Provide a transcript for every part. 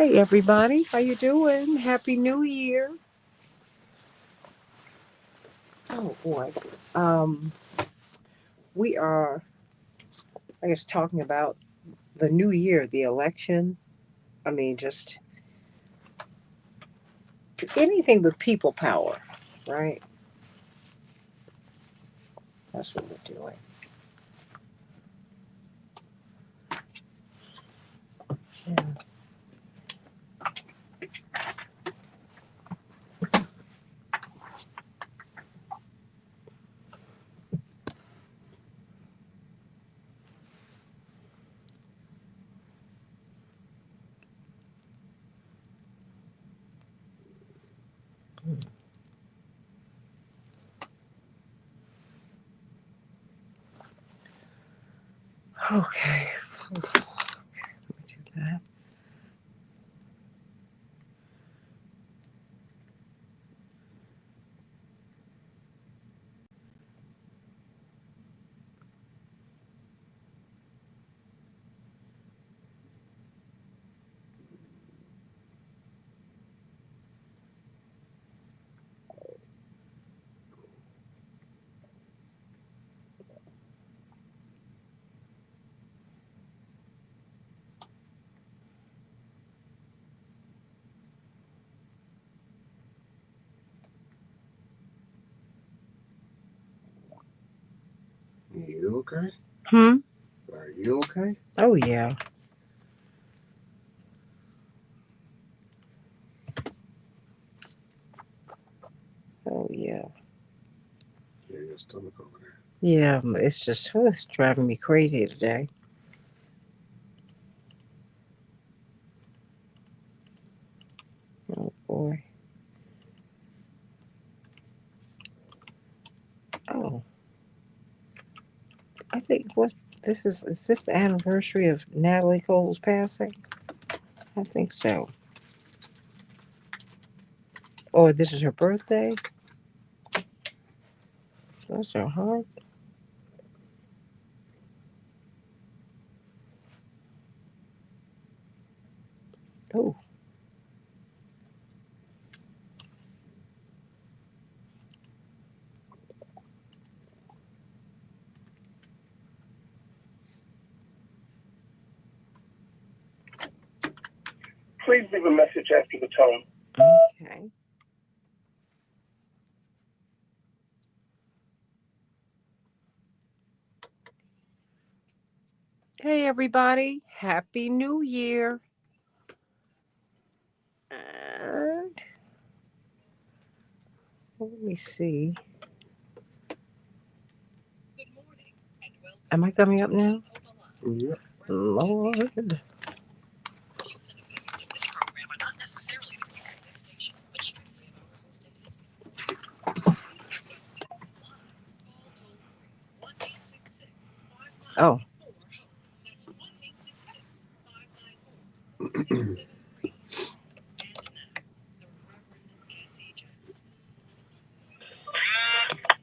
Hey everybody, how you doing? Happy New Year. Oh boy. Um we are I guess talking about the new year, the election. I mean just anything with people power, right? That's what we're doing. Yeah. Okay. Let me do that. You okay? Hmm? Are you okay? Oh yeah. Oh yeah. Yeah, your stomach over there. Yeah, it's driving me crazy today. Oh boy. Oh, I think what is this the anniversary of Natalie Cole's passing? I think so. Or this is her birthday? Bless her heart. Oh, Please leave a message after the tone. okay. Hey, everybody. Happy New Year. And let me see. Am I coming up now? Yeah. Lord. Oh,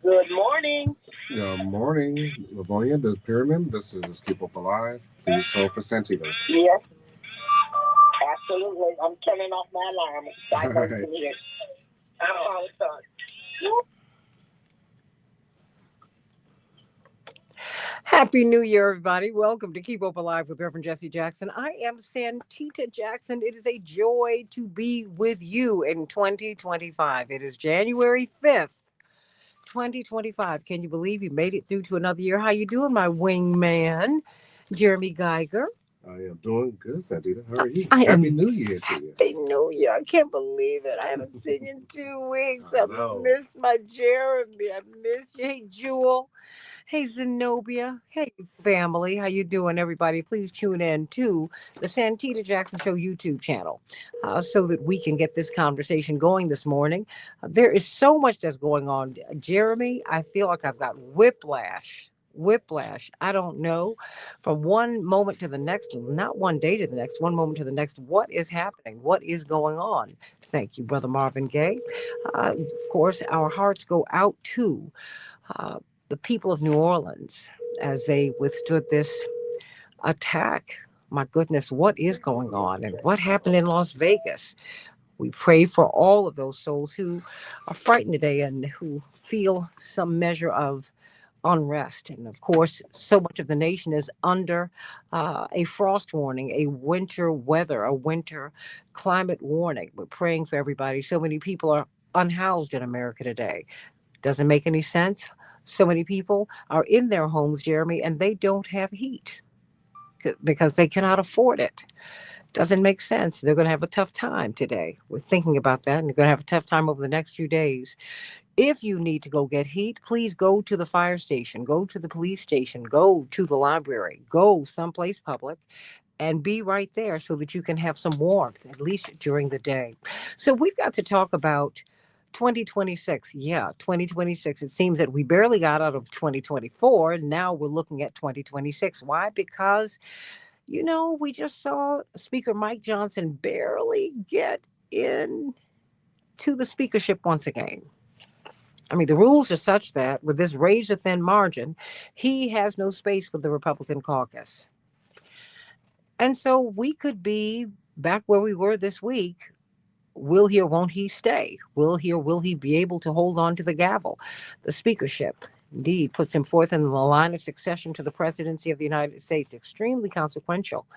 Good morning. Good morning, Livonia, the pyramid. This is Keep Up Alive. Please hold for Santita. Yes, absolutely. I'm turning off my alarm. I All know right. you can hear. I apologize. Happy New Year, everybody. Welcome to Keep Up Alive with Reverend Jesse Jackson. I am Santita Jackson. It is a joy to be with you in 2025. It is January 5th. 2025. Can you believe you made it through to another year? How you doing, my wingman, Jeremy Geiger? I am doing good, Santita. How are you? I Happy am. New Year to you. Happy New Year. I can't believe it. I haven't seen you in 2 weeks. I I know. miss my Jeremy. I miss you. Hey, Jewel. Hey, Zenobia. Hey, family. How you doing, everybody? Please tune in to the Santita Jackson Show YouTube channel so that we can get this conversation going this morning. There is so much that's going on. Jeremy, I feel like I've got whiplash. Whiplash. I don't know. From one moment to the next, not one day to the next, one moment to the next, what is happening? What is going on? Thank you, Brother Marvin Gaye. Of course, our hearts go out to uh, the people of New Orleans as they withstood this attack My goodness, what is going on and what happened in Las Vegas? We pray for all of those souls who are frightened today and who feel some measure of unrest. And of course, so much of the nation is under a frost warning, a winter weather, a winter climate warning. We're praying for everybody. So many people are unhoused in America today. Doesn't make any sense. So many people are in their homes, Jeremy, and they don't have heat because they cannot afford it. Doesn't make sense. They're going to have a tough time today. We're thinking about that, and they're going to have a tough time over the next few days. If you need to go get heat, please go to the fire station, go to the police station, go to the library, go someplace public, and be right there so that you can have some warmth, at least during the day. So we've got to talk about 2026. Yeah, 2026. It seems that we barely got out of 2024, and now we're looking at 2026. Why? Because we just saw Speaker Mike Johnson barely get in to the speakership once again. I mean, the rules are such that with this razor thin margin, he has no space for the Republican caucus. And so we could be back where we were this week. Will he or won't he stay? Will he or will he be able to hold on to the gavel? The speakership indeed puts him forth in the line of succession to the presidency of the United States. Extremely consequential.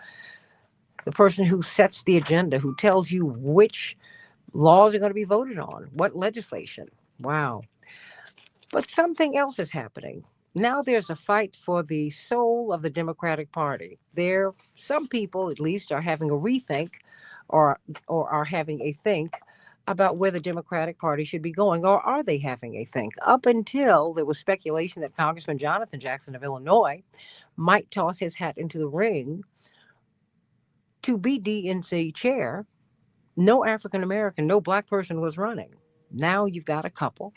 The person who sets the agenda, who tells you which laws are going to be voted on, what legislation. Wow. But something else is happening. Now there's a fight for the soul of the Democratic Party. Some people, at least, are having a rethink or are having a think about where the Democratic Party should be going, or are they having a think? Up until there was speculation that Congressman Jonathan Jackson of Illinois might toss his hat into the ring to be DNC chair, no African American, no black person was running. Now you've got a couple.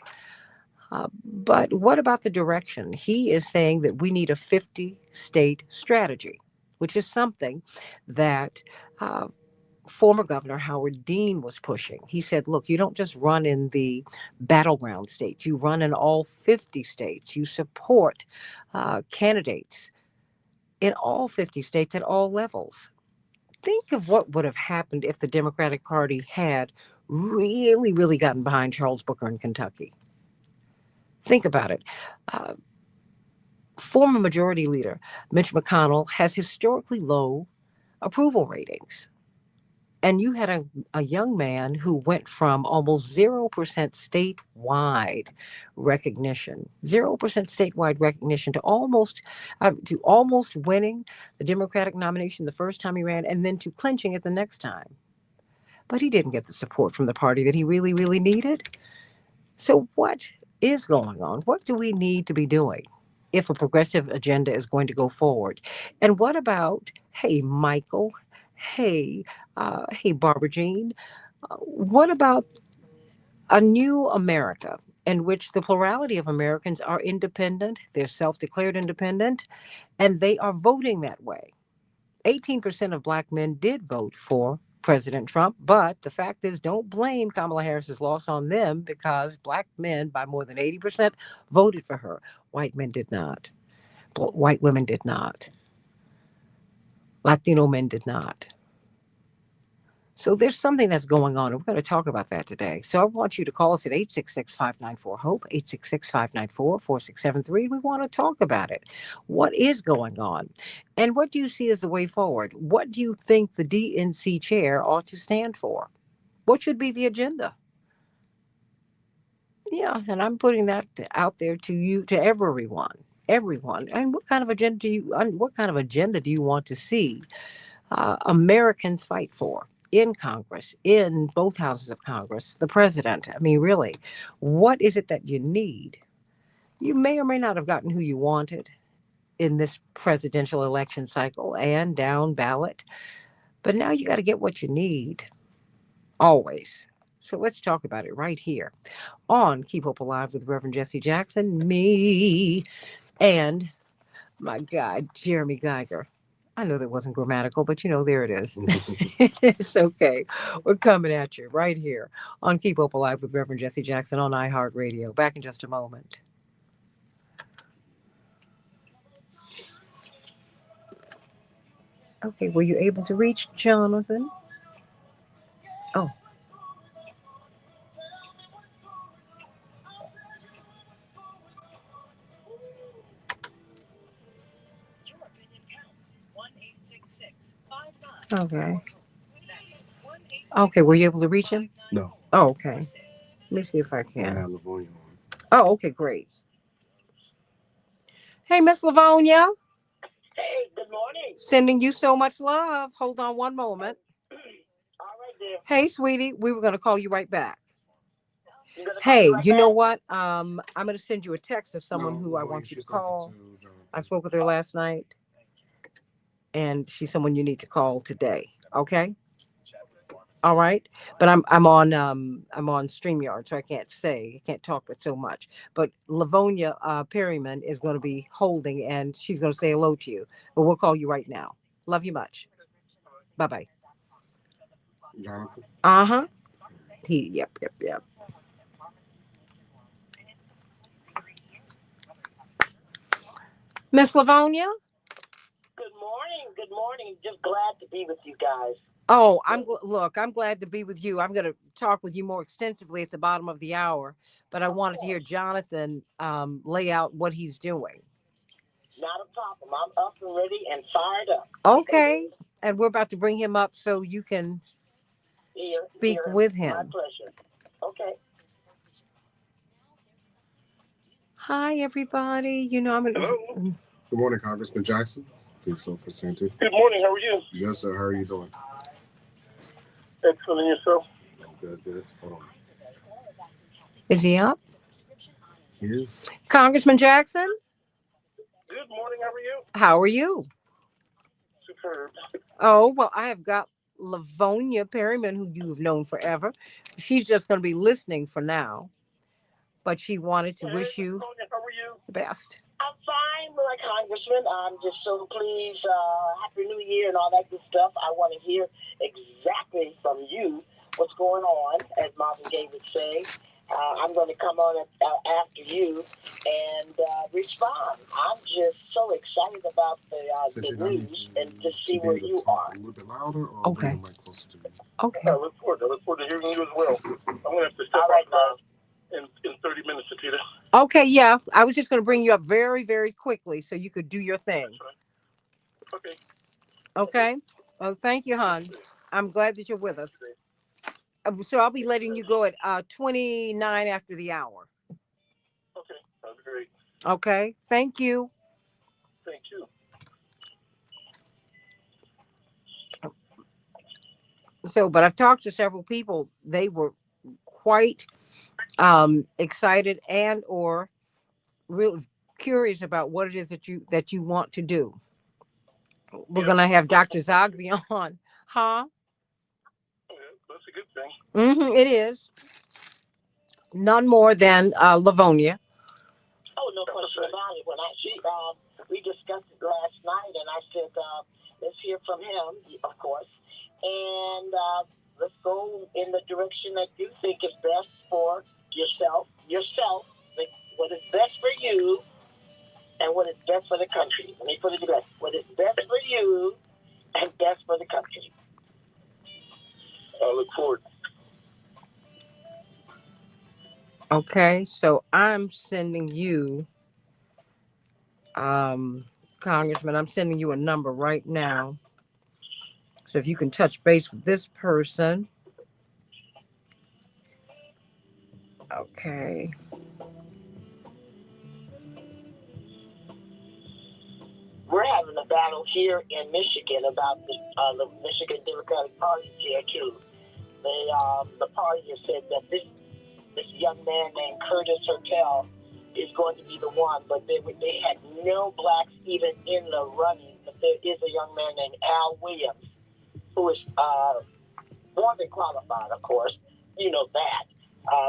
But what about the direction? He is saying that we need a 50-state strategy, which is something that former Governor Howard Dean was pushing. He said, look, you don't just run in the battleground states, you run in all 50 states. You support candidates in all 50 states at all levels. Think of what would have happened if the Democratic Party had really, really gotten behind Charles Booker in Kentucky. Think about it. Former Majority Leader Mitch McConnell has historically low approval ratings. And you had a young man who went from almost 0% statewide recognition, 0% statewide recognition to almost winning the Democratic nomination the first time he ran and then to clinching it the next time. But he didn't get the support from the party that he really, really needed. So what is going on? What do we need to be doing if a progressive agenda is going to go forward? And what about, hey, Michael, hey, Barbara Jean, what about a new America in which the plurality of Americans are independent, they're self-declared independent, and they are voting that way? 18% of black men did vote for President Trump, but the fact is, don't blame Kamala Harris's loss on them because black men by more than 80% voted for her. White men did not. White women did not. Latino men did not. So there's something that's going on, and we're going to talk about that today. So I want you to call us at 866-594-HOPE, 866-594-4673. We want to talk about it. What is going on? And what do you see as the way forward? What do you think the DNC chair ought to stand for? What should be the agenda? Yeah, and I'm putting that out there to you, to everyone. And what kind of agenda do you want to see Americans fight for? In Congress, in both houses of Congress, the president. I mean, really, what is it that you need? You may or may not have gotten who you wanted in this presidential election cycle and down ballot, but now you got to get what you need, always. So let's talk about it right here on Keep Hope Alive with Reverend Jesse Jackson, me, and my guy, Jeremy Geiger. I know that wasn't grammatical, but there it is. It's okay. We're coming at you right here on Keep Hope Alive with Reverend Jesse Jackson on iHeartRadio. Back in just a moment. Okay, were you able to reach Jonathan? Oh, okay. Okay, were you able to reach him? No, Oh, okay. Let me see if I I can. have Livonia on. Oh, okay, great. Hey, Miss Livonia, Hey, good morning. sending you so much love. Hold on one moment. All right, dear. Hey, sweetie, we were going to call you right back. You gonna call Hey, me right you know back? what? I'm going to send you a text of someone No, who I Livonia, want you to she's talking call. to Jonathan. I spoke with her last night, and she's someone you need to call today. Okay. All right, but I'm on StreamYard, so I can't talk but so much. But Livonia Perryman is going to be holding, and she's going to say hello to you. But we'll call you right now. Love you much. Bye bye. Jonathan? Uh-huh. Yep. Miss Livonia. Good morning. Good morning. Just glad to be with you guys. Oh, look, I'm glad to be with you. I'm going to talk with you more extensively at the bottom of the hour, but I wanted to hear Jonathan lay out what he's doing. Not a problem. I'm up and ready and fired up. Okay, and we're about to bring him up so you can speak with My him. pleasure. Okay. Hi, everybody. You know, Hello. Good morning, Congressman Jackson. Please so presented. Good morning. How are you? Yes, sir. How are you doing? Excellent. Yourself? Good. Hold on. Is he up? Yes. Congressman Jackson, Good morning. How are you? how are you? Superb. Oh, well, I have got Livonia Perryman, who you have known forever. She's just going to be listening for now, but she wanted to wish you How are you? the best. I'm fine, my congressman. I'm just so pleased. Happy New Year and all that good stuff. I want to hear exactly from you what's going on, as Marvin Gaye would say. I'm going to come on after you and respond. I'm just so excited about the news and to see where you are. A little bit louder, or Okay. bring the mic closer to me. Okay. I look forward to hearing you as well. I'm going to have to step out now in 30 minutes, Atita. Okay, yeah. I was just going to bring you up very, very quickly so you could do your thing. Okay. Okay? Oh, thank you, hon. I'm glad that you're with us. So I'll be letting you go at 29 after the hour. Okay. That'd be great. Okay? Thank you. Thank you. So, but I've talked to several people. They were quite excited and or real curious about what it is that you want to do. We're gonna have Dr. Zogby on, huh? Yeah, that's a good thing. It is none more than Livonia. Oh, no question about it. When we discussed it last night, and I said, let's hear from him, of course, and let's go in the direction that you think is best for yourself, like what is best for you, and what is best for the country. Let me put it this way: what is best for you and best for the country. I look forward. Okay, so I'm sending you, Congressman, I'm sending you a number right now. So if you can touch base with this person. Okay. We're having a battle here in Michigan about the Michigan Democratic Party chair too. The party has said that this young man named Curtis Hertel is going to be the one, but they had no blacks even in the running. But there is a young man named Al Williams who is more than qualified, of course. You know that.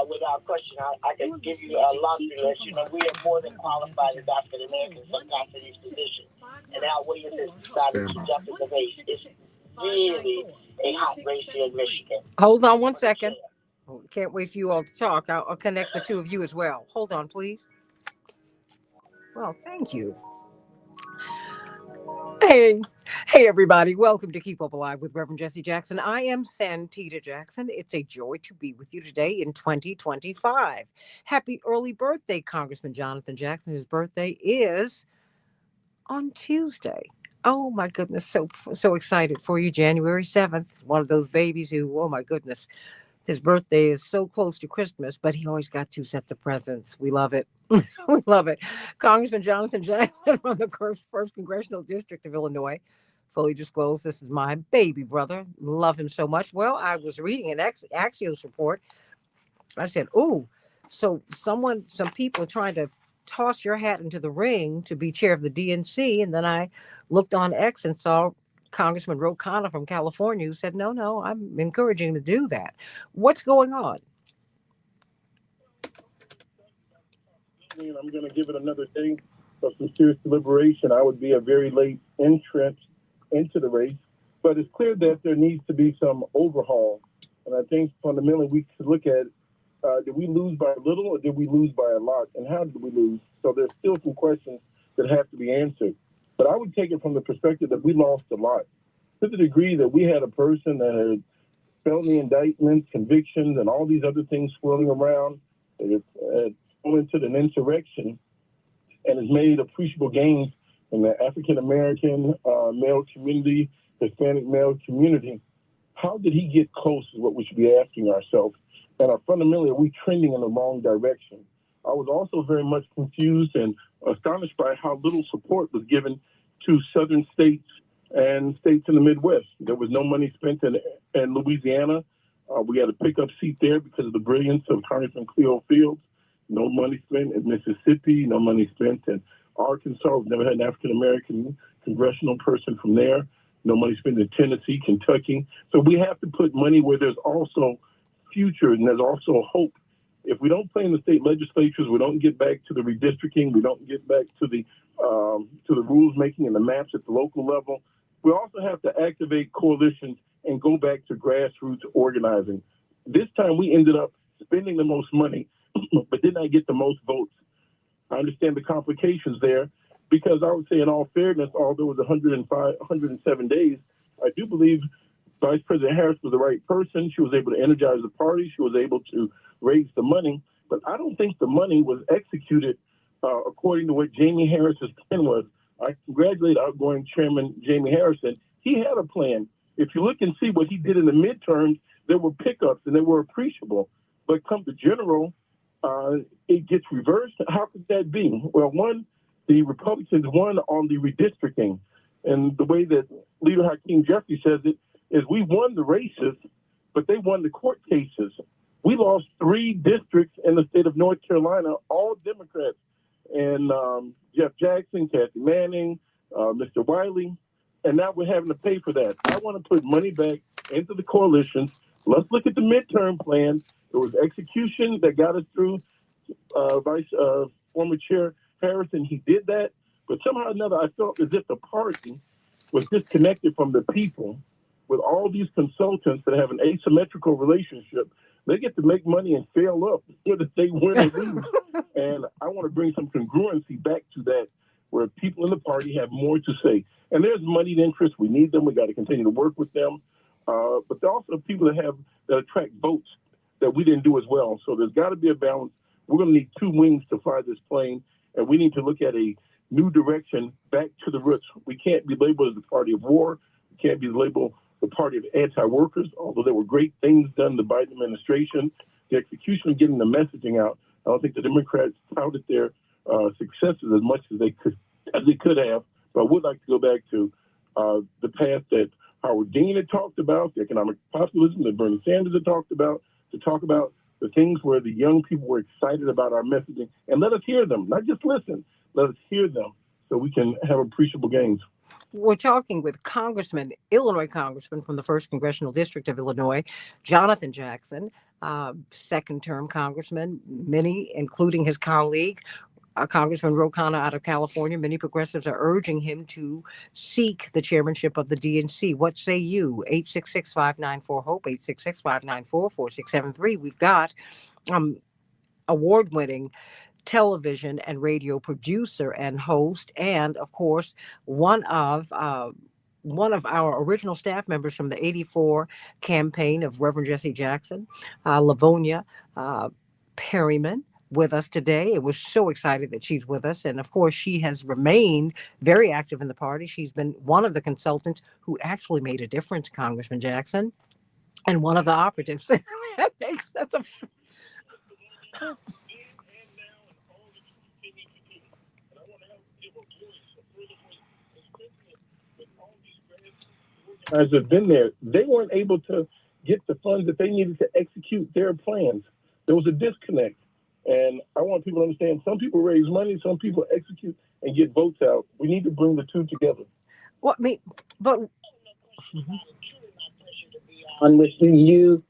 Without question, I can give you a laundry list. You know, we are more than qualified as African Americans sometimes for these positions. And Al Williams has decided to jump in the race. It's really a hot race here in Michigan. Hold on one second. Can't wait for you all to talk. I'll connect the two of you as well. Hold on, please. Well, thank you. Hey, hey, everybody. Welcome to Keep Up Alive with Reverend Jesse Jackson. I am Santita Jackson. It's a joy to be with you today in 2025. Happy early birthday, Congressman Jonathan Jackson. His birthday is on Tuesday. Oh my goodness, so excited for you. January 7th. One of those babies who, oh my goodness, his birthday is so close to Christmas, but he always got two sets of presents. We love it. We love it. Congressman Jonathan Jackson from the first Congressional District of Illinois. Fully disclosed, this is my baby brother. Love him so much. Well, I was reading an Axios report. I said, "Ooh, so some people are trying to toss your hat into the ring to be chair of the DNC." And then I looked on X and saw Congressman Ro Khanna from California who said, "No, I'm encouraging to do that." What's going on? I'm going to give it another day of some serious deliberation. I would be a very late entrant into the race, but it's clear that there needs to be some overhaul. And I think fundamentally we could look at, did we lose by a little or did we lose by a lot? And how did we lose? So there's still some questions that have to be answered. But I would take it from the perspective that we lost a lot. To the degree that we had a person that had felony indictments, convictions, and all these other things swirling around, that had into an insurrection and has made appreciable gains in the African American male community, Hispanic male community. How did he get close is what we should be asking ourselves. And fundamentally, are we trending in the wrong direction? I was also very much confused and astonished by how little support was given to southern states and states in the Midwest. There was no money spent in Louisiana. We had a pickup seat there because of the brilliance of Congressman Cleo Fields. No money spent in Mississippi, no money spent in Arkansas. We've never had an African-American congressional person from there. No money spent in Tennessee, Kentucky. So we have to put money where there's also future and there's also hope. If we don't play in the state legislatures, we don't get back to the redistricting, we don't get back to the rules making and the maps at the local level, we also have to activate coalitions and go back to grassroots organizing. This time we ended up spending the most money but did not get the most votes. I understand the complications there because I would say in all fairness, although it was 107 days, I do believe Vice President Harris was the right person. She was able to energize the party. She was able to raise the money, but I don't think the money was executed according to what Jamie Harris's plan was. I congratulate outgoing Chairman Jamie Harrison. He had a plan. If you look and see what he did in the midterms, there were pickups and they were appreciable. But come to general, it gets reversed. How could that be? Well, one, the Republicans won on the redistricting. And the way that Leader Hakeem Jeffrey says it is we won the races, but they won the court cases. We lost 3 districts in the state of North Carolina, all Democrats. And Jeff Jackson, Kathy Manning, Mr. Wiley. And now we're having to pay for that. I want to put money back into the coalitions. Let's look at the midterm plan. There was execution that got us through former Chair Harrison. He did that. But somehow or another, I felt as if the party was disconnected from the people with all these consultants that have an asymmetrical relationship. They get to make money and fail up, whether they win or lose. And I want to bring some congruency back to that, where people in the party have more to say. And there's moneyed interests. We need them. We got to continue to work with them. But there are also people that attract votes that we didn't do as well. So there's got to be a balance. We're going to need 2 wings to fly this plane, and we need to look at a new direction back to the roots. We can't be labeled as the party of war. We can't be labeled the party of anti-workers, although there were great things done in the Biden administration. The execution of getting the messaging out, I don't think the Democrats touted their successes as much as they could have. But I would like to go back to the path that Howard Dean had talked about, the economic populism that Bernie Sanders had talked about, to talk about the things where the young people were excited about our messaging. And let us hear them, not just listen. Let us hear them so we can have appreciable gains. We're talking with Illinois Congressman from the 1st Congressional District of Illinois, Jonathan Jackson, second-term Congressman, many, including his colleague, Congressman Ro Khanna out of California. Many progressives are urging him to seek the chairmanship of the DNC. What say you? 866-594-HOPE, 866-594-4673. We've got award-winning television and radio producer and host, and of course, one of uh, one of our original staff members from the '84 campaign of Reverend Jesse Jackson, Livonia Perryman, with us today. It was so excited that she's with us. And of course, she has remained very active in the party. She's been one of the consultants who actually made a difference, Congressman Jackson, and one of the operatives. That makes sense. As have been there, they weren't able to get the funds that they needed to execute their plans. There was a disconnect. And I want people to understand some people raise money, some people execute and get votes out. We need to bring the two together. Well, I mean, but On with you,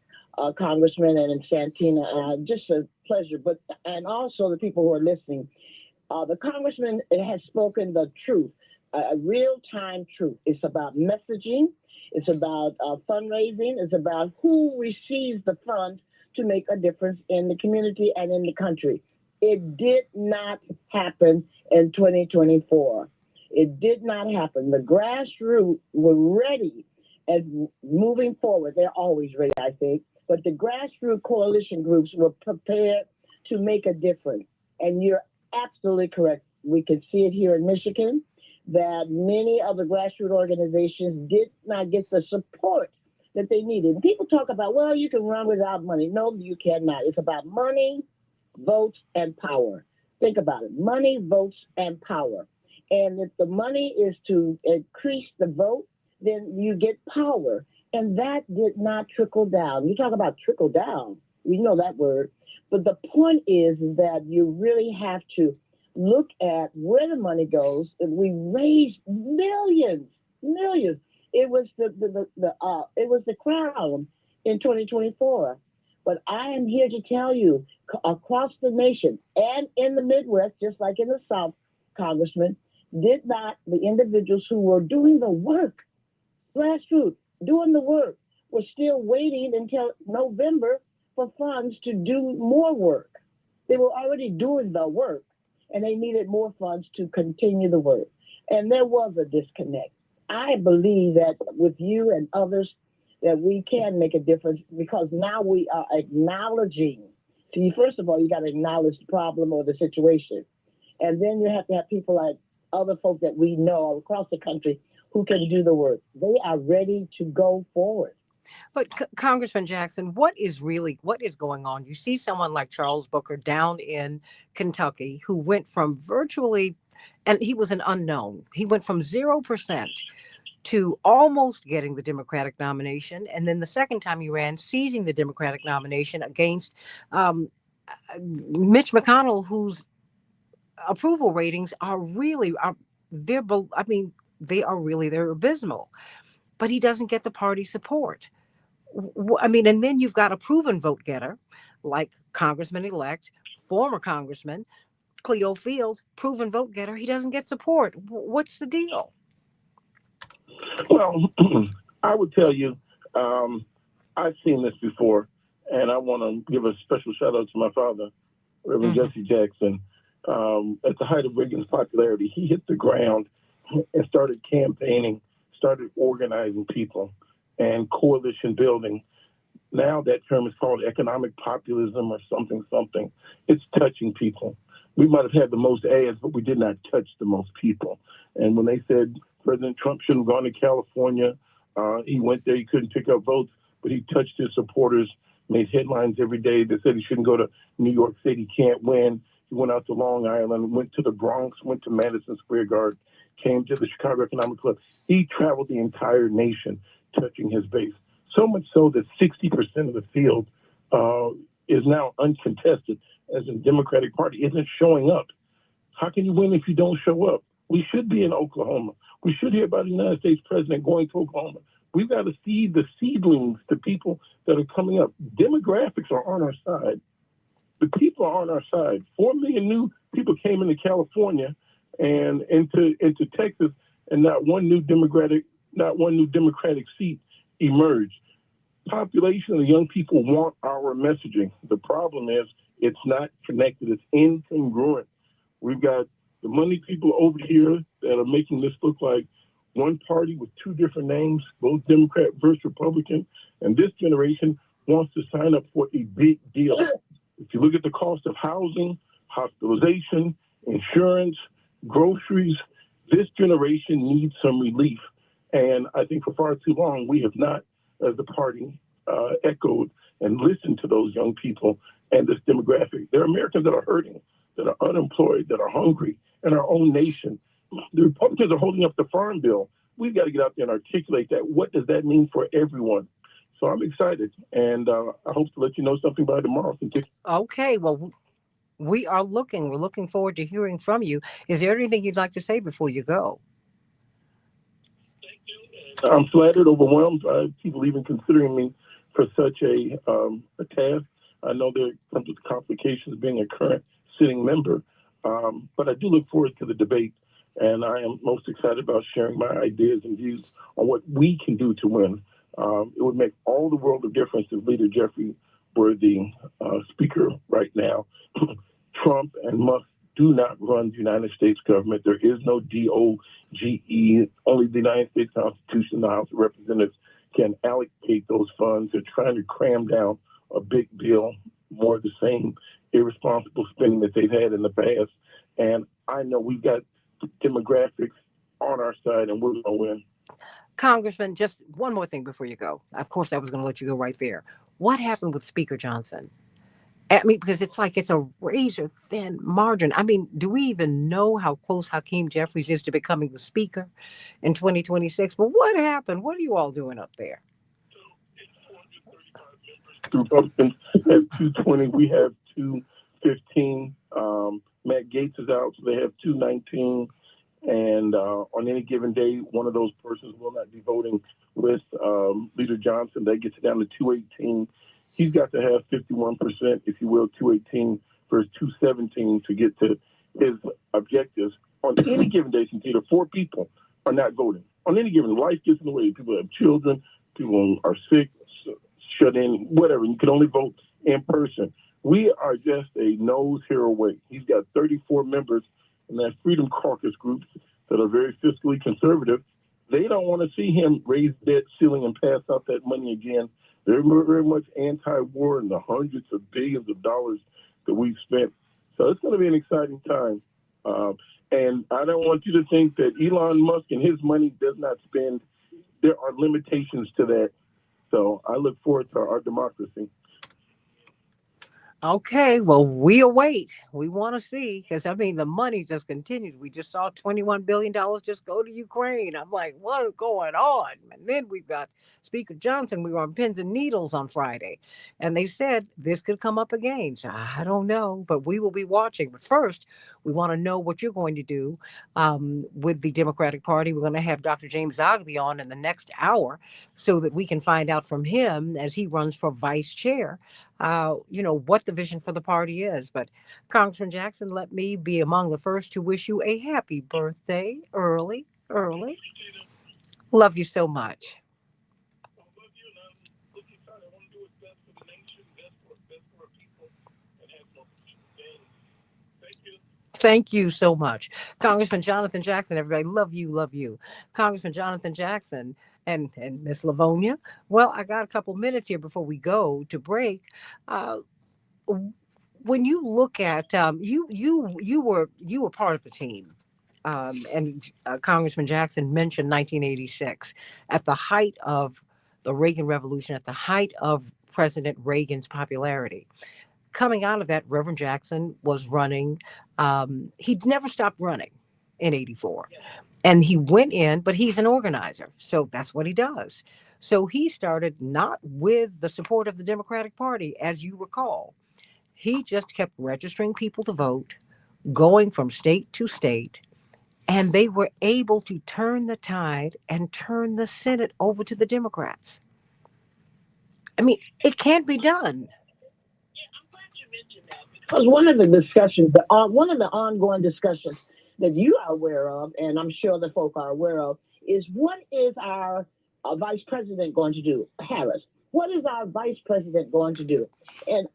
Congressman, and Santina. Just a pleasure. And also the people who are listening. The Congressman has spoken the truth, a real-time truth. It's about messaging. It's about fundraising. It's about who receives the funds to make a difference in the community and in the country. It did not happen in 2024. It did not happen. The grassroots were ready and moving forward. They're always ready, I think. But the grassroots coalition groups were prepared to make a difference. And you're absolutely correct. We can see it here in Michigan that many of the grassroots organizations did not get the support that they needed. People talk about, well, you can run without money. No, you cannot. It's about money, votes, and power. Think about it. Money, votes, and power. And if the money is to increase the vote, then you get power. And that did not trickle down. You talk about trickle down. We know that word. But the point is that you really have to look at where the money goes. And we raised millions. It was the crown in 2024. But I am here to tell you, across the nation and in the Midwest, just like in the South, Congressman, did not the individuals who were doing the work, grassroots, doing the work, were still waiting until November for funds to do more work. They were already doing the work, and they needed more funds to continue the work. And there was a disconnect. I believe that with you and others, that we can make a difference because now we are acknowledging. See, first of all, you got to acknowledge the problem or the situation. And then you have to have people like other folks that we know across the country who can do the work. They are ready to go forward. But Congressman Jackson, what is going on? You see someone like Charles Booker down in Kentucky who went from virtually, and he was an unknown. He went from 0% to almost getting the Democratic nomination. And then the second time he ran, seizing the Democratic nomination against Mitch McConnell, whose approval ratings are they're abysmal. But he doesn't get the party support. I mean, and then you've got a proven vote getter like Congressman-elect, former Congressman Cleo Fields, proven vote getter. He doesn't get support. What's the deal? Well, I would tell you, I've seen this before, and I want to give a special shout out to my father, Reverend Jesse Jackson. At the height of Reagan's popularity, he hit the ground and started campaigning, started organizing people and coalition building. Now that term is called economic populism or something. It's touching people. We might have had the most ads, but we did not touch the most people. And when they said President Trump shouldn't have gone to California, he went there, he couldn't pick up votes, but he touched his supporters, made headlines every day that said he shouldn't go to New York City, can't win. He went out to Long Island, went to the Bronx, went to Madison Square Garden, came to the Chicago Economic Club. He traveled the entire nation touching his base. So much so that 60% of the field is now uncontested, as the Democratic Party isn't showing up. How can you win if you don't show up? We should be in Oklahoma. We should hear about the United States president going to Oklahoma. We've got to seed the seedlings to people that are coming up. Demographics are on our side. The people are on our side. 4 million new people came into California and into Texas, and not one new Democratic seat emerged. Population of young people want our messaging. The problem is It's not connected. It's incongruent. We've got the money people over here that are making this look like one party with two different names, both Democrat versus Republican. And this generation wants to sign up for a big deal. If you look at the cost of housing, hospitalization, insurance, groceries, this generation needs some relief. And I think for far too long, we have not, as a party, echoed and listened to those young people and this demographic. There are Americans that are hurting, that are unemployed, that are hungry in our own nation. The Republicans are holding up the farm bill. We've got to get out there and articulate that. What does that mean for everyone? So I'm excited, and I hope to let you know something by tomorrow. Okay, well, we're looking forward to hearing from you. Is there anything you'd like to say before you go? I'm flattered, overwhelmed by people even considering me for such a task. I know there comes with complications of being a current sitting member, but I do look forward to the debate, and I am most excited about sharing my ideas and views on what we can do to win. It would make all the world of difference if Leader Jeffrey were the speaker right now. Trump and Musk do not run the United States government. There is no DOGE. Only the United States Constitution, the House of Representatives, can allocate those funds. They're trying to cram down a big bill, more of the same irresponsible spending that they've had in the past. And I know we've got demographics on our side, and we're going to win. Congressman, just one more thing before you go. Of course, I was going to let you go right there. What happened with Speaker Johnson? I mean, because it's like it's a razor thin margin. I mean, do we even know how close Hakeem Jeffries is to becoming the speaker in 2026? But what happened? What are you all doing up there? The Republicans have 220. We have 215. Matt Gaetz is out, so they have 219. And on any given day, one of those persons will not be voting with Leader Johnson. That gets it down to 218. He's got to have 51%, if you will, 218 versus 217 to get to his objectives. On any given day, since either four people are not voting. On any given, life gets in the way. People have children, people are sick, shut in, whatever. You can only vote in person. We are just a nose here away. He's got 34 members in that Freedom Caucus group that are very fiscally conservative. They don't want to see him raise debt ceiling and pass out that money again. They're very much anti-war and the hundreds of billions of dollars that we've spent. So it's going to be an exciting time. And I don't want you to think that Elon Musk and his money does not spend. There are limitations to that. So I look forward to our democracy. Okay, well, we await. We want to see, because I mean, the money just continues. We just saw $21 billion just go to Ukraine. I'm like, what's going on? And then we've got Speaker Johnson. We were on pins and needles on Friday, and they said this could come up again. So I don't know, but we will be watching. But first, we want to know what you're going to do with the Democratic Party. We're going to have Dr. James Zogby on in the next hour so that we can find out from him as he runs for vice chair, what the vision for the party is. But Congressman Jackson, let me be among the first to wish you a happy birthday early. Love you so much. Thank you so much. Congressman Jonathan Jackson, everybody, love you. Congressman Jonathan Jackson and Miss Livonia. Well, I got a couple minutes here before we go to break. When you look at you were part of the team, and Congressman Jackson mentioned 1986 at the height of the Reagan Revolution, at the height of President Reagan's popularity. Coming out of that, Reverend Jackson was running. He'd never stopped running in 84. And he went in, but he's an organizer. So that's what he does. So he started not with the support of the Democratic Party, as you recall. He just kept registering people to vote, going from state to state, and they were able to turn the tide and turn the Senate over to the Democrats. I mean, it can't be done. Because one of the discussions, one of the ongoing discussions that you are aware of, and I'm sure the folk are aware of, is what is our vice president going to do, Harris? What is our vice president going to do? And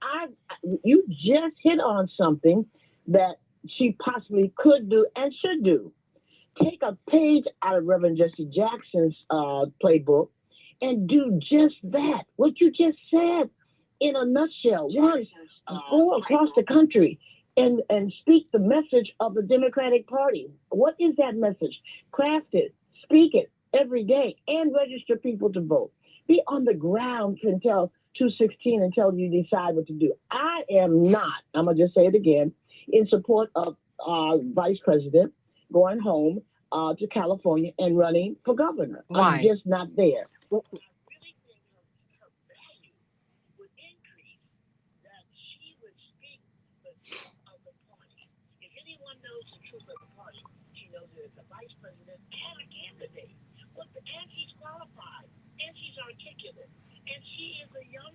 you just hit on something that she possibly could do and should do. Take a page out of Reverend Jesse Jackson's playbook and do just that. What you just said in a nutshell. One, go across the country and speak the message of the Democratic Party. What is that message? Craft it, speak it every day, and register people to vote. Be on the ground until 216 until you decide what to do. I am not, I'm going to just say it again, in support of Vice President going home to California and running for governor. Why? I'm just not there. Well, I really think her value would increase that she would speak the truth of the party. If anyone knows the truth of the party, she knows that it's a vice president and a candidate. And she's qualified, and she's articulate, and she is a young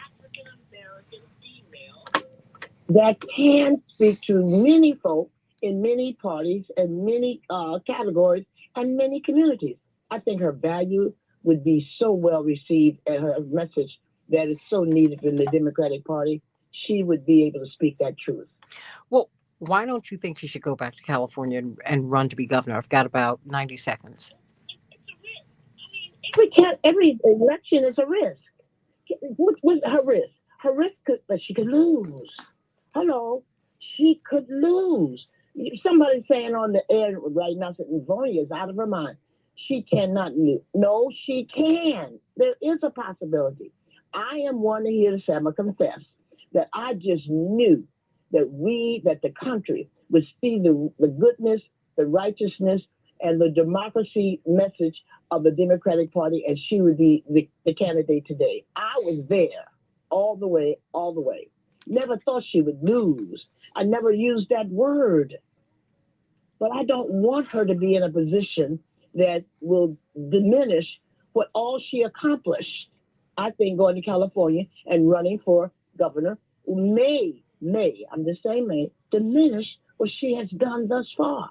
African American female that can speak to many folk in many parties and many categories and many communities. I think her value would be so well received and her message that is so needed in the Democratic Party. She would be able to speak that truth. well, why don't you think she should go back to California and run to be governor? I've got about 90 seconds. Every election is a risk. What's her risk? Her risk could, but she could lose. Hello, she could lose. Somebody's saying on the air right now that Livonia is out of her mind. She cannot lose. No, she can. There is a possibility. I am one here to say, I'm going to confess that I just knew that the country would see the goodness, the righteousness, and the democracy message of the Democratic Party, and she would be the candidate today. I was there all the way. Never thought she would lose. I never used that word. But I don't want her to be in a position that will diminish what all she accomplished. I think going to California and running for governor may, I'm just saying may, diminish what she has done thus far.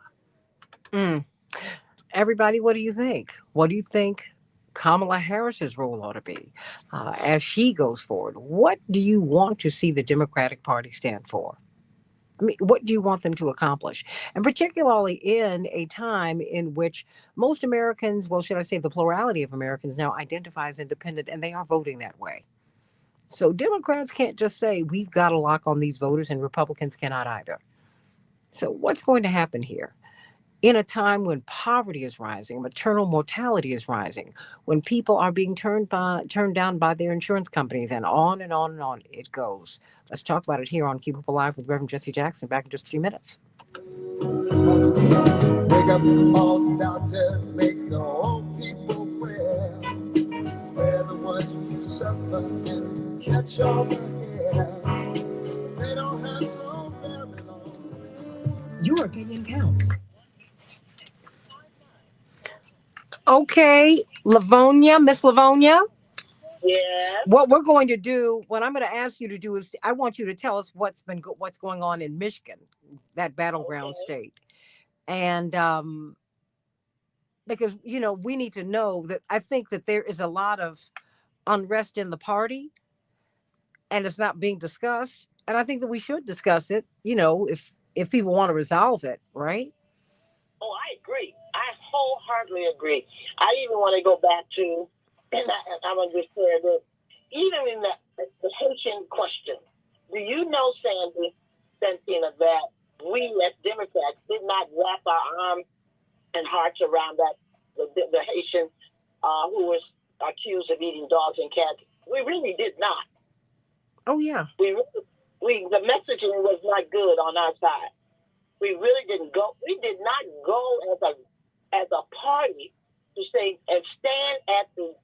Everybody, what do you think? What do you think Kamala Harris's role ought to be as she goes forward? What do you want to see the Democratic Party stand for? I mean, what do you want them to accomplish? And particularly in a time in which most Americans, well, should I say the plurality of Americans now identify as independent, and they are voting that way. So Democrats can't just say we've got a lock on these voters and Republicans cannot either. So what's going to happen here? In a time when poverty is rising, maternal mortality is rising, when people are being turned down by their insurance companies, and on and on and on it goes. Let's talk about it here on Keep Up Alive with Reverend Jesse Jackson. Back in just a few minutes. Wake up all the doctors, make the old people well. They're the ones who suffer and catch all the hair. They don't have so very long. Your opinion counts. Okay, Miss Livonia. Yeah. What we're going to do, what I'm going to ask you to do is, I want you to tell us what's going on in Michigan, that battleground state, and because we need to know that. I think that there is a lot of unrest in the party, and it's not being discussed. And I think that we should discuss it. If people want to resolve it, right? Oh, I agree. I wholeheartedly agree. I even want to go back to, and I'm going to just say this, even in the Haitian question, do you know, Santina, that we as Democrats did not wrap our arms and hearts around that, the Haitian who was accused of eating dogs and cats? We really did not. Oh, yeah. The messaging was not good on our side. We really didn't go. We did not go as a party to say and stand at the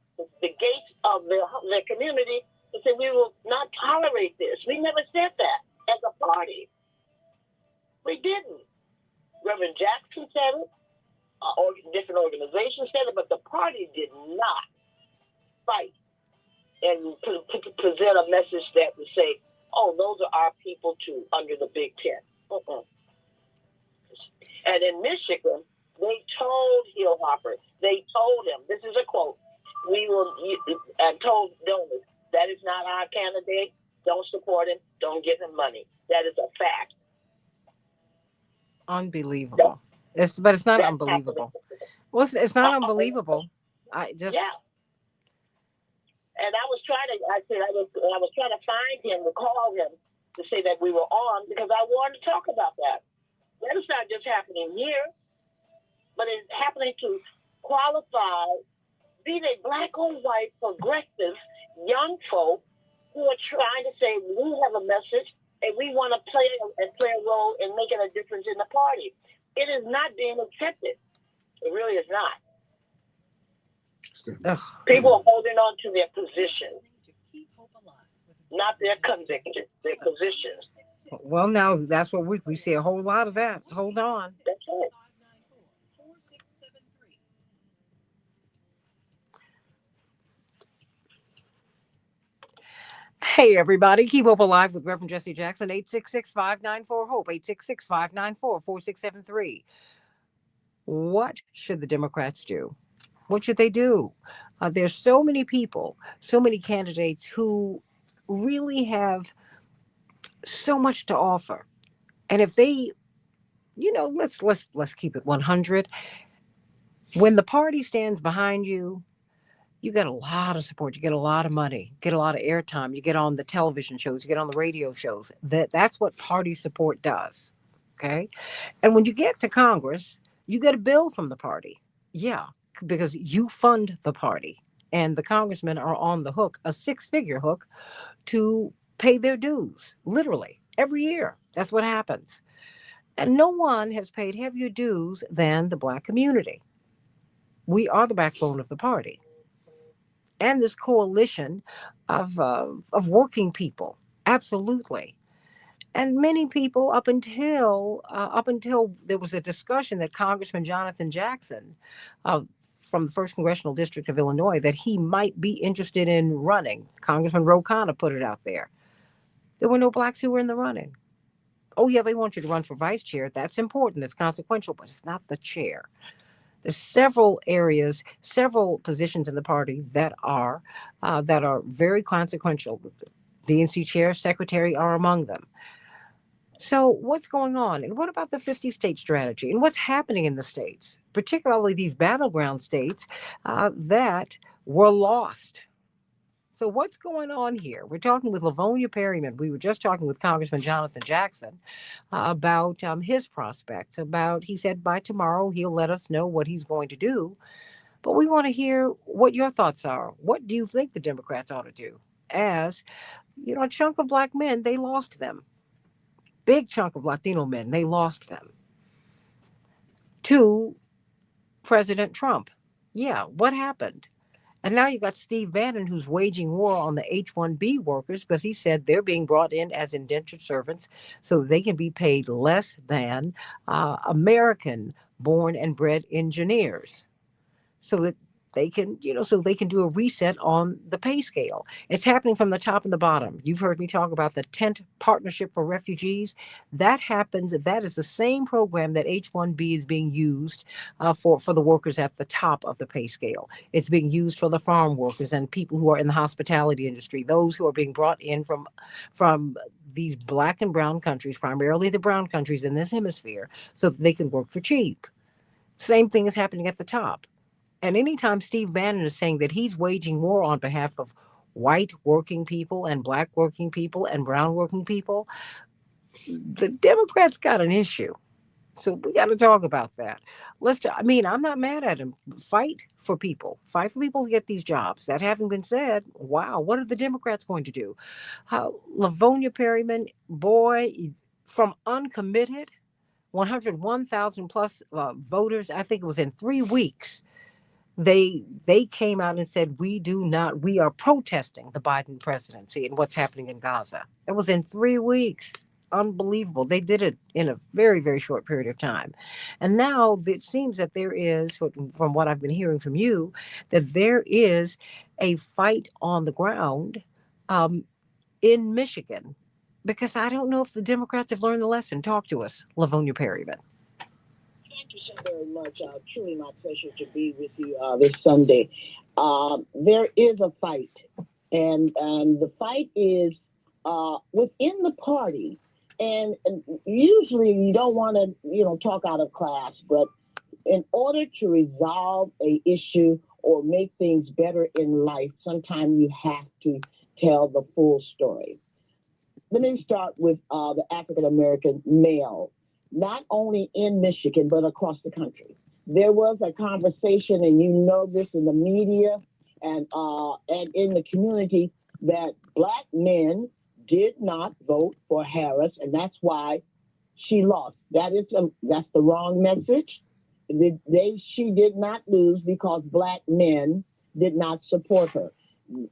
gates of the community and say we will not tolerate this. We never said that as a party. We didn't. Reverend Jackson said it. Different organizations said it, but the party did not fight and present a message that would say, "Oh, those are our people too," under the big tent. And in Michigan, they told Hill Hopper, they told him, this is a quote, and told donors, candidate, don't support him, don't give him money. That is a fact. Unbelievable. But it's not That's unbelievable. happening. Well, it's not unbelievable. I just Yeah. And I was trying to find him to call him to say that we were on because I wanted to talk about that. That is not just happening here, but it's happening to qualify, be they black or white, progressive young folk who are trying to say we have a message and we want to play a role in making a difference in the party. It is not being accepted. It really is not. ugh. People are holding on to their positions, not their convictions, their positions. Well, now that's what we see a whole lot of that. Hold on. That's it. Hey, everybody. Keep Hope Alive with Reverend Jesse Jackson, 866-594-HOPE, 866-594-4673. What should the Democrats do? What should they do? There's so many people, so many candidates who really have so much to offer. And if they, let's keep it 100. When the party stands behind you, you get a lot of support. You get a lot of money, get a lot of airtime. You get on the television shows, you get on the radio shows. That's what party support does. Okay. And when you get to Congress, you get a bill from the party. Yeah, because you fund the party. And the congressmen are on the hook, a 6-figure hook, to pay their dues, literally, every year. That's what happens. And no one has paid heavier dues than the Black community. We are the backbone of the party. And this coalition of working people, absolutely. And many people, up until there was a discussion that Congressman Jonathan Jackson from the 1st Congressional District of Illinois, that he might be interested in running. Congressman Ro Khanna put it out there. There were no blacks who were in the running. Oh, yeah, they want you to run for vice chair. That's important. It's consequential, but it's not the chair. There's several areas, several positions in the party that are very consequential. The DNC chair, secretary are among them. So what's going on? And what about the 50-state strategy? And what's happening in the states, particularly these battleground states that were lost? So what's going on here? We're talking with Lavonia Perryman. We were just talking with Congressman Jonathan Jackson about his prospects. He said by tomorrow he'll let us know what he's going to do. But we want to hear what your thoughts are. What do you think the Democrats ought to do? As, a chunk of black men, they lost them. Big chunk of Latino men, they lost them to President Trump. Yeah, what happened? And now you've got Steve Bannon, who's waging war on the H-1B workers because he said they're being brought in as indentured servants so they can be paid less than American-born and bred engineers, so that they can, do a reset on the pay scale. It's happening from the top and the bottom. You've heard me talk about the Tent Partnership for Refugees. That happens. That is the same program that H-1B is being used for the workers at the top of the pay scale. It's being used for the farm workers and people who are in the hospitality industry, those who are being brought in from these black and brown countries, primarily the brown countries in this hemisphere, so that they can work for cheap. Same thing is happening at the top. And anytime Steve Bannon is saying that he's waging war on behalf of white working people and black working people and brown working people, the Democrats got an issue. So we got to talk about that. I'm not mad at him. Fight for people to get these jobs. That having been said, wow, what are the Democrats going to do? Lavonia Perryman, boy, from uncommitted, 101,000 plus voters, I think it was in 3 weeks. They came out and said, we are protesting the Biden presidency and what's happening in Gaza. It was in 3 weeks. Unbelievable. They did it in a very, very short period of time. And now it seems that there is, from what I've been hearing from you, that there is a fight on the ground in Michigan, because I don't know if the Democrats have learned the lesson. Talk to us, Lavonia Perryman. Thank you so very much. Truly my pleasure to be with you this Sunday. There is a fight and the fight is within the party. And usually you don't want to, talk out of class, but in order to resolve a issue or make things better in life, sometimes you have to tell the full story. Let me start with the African American male, not only in Michigan, but across the country. There was a conversation, and you know this in the media and in the community, that Black men did not vote for Harris, and that's why she lost. That's the wrong message. She did not lose because Black men did not support her.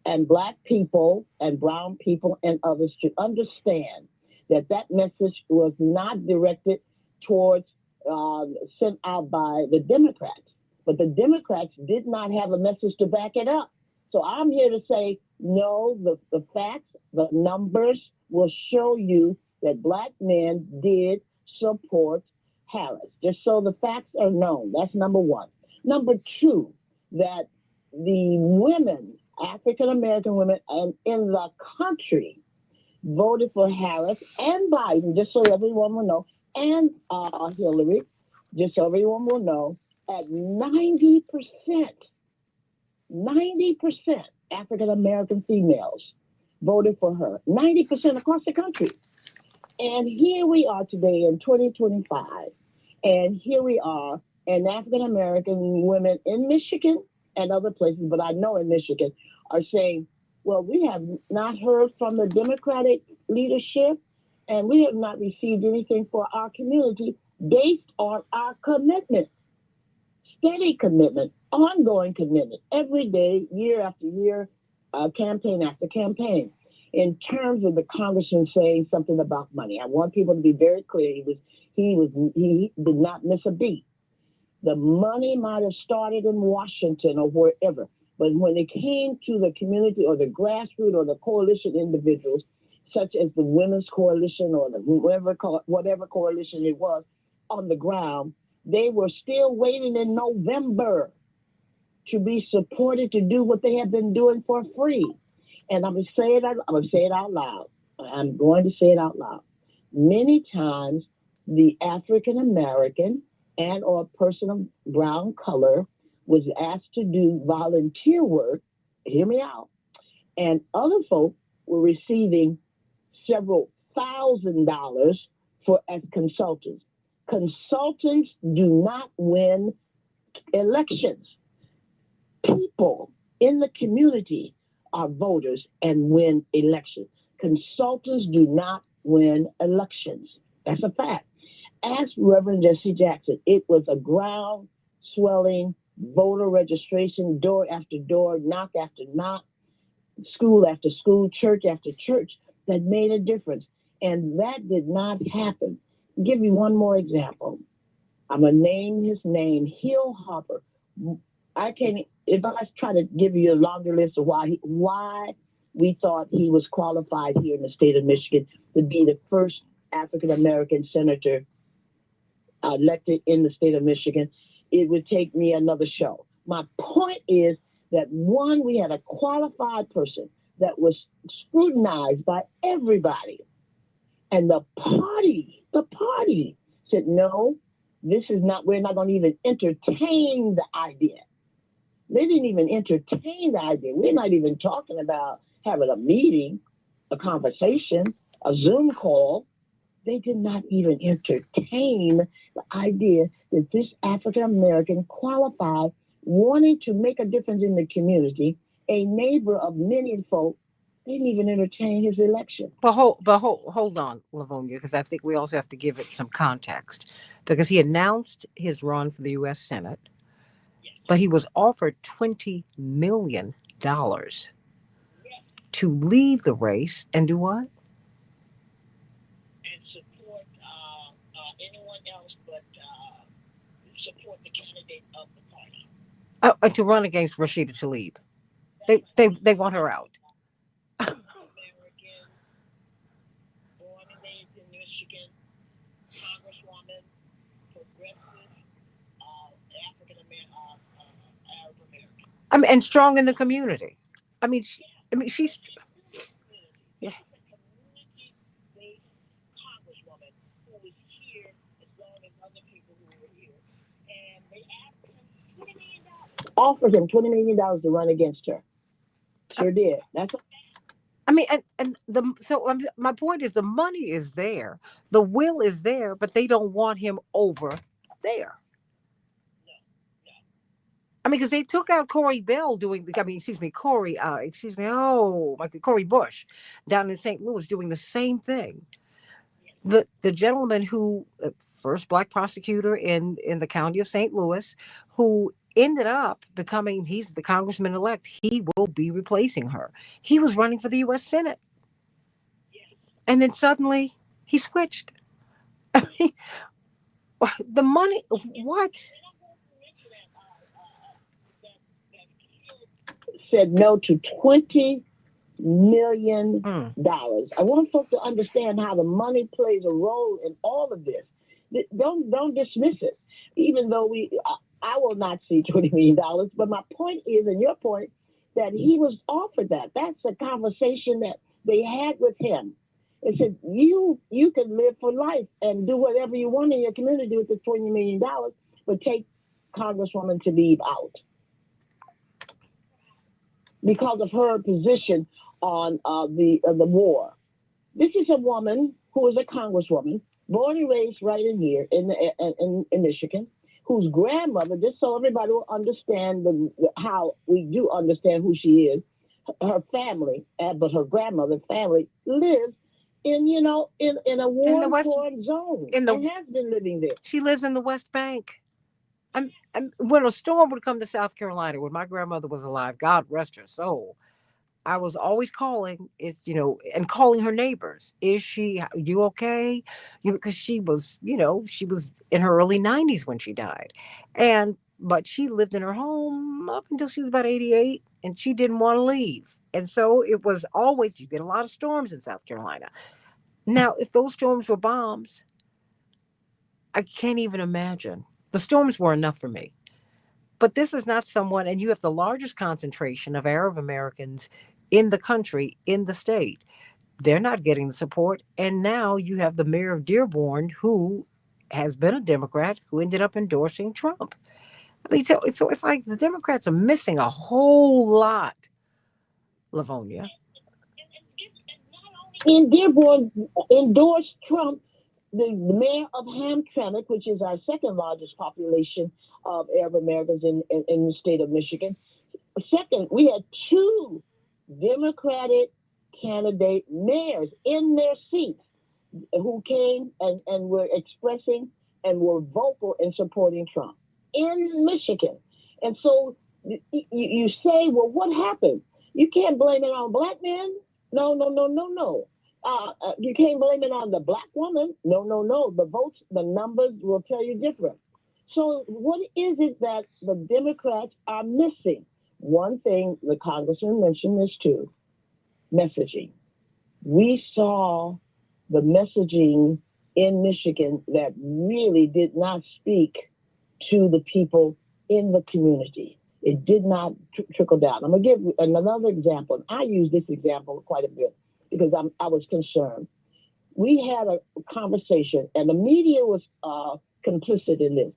And Black people and brown people and others should understand that message was not directed towards sent out by the Democrats, but the Democrats did not have a message to back it up. So I'm here to say, no, the facts, the numbers will show you that Black men did support Harris, just so the facts are known. That's number one. Number two, that the women, African American women, and in the country voted for Harris and Biden, just so everyone will know, and Hillary, just so everyone will know, at 90%, 90% African American females voted for her, 90% across the country. And here we are today in 2025, and here we are, and African American women in Michigan and other places, but I know in Michigan, are saying, well, we have not heard from the Democratic leadership, and we have not received anything for our community based on our commitment, steady commitment, ongoing commitment, every day, year after year, campaign after campaign. In terms of the congressman saying something about money, I want people to be very clear. He did not miss a beat. The money might have started in Washington or wherever, but when it came to the community or the grassroots or the coalition individuals, such as the Women's Coalition or the whatever coalition it was on the ground, they were still waiting in November to be supported to do what they have been doing for free. And I'm going to say it out loud. I'm going to say it out loud. Many times, the African American and or person of brown color was asked to do volunteer work, hear me out, and other folk were receiving several $1,000s as consultants. Consultants do not win elections. People in the community are voters and win elections. Consultants do not win elections. That's a fact. Ask Reverend Jesse Jackson. It was a ground swelling voter registration, door after door, knock after knock, school after school, church after church, that made a difference. And that did not happen. I'll give you one more example. I'm going to name his name, Hill Harper. If I try to give you a longer list of why we thought he was qualified here in the state of Michigan to be the first African American senator elected in the state of Michigan, it would take me another show. My point is that one, we had a qualified person that was scrutinized by everybody. And the party said, no, we're not going to even entertain the idea. They didn't even entertain the idea. We're not even talking about having a meeting, a conversation, a Zoom call. They did not even entertain the idea that this African American qualified, wanting to make a difference in the community, a neighbor of many folk. They didn't even entertain his election. But hold on, Livonia, because I think we also have to give it some context. Because he announced his run for the U.S. Senate, but he was offered $20 million to leave the race and do what? And support anyone else but support the candidate of the party. To run against Rashida Tlaib. They want her out. American, born and raised in Michigan, Congresswoman, progressive, African American, Arab American. I mean, and strong in the community. I mean, I mean, she's yeah. Offered him $20 million to run against her. Sure did. That's I mean, and my point is the money is there, the will is there, but they don't want him over there. I mean, because they took out Corey Bell doing, I mean, excuse me, oh, my God, Corey Bush down in St. Louis doing the same thing. The gentleman who, first black prosecutor in the county of St. Louis, who ended up becoming, he's the congressman elect, he will be replacing her. He was running for the U.S. Senate. And then suddenly he switched. I mean, the money, what? said no to $20 million. I want folks to understand how the money plays a role in all of this. Don't dismiss it, even though I will not see $20 million. But my point is, and your point, that he was offered that. That's a conversation that they had with him. It said, you can live for life and do whatever you want in your community with the $20 million, but take Congresswoman Tlaib out because of her position on the war. This is a woman who is a congresswoman, born and raised right in here in Michigan, whose grandmother, just so everybody will understand how we do understand who she is, her family, but her grandmother's family lives in a war-torn zone and has been living there. She lives in the West Bank. When a storm would come to South Carolina, when my grandmother was alive, God rest her soul, I was always calling, and calling her neighbors. You okay? Because she was in her early 90s when she died. But she lived in her home up until she was about 88, and she didn't want to leave. And so it was always, you get a lot of storms in South Carolina. Now, if those storms were bombs, I can't even imagine. The storms were enough for me. But this is not someone, and you have the largest concentration of Arab Americans in the country, in the state. They're not getting the support. And now you have the mayor of Dearborn, who has been a Democrat, who ended up endorsing Trump. I mean, so it's like the Democrats are missing a whole lot, Lavonia. In Dearborn endorsed Trump, the mayor of Hamtramck, which is our second largest population of Arab Americans in the state of Michigan. Second, we had two Democratic candidate mayors in their seats who came and were expressing and were vocal in supporting Trump in Michigan. And so you say, well, what happened? You can't blame it on black men. No. You can't blame it on the black woman. No. The votes, the numbers will tell you different. So what is it that the Democrats are missing? One thing the congressman mentioned this too, messaging. We saw the messaging in Michigan that really did not speak to the people in the community. It did not trickle down. I'm going to give another example. I use this example quite a bit because I was concerned. We had a conversation, and the media was complicit in this.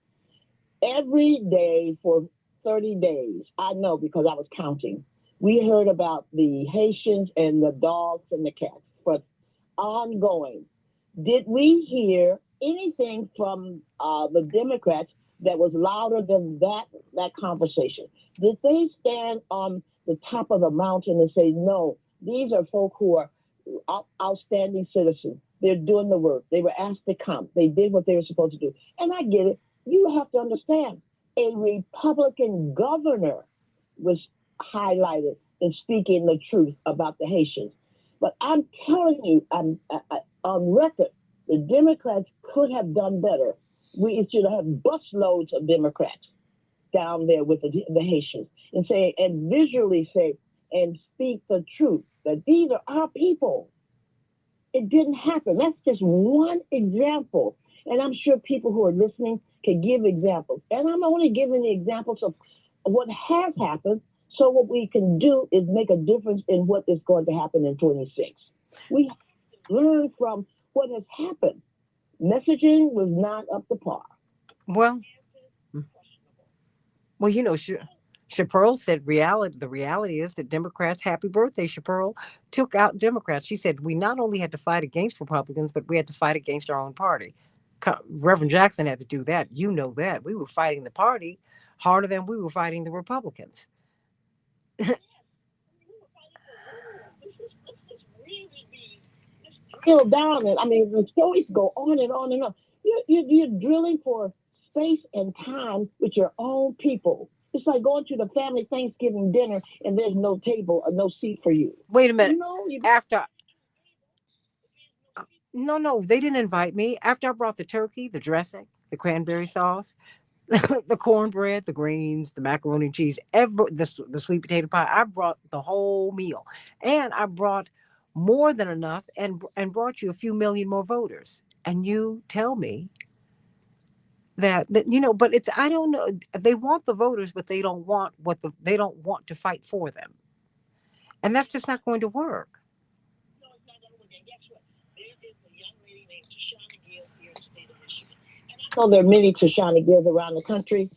Every day for 30 days, I know because I was counting, we heard about the Haitians and the dogs and the cats, but ongoing. Did we hear anything from the Democrats that was louder than that conversation? Did they stand on the top of the mountain and say, no, these are folk who are outstanding citizens. They're doing the work. They were asked to come. They did what they were supposed to do. And I get it. You have to understand, a Republican governor was highlighted in speaking the truth about the Haitians. But I'm telling you, on record, the Democrats could have done better. We should have busloads of Democrats down there with the Haitians and visually say and speak the truth that these are our people. It didn't happen. That's just one example. And I'm sure people who are listening can give examples. And I'm only giving the examples of what has happened So what we can do is make a difference in what is going to happen in 26. We have to learn from what has happened. Messaging was not up to par. Well, well, Chaparral said reality. The reality is that Democrats, happy birthday, Chaparral, took out Democrats. She said we not only had to fight against Republicans, but we had to fight against our own party. Reverend Jackson had to do that. You know that we were fighting the party harder than we were fighting the Republicans. Drill down, and I mean the stories go on and on and on. You're drilling for space and time with your own people. It's like going to the family Thanksgiving dinner and there's no table or no seat for you. Wait a minute. You After no, they didn't invite me. After I brought the turkey, the dressing, the cranberry sauce, the cornbread, the greens, the macaroni and cheese, the sweet potato pie. I brought the whole meal, and I brought more than enough, and brought you a few million more voters. And you tell me that. But it's I don't know. They want the voters, but they don't want they don't want to fight for them, and that's just not going to work. know there are many Tashana Gills around the country,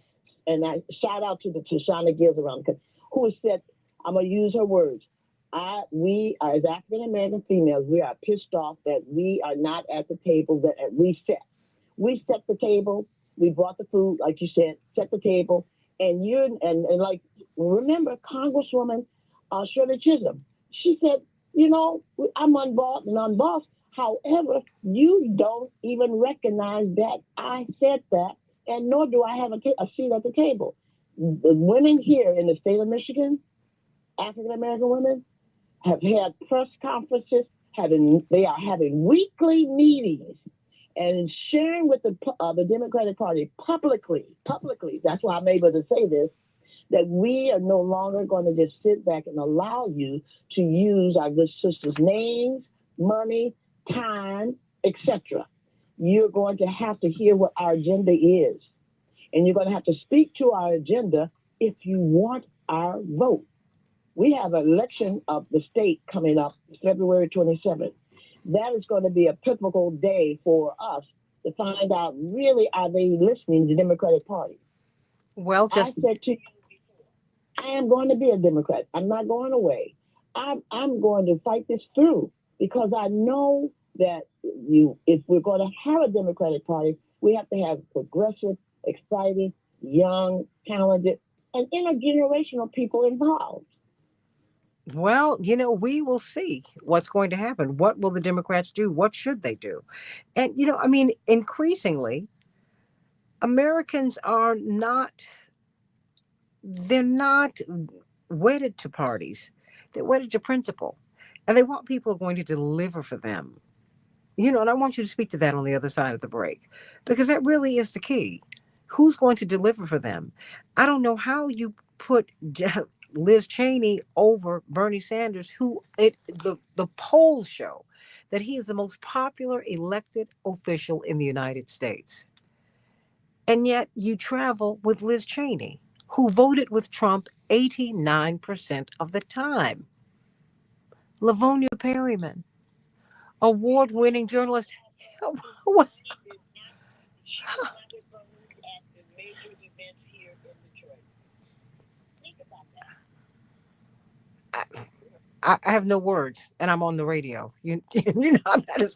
and I shout out to the Tashana Gills around the country who has said, I'm gonna use her words. We as African American females, we are pissed off that we are not at the table that we set. We set the table. We brought the food, like you said, set the table, and like remember Congresswoman Shirley Chisholm. She said, I'm unbossed and unbossed. However, you don't even recognize that I said that, and nor do I have a seat at the table. The women here in the state of Michigan, African American women, have had press conferences. They are having weekly meetings and sharing with the Democratic Party publicly. That's why I'm able to say this. That we are no longer going to just sit back and allow you to use our good sisters' names, money, time, etc. You're going to have to hear what our agenda is. And you're going to have to speak to our agenda if you want our vote. We have an election of the state coming up February 27th. That is going to be a pivotal day for us to find out really are they listening to the Democratic Party. Well, I said to you, I am going to be a Democrat. I'm not going away. I'm going to fight this through because I know that if we're going to have a Democratic Party, we have to have progressive, exciting, young, talented, and intergenerational people involved. Well, we will see what's going to happen. What will the Democrats do? What should they do? And, increasingly, Americans are they're not wedded to parties. They're wedded to principle. And they want people who are going to deliver for them. And I want you to speak to that on the other side of the break, because that really is the key. Who's going to deliver for them? I don't know how you put Liz Cheney over Bernie Sanders, the polls show that he is the most popular elected official in the United States. And yet you travel with Liz Cheney, who voted with Trump 89% of the time. Lavonia Perryman, award-winning journalist. I have no words, and I'm on the radio. You know that is.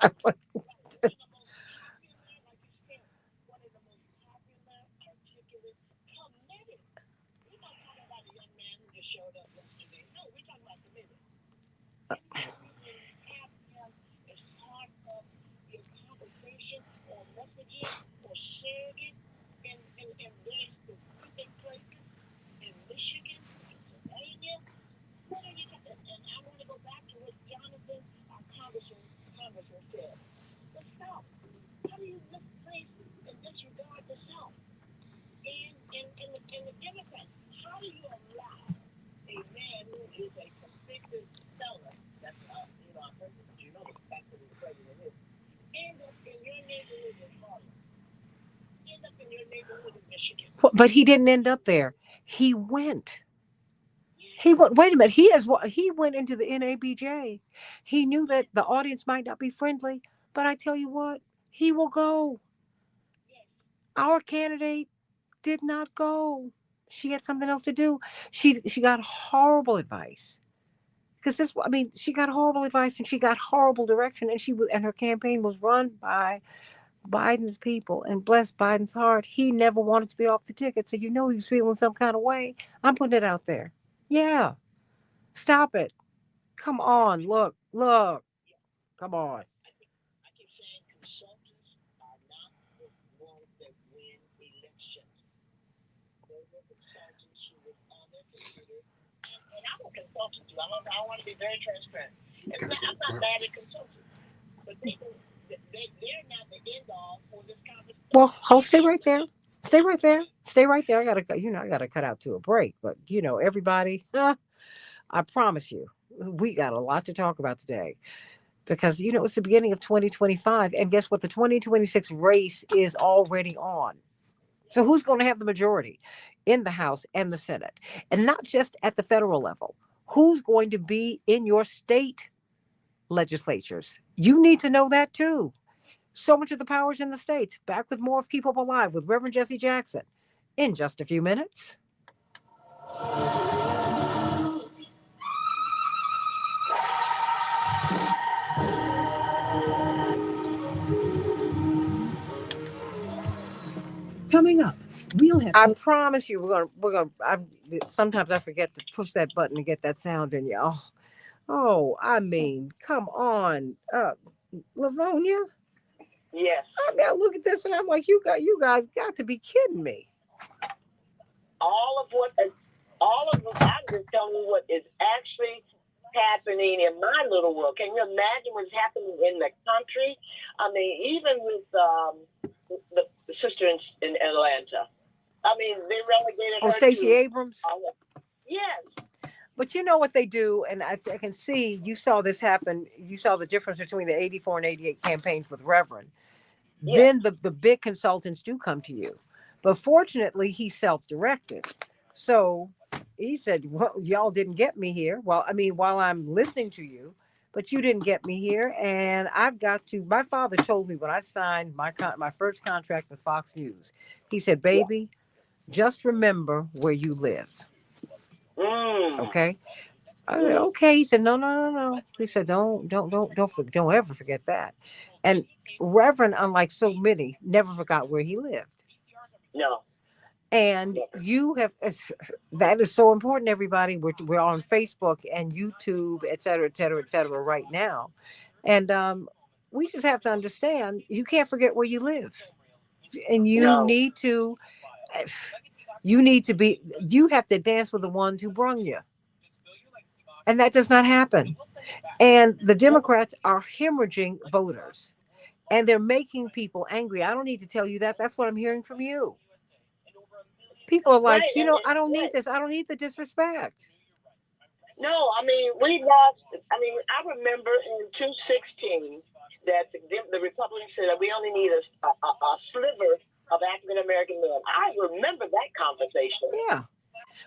But he didn't end up there. He went He went. Wait a minute. He went into the NABJ. He knew that the audience might not be friendly, but I tell you what, he will go. Our candidate did not go. She had something else to do. She got horrible advice. Because I mean, she got horrible advice and she got horrible direction, and and her campaign was run by Biden's people, and bless Biden's heart, he never wanted to be off the ticket. So he was feeling some kind of way. I'm putting it out there. Yeah, stop it. Come on, look, come on. I keep saying consultants are not the ones that win elections. Those are consultants who would on their computer. And I'm a consultant too. I want to be very transparent. And I'm not bad at consulting, but they're not the end all for this conversation. Well, stay right there. Stay right there. Stay right there. I gotta cut out to a break. But everybody, I promise you, we got a lot to talk about today. Because it's the beginning of 2025, and guess what? The 2026 race is already on. So who's going to have the majority in the House and the Senate? And not just at the federal level. Who's going to be in your state legislatures? You need to know that too. So much of the power's in the states. Back with more of Keep Hope Alive with Reverend Jesse Jackson in just a few minutes. Coming up, we'll have. I promise you, we're gonna. Sometimes I forget to push that button and get that sound in you. Oh, I mean, come on, Livonia. Yes. I now look at this and I'm like, you guys got to be kidding me. I'm just telling you what is actually happening in my little world. Can you imagine what's happening in the country? I mean, even with the sister in Atlanta. I mean, they relegated her Stacey to, Abrams. Yes. But you know what they do, and I can see you saw this happen. You saw the difference between the 84 and 88 campaigns with Reverend. Yes. Then the big consultants do come to you. But fortunately, he's self-directed. So he said, well, y'all didn't get me here. Well, I mean, while I'm listening to you, but you didn't get me here. And I've got to, my father told me when I signed my first contract with Fox News, he said, baby, just remember where you live. Okay. Okay. He said, no. He said, don't ever forget that. And Reverend, unlike so many, never forgot where he lived. No. And you have, that is so important, everybody. We're on Facebook and YouTube, et cetera, right now. And we just have to understand, you can't forget where you live. And you have to dance with the ones who brung you. And that does not happen. And the Democrats are hemorrhaging voters. And they're making people angry. I don't need to tell you that. That's what I'm hearing from you. People are like, I don't need this. I don't need the disrespect. No, I mean, we lost. I mean, I remember in 2016 that the Republicans said that we only need a sliver of African American men. I remember that conversation. Yeah.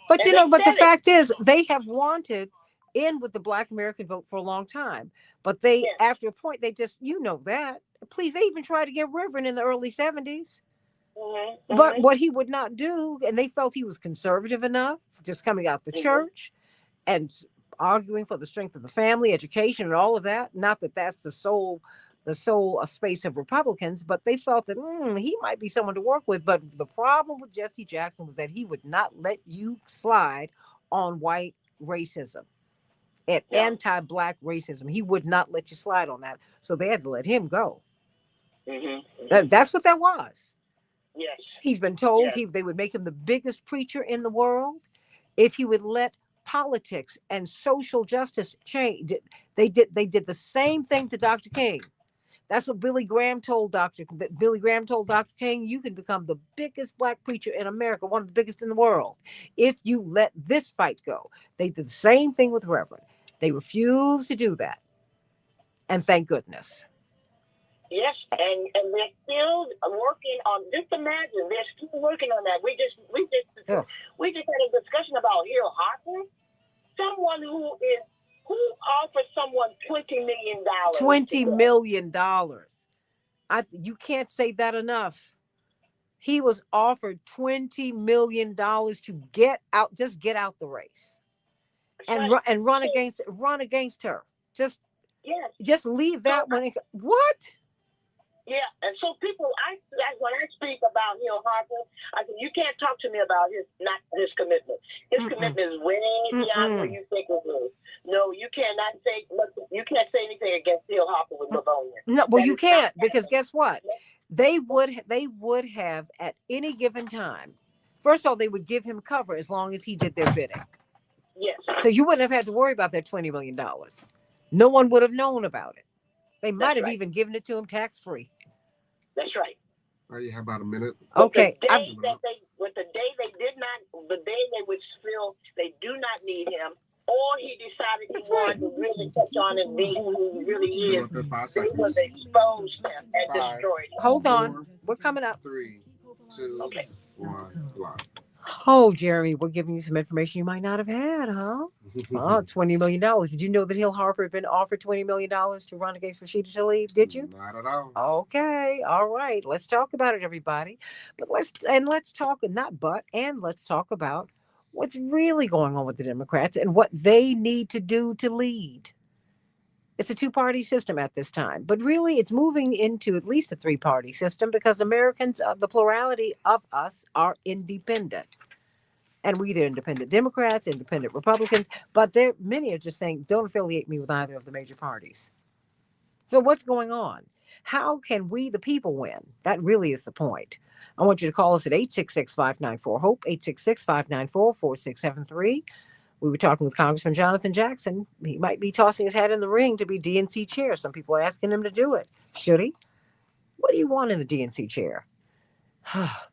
But, but the fact is, they have wanted in with the Black American vote for a long time. But after a point, they just, that. Please, they even tried to get Reverend in the early 70s. Mm-hmm. But what he would not do, and they felt he was conservative enough, just coming out the church and arguing for the strength of the family, education, and all of that. Not that that's the sole space of Republicans, but they felt that he might be someone to work with. But the problem with Jesse Jackson was that he would not let you slide on white racism and anti-Black racism. He would not let you slide on that. So they had to let him go. Mm-hmm. That's what that was. Yes. He's been told they would make him the biggest preacher in the world if he would let politics and social justice change. They did the same thing to Dr. King. That's what Billy Graham told Dr. King, you can become the biggest Black preacher in America, one of the biggest in the world, if you let this fight go. They did the same thing with Reverend. They refused to do that. And thank goodness. Yes, and they're still working on. Just imagine, they're still working on that. We just had a discussion about Hill Harper someone who offers someone $20 million. $20 million. You can't say that enough. He was offered $20 million to get out the race and run against her. Just leave that one. What? Yeah, and so people, when I speak about Hill Harper, I said you can't talk to me about his commitment. His commitment is way beyond where you think it is. No, you cannot say anything against Hill Harper with Livonia. No, well, you can't, because guess what? They would have at any given time. First of all, they would give him cover as long as he did their bidding. Yes. So you wouldn't have had to worry about that $20 million. No one would have known about it. They might have even given it to him tax-free. That's right. All right, you have about a minute. Okay. The day they would feel they do not need him, or he decided he wanted to really touch on and be who he really is, Fill up that 5 they would seconds. expose him and destroy him. Hold on. We're coming up. 3, 2, 1, live. Oh, Jeremy, we're giving you some information you might not have had, huh? Oh, $20 million. Did you know that Hill Harper had been offered $20 million to run against Rashida Tlaib? Did you? Not at all. Okay. All right. Let's talk about it, everybody. Let's talk about what's really going on with the Democrats and what they need to do to lead. It's a two-party system at this time, but really it's moving into at least a three-party system because Americans, the plurality of us, are independent. And we're either independent Democrats, independent Republicans, but many are just saying, don't affiliate me with either of the major parties. So what's going on? How can we, the people, win? That really is the point. I want you to call us at 866-594-HOPE, 866-594-4673. We were talking with Congressman Jonathan Jackson. He might be tossing his hat in the ring to be DNC chair. Some people are asking him to do it. Should he? What do you want in the DNC chair?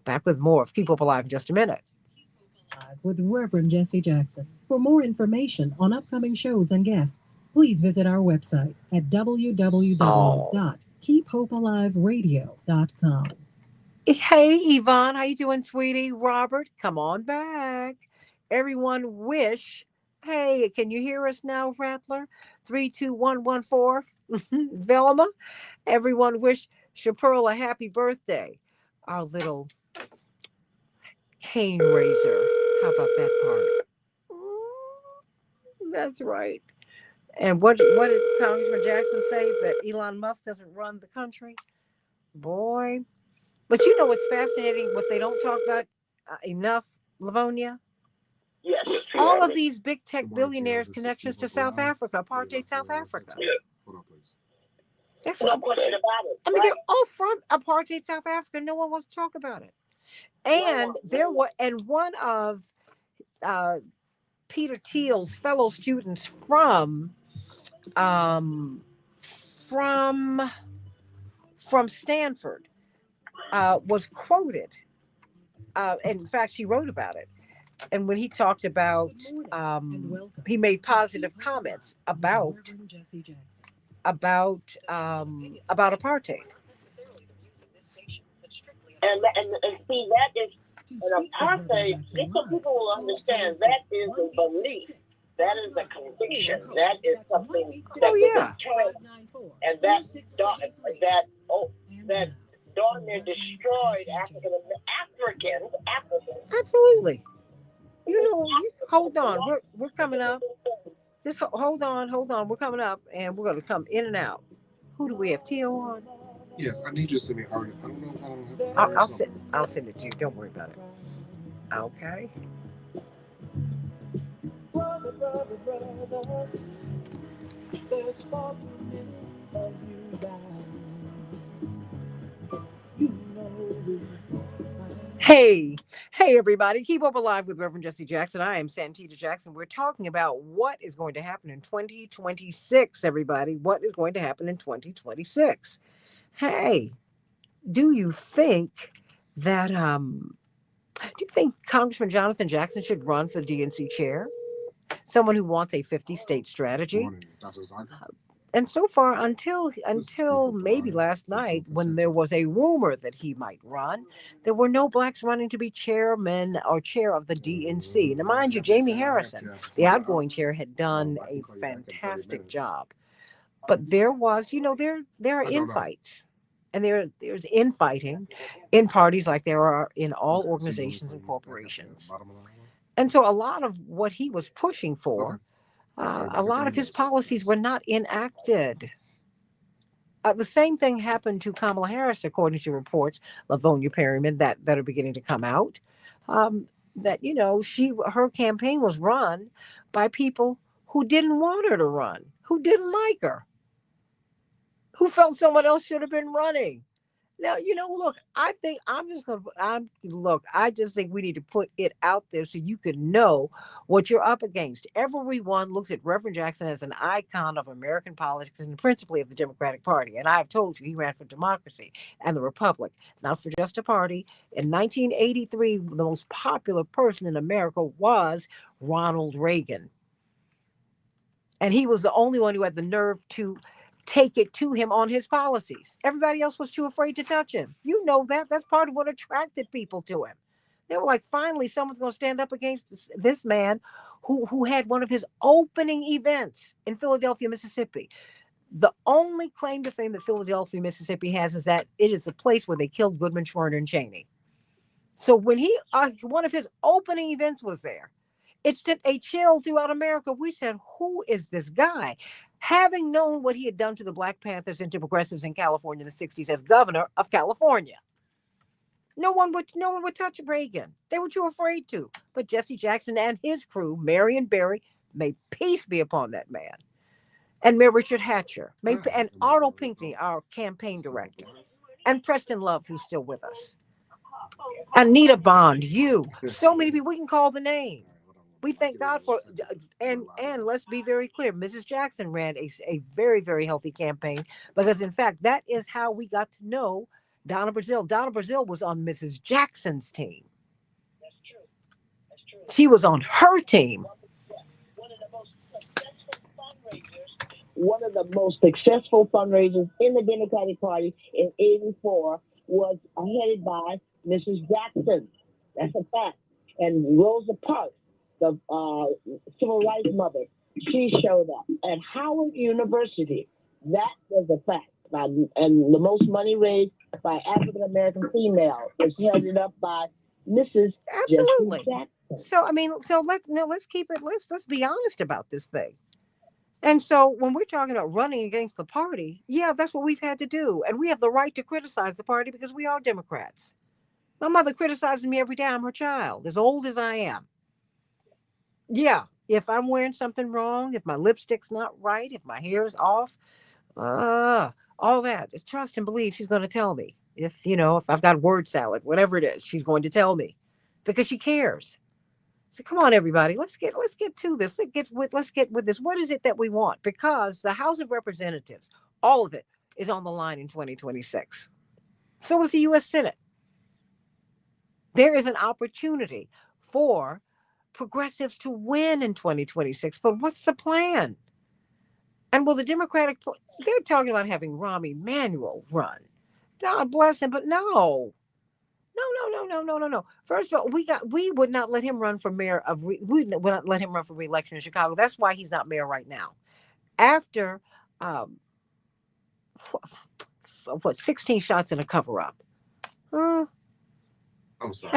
Back with more of Keep Hope Alive in just a minute. With Reverend Jesse Jackson. For more information on upcoming shows and guests, please visit our website at www.keephopealiveradio.com. Hey, Yvonne, how you doing, sweetie? Robert, come on back. Everyone wish. Hey, can you hear us now, Rattler? 32114. Velma, everyone wish Chaperle a happy birthday. Our little cane raiser. How about that part? That's right. And what did Congressman Jackson say? That Elon Musk doesn't run the country? Boy. But you know what's fascinating, what they don't talk about enough, Livonia? Yes. All of these big tech billionaires' connections to South Africa, apartheid South Africa. Hold on, please. That's No what question about it. I mean, they're all from apartheid South Africa. No one wants to talk about it. And one of Peter Thiel's fellow students from Stanford was quoted. In fact, she wrote about it. And when he talked about, he made positive comments about apartheid. And see, that is an apartheid. Just so people will understand, that is a belief. That is a conviction. That is something that and that darn near destroyed Africans. Absolutely. You know, hold on. We're coming up. Just hold on. We're coming up, and we're going to come in and out. Who do we have? Tio on? Yes, I need you to send me. I don't know if I don't have. I'll send it to you. Don't worry about it. Okay. Brother, there's far too many of you down. You know Hey, everybody. Keep Hope Alive with Reverend Jesse Jackson. I am Santita Jackson. We're talking about what is going to happen in 2026, everybody. What is going to happen in 2026? Hey, do you think that, Congressman Jonathan Jackson should run for the DNC chair? Someone who wants a 50-state strategy. Morning, Dr. Zaga. And so far, until This is People maybe Alive. last Peace Hope night, for when Century. there was a rumor that he might run, there were no blacks running to be chairman or chair of the DNC. Now, mind you, Jamie Harrison, the outgoing chair, had done I a can call you back in 30 fantastic minutes. job. But there was, there are I don't know. infights, and there's infighting in parties like there are in all Okay, so you want me organizations to and call you back at the corporations. bottom of the line? And so a lot of what he was pushing Okay. for, Call you a back in lot 30 of his minutes. policies were not enacted. The same thing happened to Kamala Harris, according to reports, Lavonia Perryman, that are beginning to come out. That her campaign was run by people who didn't want her to run, who didn't like her, who felt someone else should have been running. Now, look, I think I just think we need to put it out there so you can know what you're up against. Everyone looks at Reverend Jackson as an icon of American politics and principally of the Democratic Party. And I have told you, he ran for democracy and the Republic, not for just a party. In 1983, the most popular person in America was Ronald Reagan. And he was the only one who had the nerve to take it to him on his policies. Everybody else was too afraid to touch him. You know that. That's part of what attracted people to him. They were like, finally, someone's going to stand up against this man who had one of his opening events in Philadelphia, Mississippi. The only claim to fame that Philadelphia, Mississippi has is that it is the place where they killed Goodman, Schwerner, and Cheney. So when one of his opening events was there, it sent a chill throughout America. We said, who is this guy? Having known what he had done to the Black Panthers and to progressives in California in the 60s as governor of California. No one would touch Reagan. They were too afraid to. But Jesse Jackson and his crew, Marion Barry, may peace be upon that man. And Mayor Richard Hatcher, and Arnold Pinckney, our campaign director, and Preston Love, who's still with us. Anita Bond, so many people, we can call the name. We thank God for, and let's be very clear, Mrs. Jackson ran a very, very healthy campaign because, in fact, that is how we got to know Donna Brazile. Donna Brazile was on Mrs. Jackson's team. That's true. That's true. She was on her team. One of the most successful fundraisers in the Democratic Party in '84 was headed by Mrs. Jackson. That's a fact. And Rosa Parks, the civil rights mother, she showed up at Howard University. That was a fact. And the most money raised by African American female was headed up by Mrs. Absolutely. Jesse Jackson. So let's keep it. Let's be honest about this thing. And so when we're talking about running against the party, yeah, that's what we've had to do, and we have the right to criticize the party because we are Democrats. My mother criticizes me every day. I'm her child, as old as I am. Yeah, if I'm wearing something wrong, if my lipstick's not right, if my hair is off, all that, just trust and believe she's going to tell me. If I've got word salad, whatever it is, she's going to tell me because she cares. So come on, everybody, let's get to this. Let's get with this. What is it that we want? Because the House of Representatives, all of it, is on the line in 2026. So is the U.S. Senate. There is an opportunity for progressives to win in 2026. But what's the plan? And will the Democratic, they're talking about having Rahm Emanuel run. God bless him, but no. First of all, we would not let him run for mayor we would not let him run for re-election in Chicago. That's why he's not mayor right now. After 16 shots in a cover-up. I'm sorry.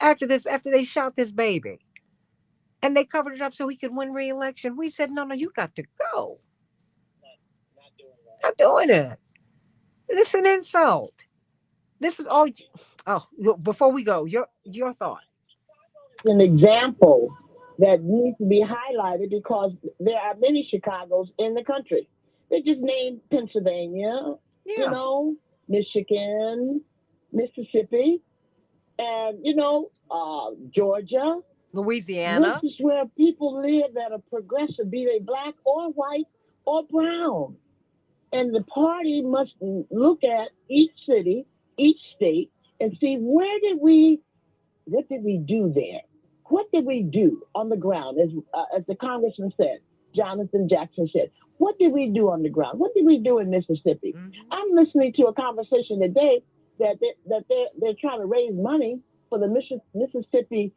After they shot this baby, and they covered it up so he could win re-election, we said, no, you got to go. Not doing it. It's an insult. This is all. Oh, before we go, your thought. An example that needs to be highlighted because there are many Chicagos in the country. They just named Pennsylvania, Michigan, Mississippi, and Georgia, Louisiana. This is where people live that are progressive, be they black or white or brown. And the party must look at each city, each state, and see what did we do there? What did we do on the ground, as the congressman said, Jonathan Jackson said. What did we do on the ground? What did we do in Mississippi? Mhm. I'm listening to a conversation today that they're trying to raise money for the Mississippi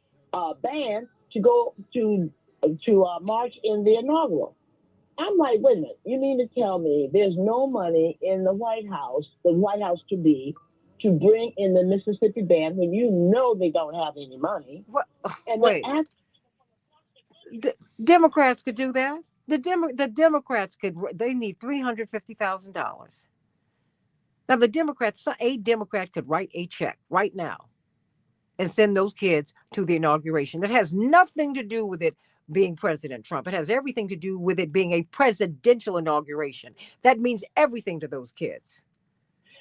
band to go to march in the inaugural. I'm like, wait a minute. You mean to tell me there's no money in the White House to bring in the Mississippi band when you know they don't have any money? What? And Wait, they're Democrats could do that. The Democrats could. They need $350,000. Now a Democrat could write a check right now and send those kids to the inauguration. That has nothing to do with it being President Trump. It has everything to do with it being a presidential inauguration. That means everything to those kids.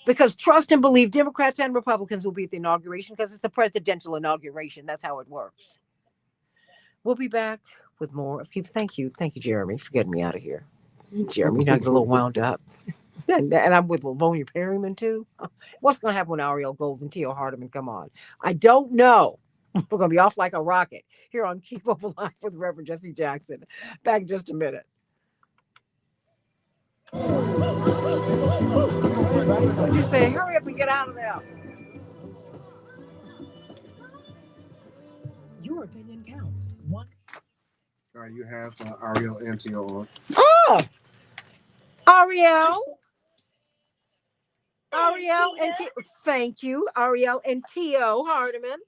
Because trust and believe Democrats and Republicans will be at the inauguration because it's a presidential inauguration. That's how it works. We'll be back with more of Keep. Thank you, Jeremy, for getting me out of here. Jeremy, now I get a little wound up. And I'm with Lavonia Perryman too. What's going to happen when Ariel Gold and Tio Hardiman come on? I don't know. We're going to be off like a rocket here on Keep Up Alive with Reverend Jesse Jackson. Back in just a minute. What'd you say? Hurry up and get out of there. Your opinion counts. One. All right, you have Ariel and Tio on. Oh, Ariel and thank you, Ariel and Tio Hardiman.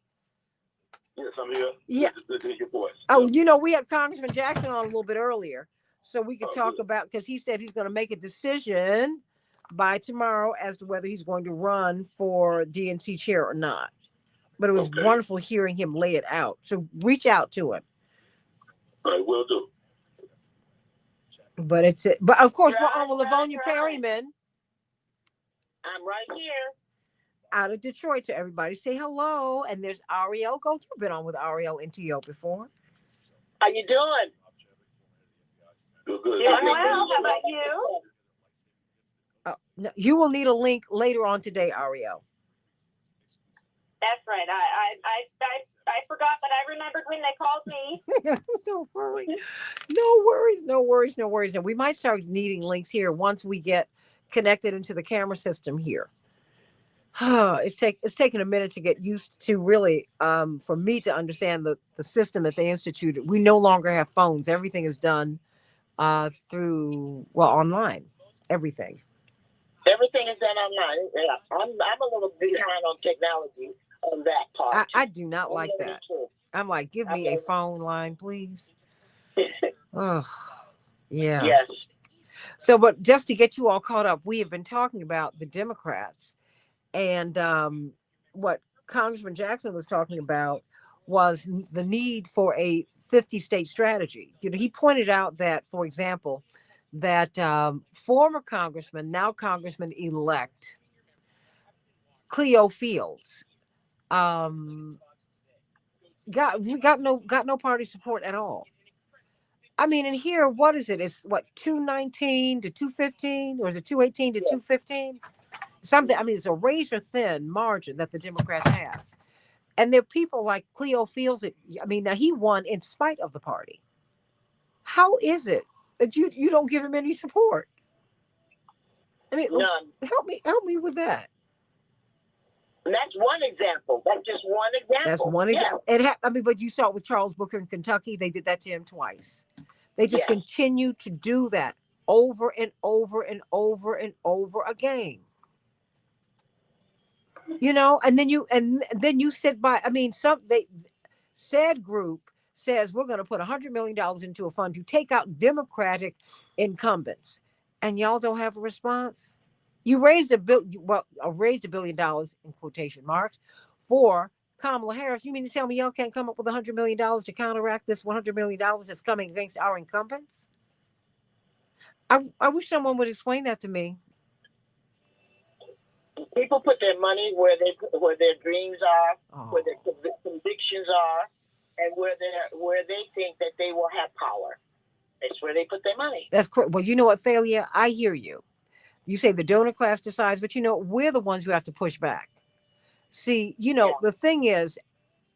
Yes, I'm here. Yeah. Good to hear your voice. Oh, we had Congressman Jackson on a little bit earlier, so we could talk good. about, because he said he's going to make a decision by tomorrow as to whether he's going to run for DNC chair or not. But it was wonderful hearing him lay it out. So reach out to him. All right, will do. But of course, we're on with Lavonia Perryman. I'm right here. Out of Detroit, so everybody say hello. And there's Ariel Gold. You've been on with Ariel and Tio before. How you doing? Good. Doing well. How about you? No, you will need a link later on today, Ariel. That's right. I forgot, but I remembered when they called me. Don't worry. No worries. And we might start needing links here once we get connected into the camera system here. It's taken a minute to get used to, really, for me to understand the system that they instituted. We no longer have phones. Everything is done through online. Everything is done online. Yeah, I'm a little behind on technology on that part. I do not like that. I'm like, give me a phone line, please. Oh, yeah. Yes. So, but just to get you all caught up, we have been talking about the Democrats, and what Congressman Jackson was talking about was the need for a 50-state strategy. He pointed out that, for example, that former congressman, now congressman-elect Cleo Fields, got no party support at all. I mean, and here, what is it? It's what, 219 to 215, or is it 218 to 215? Something. I mean, it's a razor thin margin that the Democrats have, and there are people like Cleo Fields. Now he won in spite of the party. How is it that you don't give him any support? I mean, none. Help me with that. And that's one example. That's just one example. That's one example. But you saw it with Charles Booker in Kentucky. They did that to him twice. They just continue to do that over and over and over and over again. And then you sit by. Said group says we're going to put $100 million into a fund to take out Democratic incumbents, and y'all don't have a response. You raised $1 billion in quotation marks for Kamala Harris. You mean to tell me y'all can't come up with $100 million to counteract this $100 million that's coming against our incumbents? I wish someone would explain that to me. People put their money where their dreams are, where their convictions are, and where they think that they will have power. That's where they put their money. That's correct. Well, you know what, Thalia? I hear you. You say the donor class decides, but we're the ones who have to push back. See, the thing is,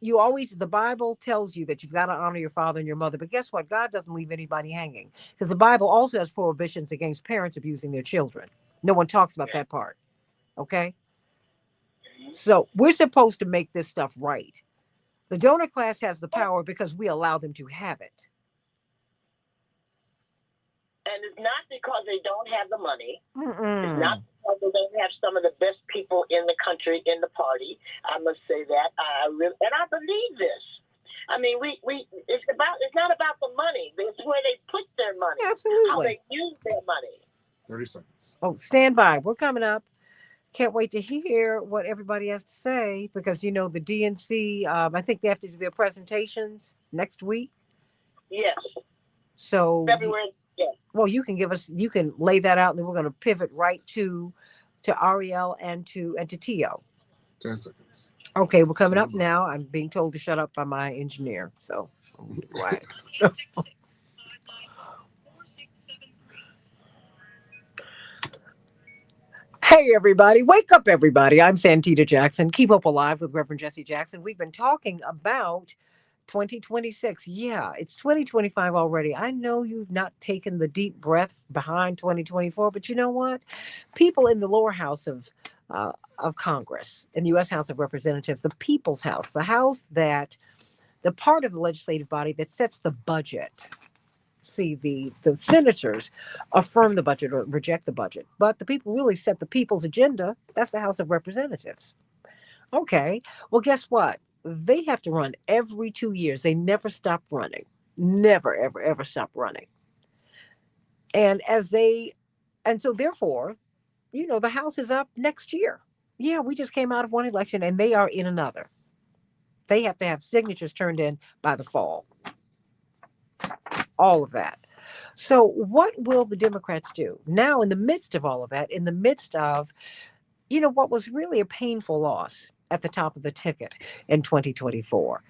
the Bible tells you that you've got to honor your father and your mother. But guess what? God doesn't leave anybody hanging, because the Bible also has prohibitions against parents abusing their children. No one talks about that part. Okay. So we're supposed to make this stuff right. The donor class has the power because we allow them to have it. And it's not because they don't have the money. Mm-mm. It's not because they don't have some of the best people in the country in the party. I must say that. And I believe this. I mean, it's not about the money. It's where they put their money. Absolutely. How they use their money. 30 seconds. Oh, stand by. We're coming up. Can't wait to hear what everybody has to say, because, the DNC, I think they have to do their presentations next week. Yes. So February. Yes. Well, you can lay that out, and then we're going to pivot right to Ariel and to Tio. 10 seconds. Okay, we're coming up now. I'm being told to shut up by my engineer. So quiet. Hey, everybody. Wake up, everybody. I'm Santita Jackson. Keep Hope Alive with Reverend Jesse Jackson. We've been talking about 2026. Yeah, it's 2025 already. I know you've not taken the deep breath behind 2024, but you know what? People in the lower house of Congress, in the U.S. House of Representatives, the People's House, the house that, the part of the legislative body that sets the budget. See, the senators affirm the budget or reject the budget, but the people really set the people's agenda. That's the House of Representatives. Okay, well, guess what? They have to run every 2 years. They never stop running. Never, ever, ever stop running. And so therefore, the House is up next year. Yeah, we just came out of one election and they are in another. They have to have signatures turned in by the fall. All of that. So what will the Democrats do now in the midst of all of that, in the midst of, what was really a painful loss at the top of the ticket in 2024?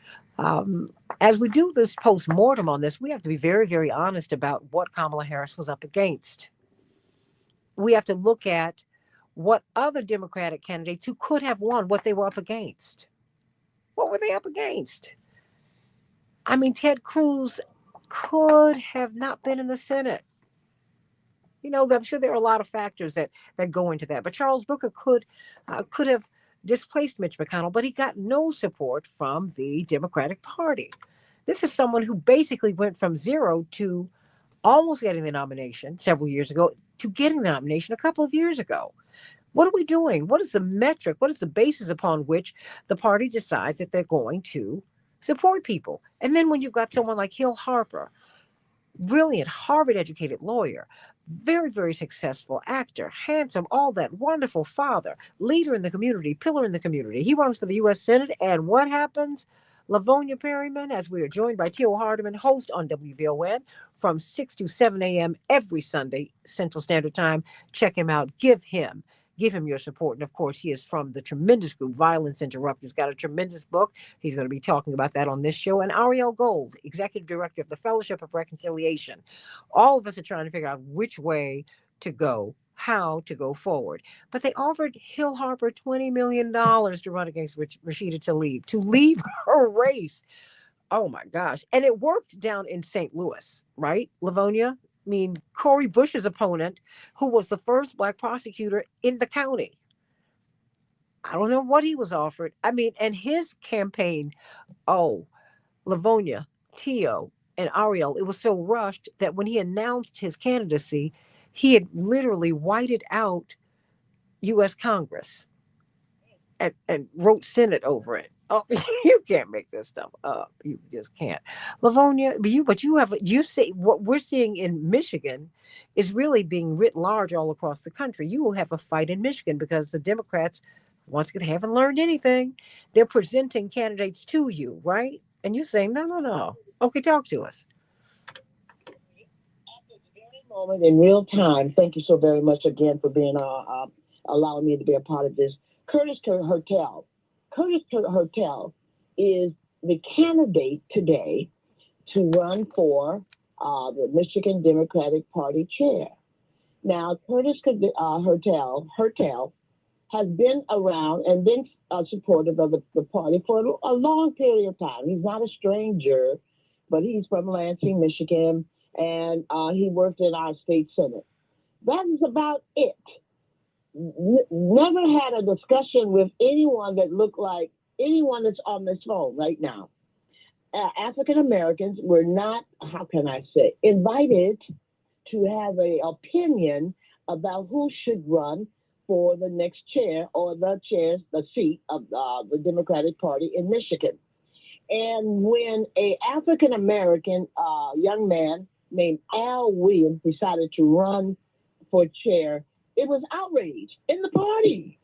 As we do this post-mortem on this, we have to be very, very honest about what Kamala Harris was up against. We have to look at what other Democratic candidates who could have won, what they were up against. What were they up against? I mean, Ted Cruz could have not been in the Senate. I'm sure there are a lot of factors that go into that. But Charles Booker could have displaced Mitch McConnell, but he got no support from the Democratic Party. This is someone who basically went from zero to almost getting the nomination several years ago to getting the nomination a couple of years ago. What are we doing? What is the metric? What is the basis upon which the party decides that they're going to support people? And then when you've got someone like Hill Harper, brilliant Harvard-educated lawyer, very, very successful actor, handsome, all that, wonderful father, leader in the community, pillar in the community. He runs for the U.S. Senate, and what happens? Lavonia Perryman, as we are joined by Tio Hardiman, host on WVON from 6 to 7 a.m. every Sunday, Central Standard Time. Check him out. Give him your support. And of course, he is from the tremendous group Violence Interrupted. He's got a tremendous book. He's going to be talking about that on this show. And Ariel Gold, Executive Director of the Fellowship of Reconciliation. All of us are trying to figure out which way to go, how to go forward. But they offered Hill Harper $20 million to run against Rashida Tlaib, to leave her race. Oh my gosh. And it worked down in St. Louis, right, Lavonia? I mean, Cori Bush's opponent, who was the first Black prosecutor in the county. I don't know what he was offered. I mean, and his campaign, Lavonia, Tio, and Ariel, it was so rushed that when he announced his candidacy, he had literally whited out U.S. Congress and wrote Senate over it. Oh, you can't make this stuff up. You just can't. Lavonia, you see what we're seeing in Michigan is really being writ large all across the country. You will have a fight in Michigan because the Democrats, once again, haven't learned anything. They're presenting candidates to you, right? And you're saying, no. Okay, talk to us. At this very moment in real time, thank you so very much again for being allowing me to be a part of this. Curtis Hertel. Curtis Hertel is the candidate today to run for the Michigan Democratic Party chair. Now, Curtis Hertel has been around and been supportive of the party for a long period of time. He's not a stranger, but he's from Lansing, Michigan, and he worked in our state senate. That is about it. Never had a discussion with anyone that looked like anyone that's on this phone right now. African Americans were not, how can I say, invited to have an opinion about who should run for the next chair or the seat of the Democratic Party in Michigan. And when a African American young man named Al Williams decided to run for chair, it was outrage in the party.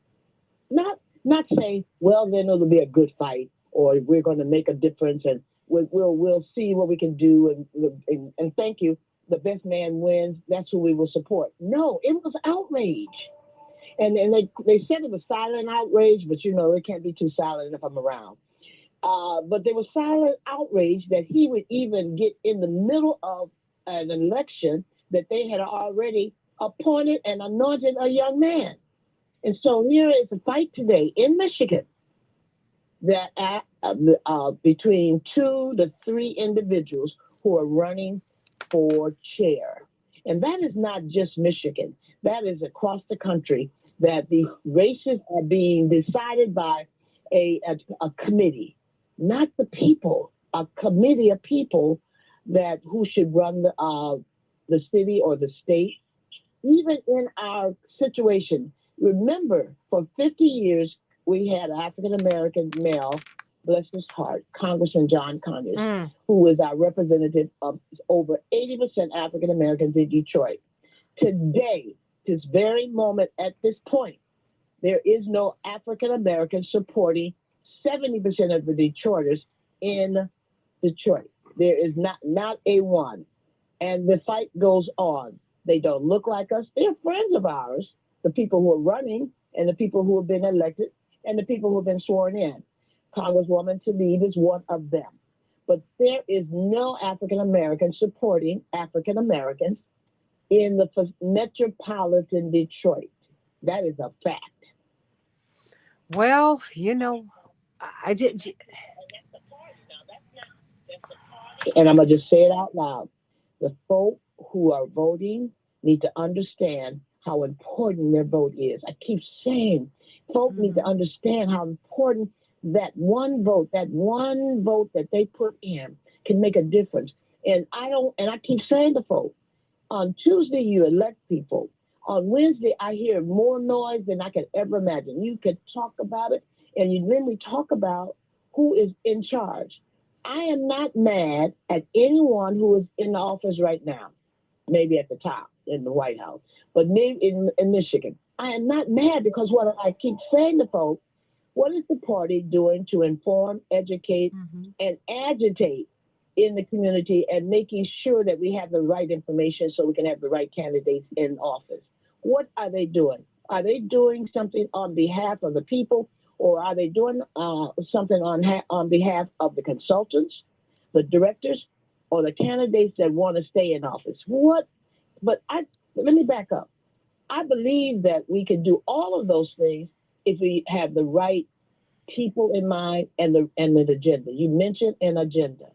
Not saying, well, then it'll be a good fight, or we're going to make a difference, and we'll see what we can do, and thank you. The best man wins. That's who we will support. No, it was outrage. And they said it was silent outrage, but it can't be too silent if I'm around. But there was silent outrage that he would even get in the middle of an election that they had already appointed and anointed a young man. And so here is a fight today in Michigan that between 2 to 3 individuals who are running for chair. And that is not just Michigan. That is across the country, that these races are being decided by a committee, not the people, a committee of people that who should run the city or the state. Even in our situation, remember, for 50 years, we had an African-American male, bless his heart, Congressman John Conyers, who is our representative of over 80% African-Americans in Detroit. Today, this very moment, at this point, there is no African-American supporting 70% of the Detroiters in Detroit. There is not a one. And the fight goes on. They don't look like us. They're friends of ours, the people who are running and the people who have been elected and the people who have been sworn in. Congresswoman Tlaib is one of them. But there is no African-American supporting African-Americans in the metropolitan Detroit. That is a fact. Well, I did. And I'm going to just say it out loud. The folk who are voting need to understand how important their vote is. I keep saying, folk need to understand how important that one vote that they put in can make a difference. And I keep saying to folk, on Tuesday you elect people. On Wednesday I hear more noise than I could ever imagine. You could talk about it, and then we talk about who is in charge. I am not mad at anyone who is in the office right now, maybe at the top in the White House, but maybe in Michigan. I am not mad, because what I keep saying to folks, what is the party doing to inform, educate, and agitate in the community, and making sure that we have the right information so we can have the right candidates in office? What are they doing? Are they doing something on behalf of the people, or are they doing something on behalf of the consultants, the directors, or the candidates that want to stay in office? Let me back up. I believe that we can do all of those things if we have the right people in mind and an agenda. You mentioned an agenda.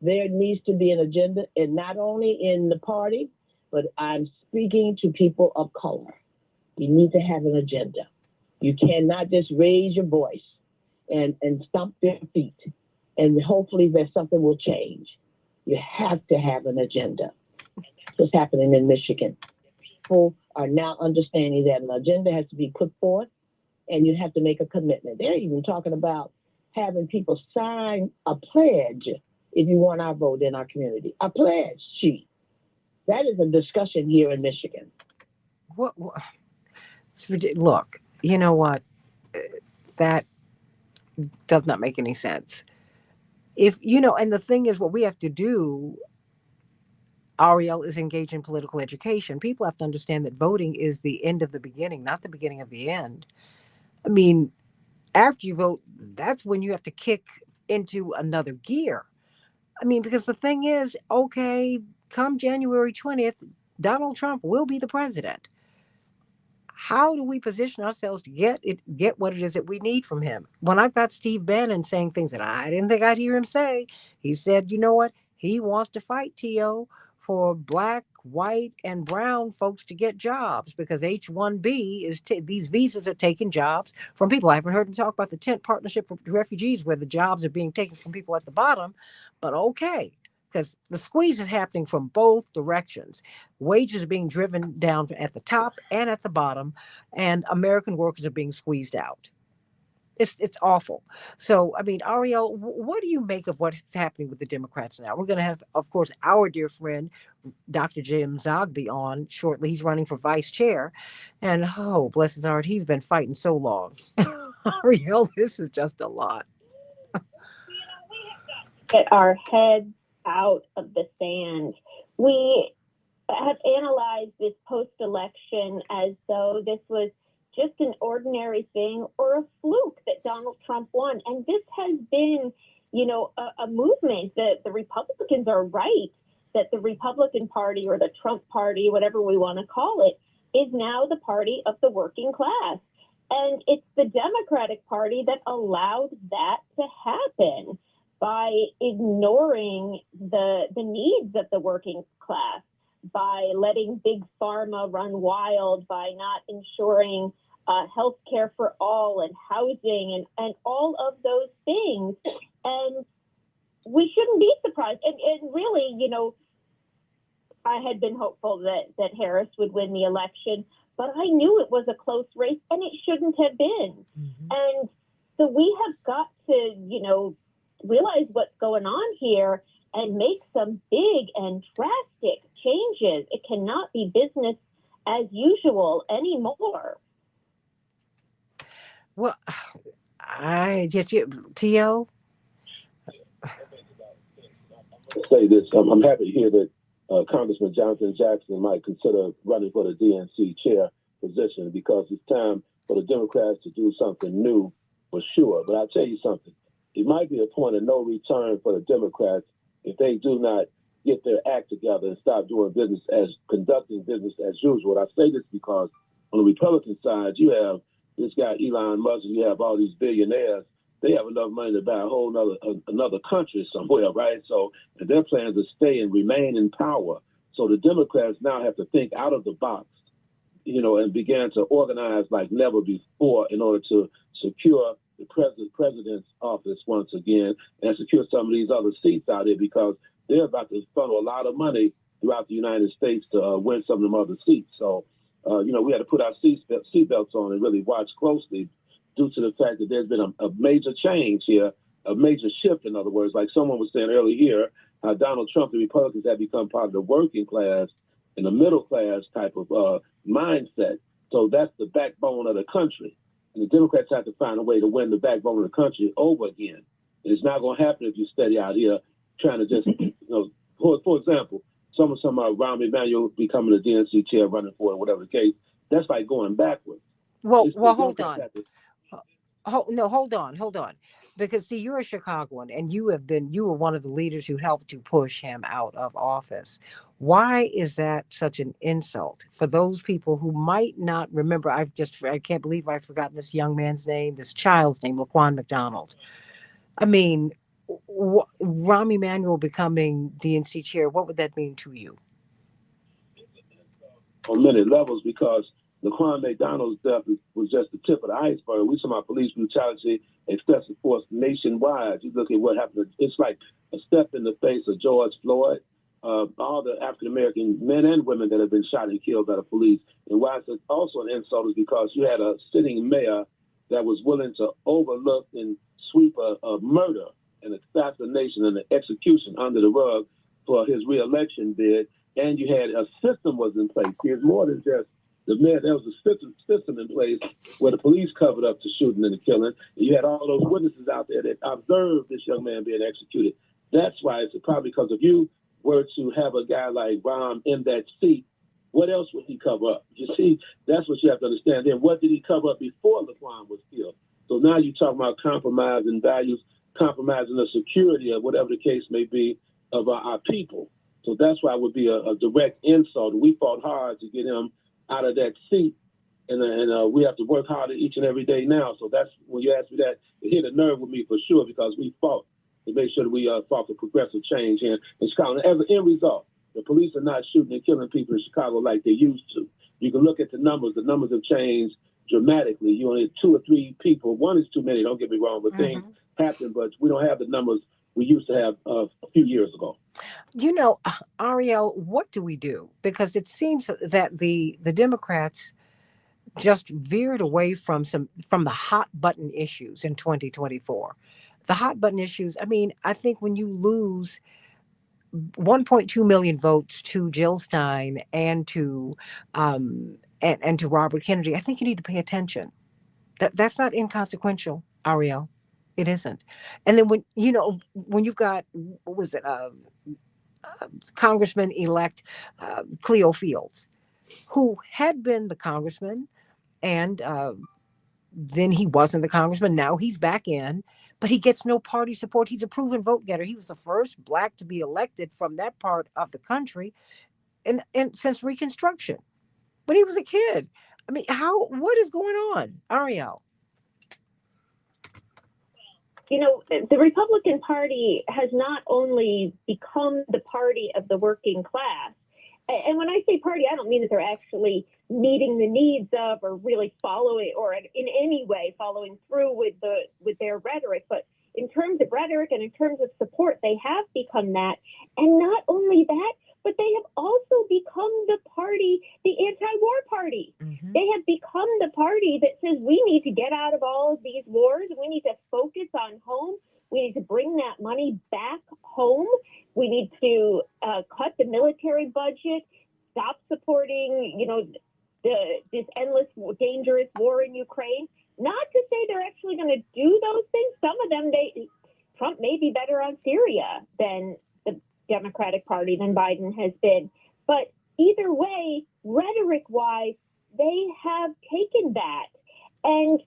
There needs to be an agenda, and not only in the party, but I'm speaking to people of color. You need to have an agenda. You cannot just raise your voice and stomp their feet, and hopefully that something will change. You have to have an agenda. That's what's happening in Michigan. People are now understanding that an agenda has to be put forth, and you have to make a commitment. They're even talking about having people sign a pledge if you want our vote in our community. A pledge sheet. That is a discussion here in Michigan. What? It's ridiculous. Look, you know what? That does not make any sense. And the thing is, what we have to do, Ariel, is engage in political education. People have to understand that voting is the end of the beginning, not the beginning of the end. I mean, after you vote, that's when you have to kick into another gear. I mean, because the thing is, okay, come January 20th, Donald Trump will be the president. how do we position ourselves to get what it is that we need from him? When I've got Steve Bannon saying things that I didn't think I'd hear him say, he said, you know what? He wants to fight TO for black, white, and brown folks to get jobs because H-1B is these visas are taking jobs from people. I haven't heard him talk about the tent partnership for refugees where the jobs are being taken from people at the bottom, but okay. Because the squeeze is happening from both directions. Wages are being driven down at the top and at the bottom, and American workers are being squeezed out. It's awful. So, I mean, Ariel, what do you make of what's happening with the Democrats now? We're going to have, of course, our dear friend, Dr. Jim Zogby on shortly. He's running for vice chair. And, oh, bless his heart, he's been fighting so long. Ariel, this is just a lot. Get our heads out of the sand. We have analyzed this post-election as though this was just an ordinary thing or a fluke that Donald Trump won. And this has been, a movement that the Republicans are right, that the Republican Party or the Trump Party, whatever we want to call it, is now the party of the working class. And it's the Democratic Party that allowed that to happen by ignoring the needs of the working class, by letting big pharma run wild, by not ensuring health care for all and housing and all of those things. And we shouldn't be surprised. And really, I had been hopeful that Harris would win the election, but I knew it was a close race and it shouldn't have been. Mm-hmm. And so we have got to, realize what's going on here and make some big and drastic changes. It cannot be business as usual anymore. Well, I just, T.O.? Say this, I'm happy to hear that Congressman Jonathan Jackson might consider running for the DNC chair position because it's time for the Democrats to do something new for sure. But I'll tell you something. It might be a point of no return for the Democrats if they do not get their act together and stop conducting business as usual. I say this because on the Republican side, you have this guy Elon Musk, and you have all these billionaires. They have enough money to buy a whole another country somewhere, right? So and their plans to stay and remain in power. So the Democrats now have to think out of the box, and begin to organize like never before in order to secure the president's office once again and secure some of these other seats out there because they're about to funnel a lot of money throughout the United States to win some of them other seats. So, we had to put our seatbelts on and really watch closely due to the fact that there's been a major change here, a major shift, in other words. Like someone was saying earlier here, Donald Trump, the Republicans have become part of the working class and the middle class type of mindset. So that's the backbone of the country. And the Democrats have to find a way to win the backbone of the country over again. And it's not going to happen if you steady out here trying to just, for example, someone about Rahm Emanuel becoming the DNC chair, running for it, whatever the case. That's like going backwards. Well, hold on. Hold on. Because see, you're a Chicagoan and you were one of the leaders who helped to push him out of office. Why is that such an insult for those people who might not remember? I can't believe I've forgotten this young man's name, this child's name, Laquan McDonald. I mean, Rahm Emanuel becoming DNC chair, what would that mean to you? On many levels, because Laquan McDonald's death was just the tip of the iceberg. We saw my police brutality, excessive force nationwide. You look at what happened. It's like a step in the face of George Floyd, all the African-American men and women that have been shot and killed by the police. And why it's also an insult is because you had a sitting mayor that was willing to overlook and sweep a murder, an assassination, and an execution under the rug for his reelection bid. And you had a system was in place. There's more than just the man. There was a system in place where the police covered up the shooting and the killing. And you had all those witnesses out there that observed this young man being executed. That's why it's probably because if you were to have a guy like Rahm in that seat, what else would he cover up? You see, that's what you have to understand. Then what did he cover up before Laquan was killed? So now you're talking about compromising values, compromising the security of whatever the case may be of our people. So that's why it would be a direct insult. We fought hard to get him out of that seat and we have to work harder each and every day now. So that's when you ask me that, it hit a nerve with me for sure, because we fought to make sure that we fought for progressive change here in Chicago. And as an end result, the police are not shooting and killing people in Chicago like they used to. You can look at the numbers. The numbers have changed dramatically. You only have 2 or 3 people. One is too many, don't get me wrong, but things happen, but we don't have the numbers we used to have a few years ago. You know, Ariel, what do we do? Because it seems that the Democrats just veered away from the hot button issues in 2024. The hot button issues. I mean, I think when you lose 1.2 million votes to Jill Stein and to Robert Kennedy, I think you need to pay attention. That's not inconsequential, Ariel. It isn't. And then when you've got, what was it, Congressman-elect Cleo Fields, who had been the congressman, and then he wasn't the congressman. Now he's back in, but he gets no party support. He's a proven vote getter. He was the first Black to be elected from that part of the country, and since Reconstruction, when he was a kid. I mean, what is going on, Ariel? You know, the Republican Party has not only become the party of the working class, and when I say party, I don't mean that they're actually meeting the needs of or really following or in any way following through with their rhetoric, but in terms of rhetoric and in terms of support, they have become that. And not only that, but they have also become the party, the anti-war party. Mm-hmm. They have become the party that says we need to get out of all of these wars. We need to focus on home. We need to bring that money back home. We need to cut the military budget, stop supporting, this endless, dangerous war in Ukraine. Not to say they're actually going to do those things. Some of them, Trump may be better on Syria than the Democratic Party, than Biden has been. But either way, rhetoric-wise, they have taken that. And,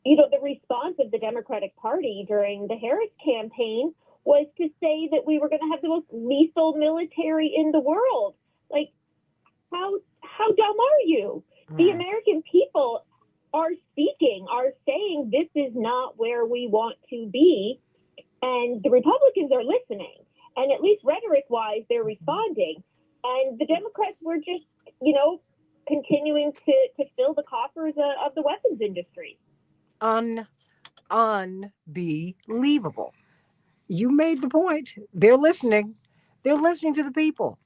the response of the Democratic Party during the Harris campaign was to say that we were going to have the most lethal military in the world. Like, how dumb are you? The American people are saying this is not where we want to be. And the Republicans are listening. And at least rhetoric-wise, they're responding. And the Democrats were just, continuing to fill the coffers of the weapons industry. Unbelievable. You made the point. They're listening. They're listening to the people.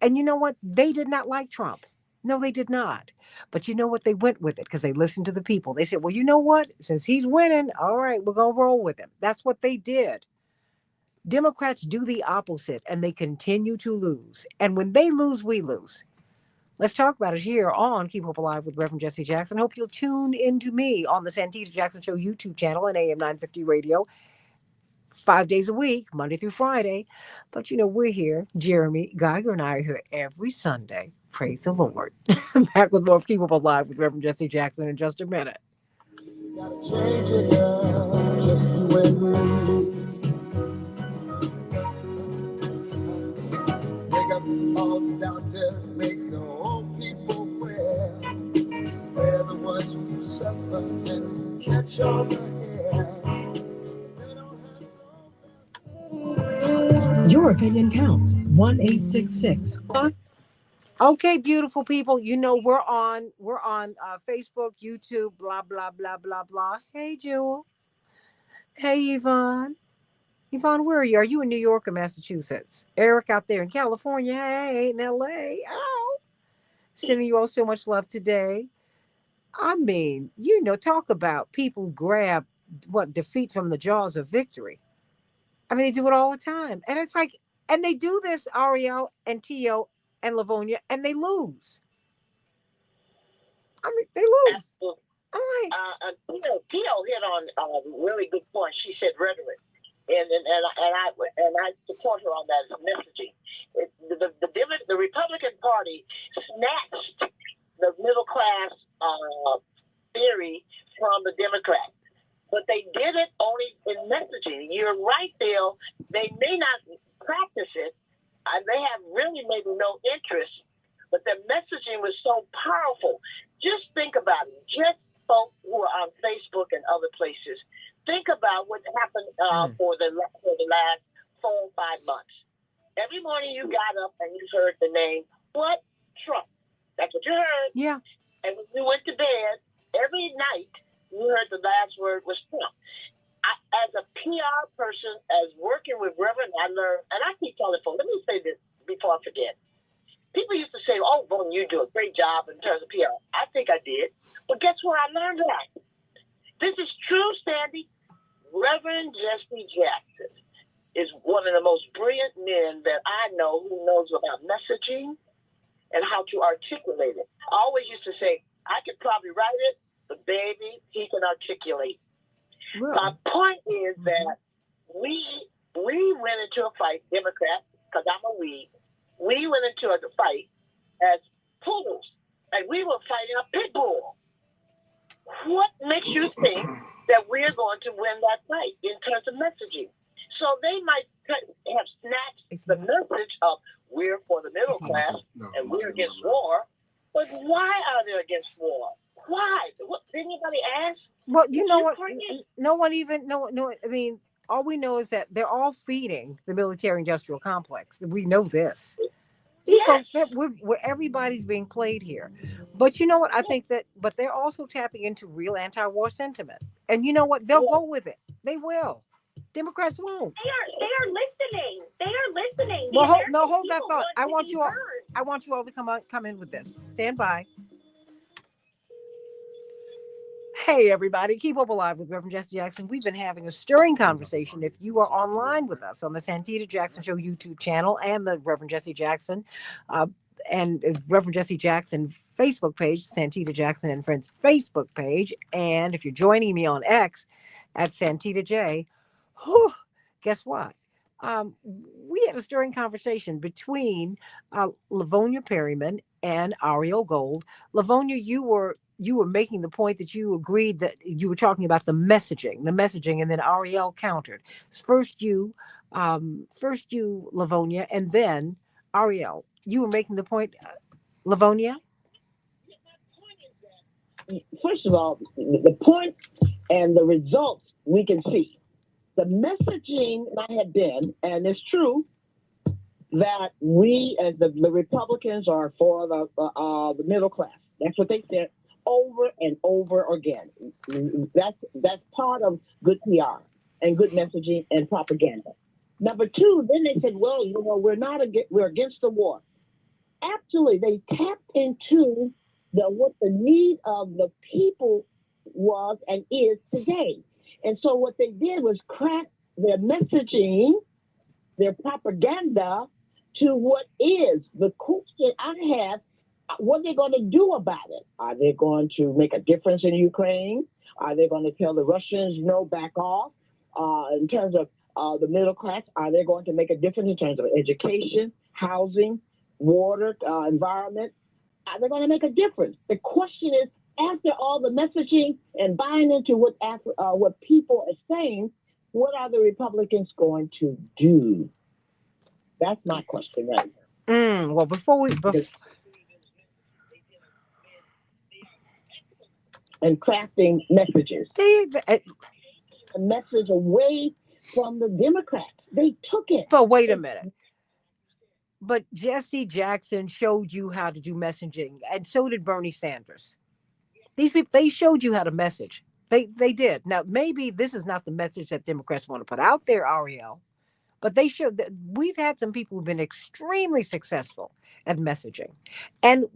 And you know what? They did not like Trump. No, they did not. But you know what? They went with it because they listened to the people. They said, well, you know what? Since he's winning, all right, we're going to roll with him. That's what they did. Democrats do the opposite, and they continue to lose. And when they lose, we lose. Let's talk about it here on Keep Hope Alive with Reverend Jesse Jackson. Hope you'll tune into me on the Santita Jackson Show YouTube channel and AM 950 radio 5 days a week, Monday through Friday. But, we're here. Jeremy Geiger and I are here every Sunday. Praise the Lord. Back with more of Keep Hope Alive with Reverend Jesse Jackson in just a minute. Gotta change it up, just you and me. Make up all the doctors, make the old people well. They're the ones who suffer and catch all the hair. Your opinion counts. 1-866. Okay, beautiful people. We're on Facebook, YouTube, blah, blah, blah, blah, blah. Hey, Jewel. Hey, Yvonne. Yvonne, where are you? Are you in New York or Massachusetts? Eric out there in California. Hey, in LA. Oh, sending you all so much love today. I mean, talk about people who grab defeat from the jaws of victory. I mean, they do it all the time. And it's like, and they do this, Ariel and Tio and Livonia, and they lose. I mean, they lose. Absolutely. I'm like, Tio hit on a really good point. She said rhetoric, and I support her on that messaging. The Republican Party snatched the middle class theory from the Democrats. But they did it only in messaging. You're right, Bill. They may not practice it. They have really maybe no interest. But the messaging was so powerful. Just think about it. Just folks who are on Facebook and other places, think about what happened for the last 4 or 5 months. Every morning you got up and you heard the name, what? Trump. That's what you heard. Yeah. And when you went to bed, every night you heard the last word was Trump. As a PR person, as working with Reverend, I learned, and I keep telling folks, let me say this before I forget. People used to say, oh, Vaughn, you do a great job in terms of PR. I think I did. But guess what? I learned that. This is true, Sandy. Reverend Jesse Jackson is one of the most brilliant men that I know who knows about messaging and how to articulate it. I always used to say, I could probably write it, but baby, he can articulate. Really? My point is that we went into a fight, Democrats, because I'm a we went into a fight as poodles, and we were fighting a pit bull. What makes you think that we're going to win that fight in terms of messaging? So they might have snatched the message of we're for the middle class and we're against war, but why are they against war? Why? What, did anybody ask? Well, you know what? No one even, no. I mean, all we know is that they're all feeding the military-industrial complex. We know this. These folks, where everybody's being played here. But you know what? I think that, but they're also tapping into real anti-war sentiment. And you know what? They'll go with it. They will. Democrats won't. They are listening. They are listening. Well, hold that thought. I want you all to come in with this. Stand by. Hey, everybody. Keep Hope Alive with Reverend Jesse Jackson. We've been having a stirring conversation. If you are online with us on the Santita Jackson Show YouTube channel and the Reverend Jesse Jackson and Reverend Jesse Jackson Facebook page, Santita Jackson and Friends Facebook page, and if you're joining me on X at Santita J, guess what? We had a stirring conversation between Livonia Perryman and Ariel Gold. Livonia, you were making the point that you agreed that you were talking about the messaging, and then Ariel countered. First you, Livonia, and then Ariel. You were making the point, Livonia? First of all, the point and the results we can see. The messaging might have been, and it's true, that we as the Republicans are for the middle class. That's what they said over and over again. That's part of good PR and good messaging and propaganda. Number two, then they said, well, we're against the war. Actually, they tapped into what the need of the people was and is today. And so what they did was crack their messaging, their propaganda to what is. The question I have, what are they going to do about it? Are they going to make a difference in Ukraine? Are they going to tell the Russians, back off? In terms of the middle class, are they going to make a difference in terms of education, housing, water, environment? Are they going to make a difference? The question is, after all the messaging and buying into what people are saying, what are the Republicans going to do? That's my question right now. Well, and crafting messages. A message away from the Democrats. They took it. But wait a minute. But Jesse Jackson showed you how to do messaging, and so did Bernie Sanders. These people, they showed you how to message. They did. Now, maybe this is not the message that Democrats want to put out there, Ariel, but they showed that we've had some people who've been extremely successful at messaging. And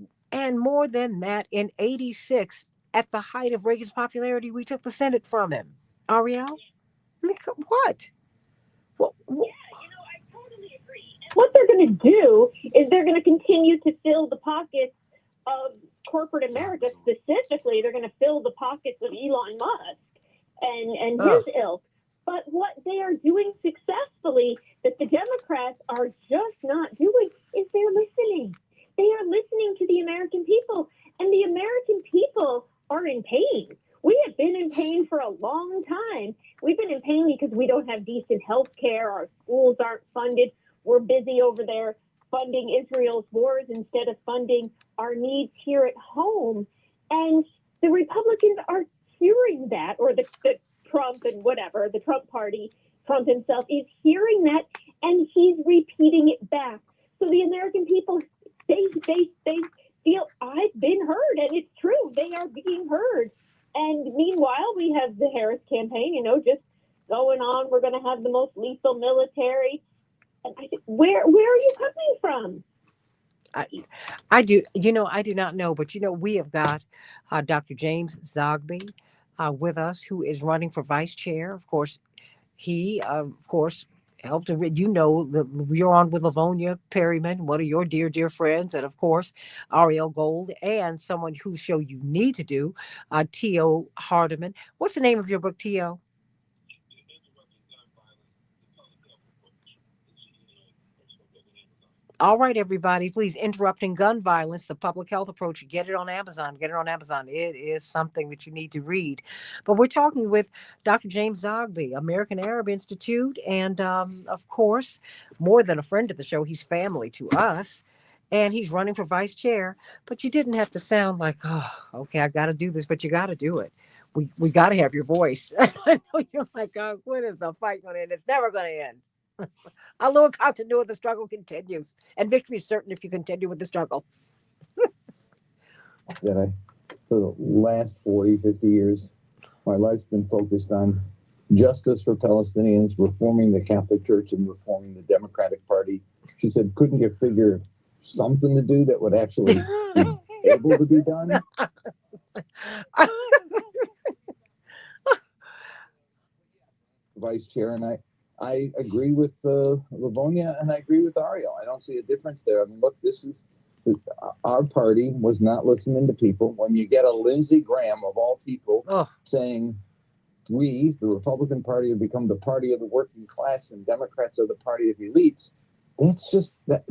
more than that, in 86, at the height of Reagan's popularity, we took the Senate from him. Ariel? I mean, what? Well, I totally agree. What they're going to do is they're going to continue to fill the pockets of corporate America. Specifically, they're going to fill the pockets of Elon Musk and his ilk. But what they are doing successfully that the Democrats are just not doing is they're listening. They are listening to the American people, and the American people are in pain. We have been in pain for a long time. We've been in pain because we don't have decent health care. Our schools aren't funded. We're busy over there funding Israel's wars instead of funding our needs here at home. And the Republicans are hearing that, or the Trump and whatever, the Trump party, Trump himself is hearing that, and he's repeating it back. So the American people, they feel I've been heard, and it's true. They are being heard. And meanwhile, we have the Harris campaign, just going on. We're going to have the most lethal military. And I think, where are you coming from? I do. I do not know, but we have got Dr. James Zogby with us, who is running for vice chair. Of course, he, helped to read. You're on with Lavonia Perryman, one of your dear friends, and of course, Ariel Gold, and someone whose show you need to do, T.O. Hardiman. What's the name of your book, T.O.? All right, everybody, please. Interrupting Gun Violence, the Public Health Approach. Get it on Amazon. Get it on Amazon. It is something that you need to read. But we're talking with Dr. James Zogby, American Arab Institute, and of course, more than a friend of the show, he's family to us. And he's running for vice chair. But you didn't have to sound like, oh, okay, I got to do this, but you got to do it. We got to have your voice. I know you're like, oh, when is the fight going to end? It's never going to end. A little continuity, the struggle continues, and victory is certain if you continue with the struggle. For the last 40, 50 years, my life's been focused on justice for Palestinians, reforming the Catholic Church, and reforming the Democratic Party. She said, couldn't you figure something to do that would actually be able to be done? Vice Chair, and I agree with Lavonia, and I agree with Ariel. I don't see a difference there. I mean, look, our party was not listening to people. When you get a Lindsey Graham, of all people, saying we, the Republican Party, have become the party of the working class and Democrats are the party of elites, that's just that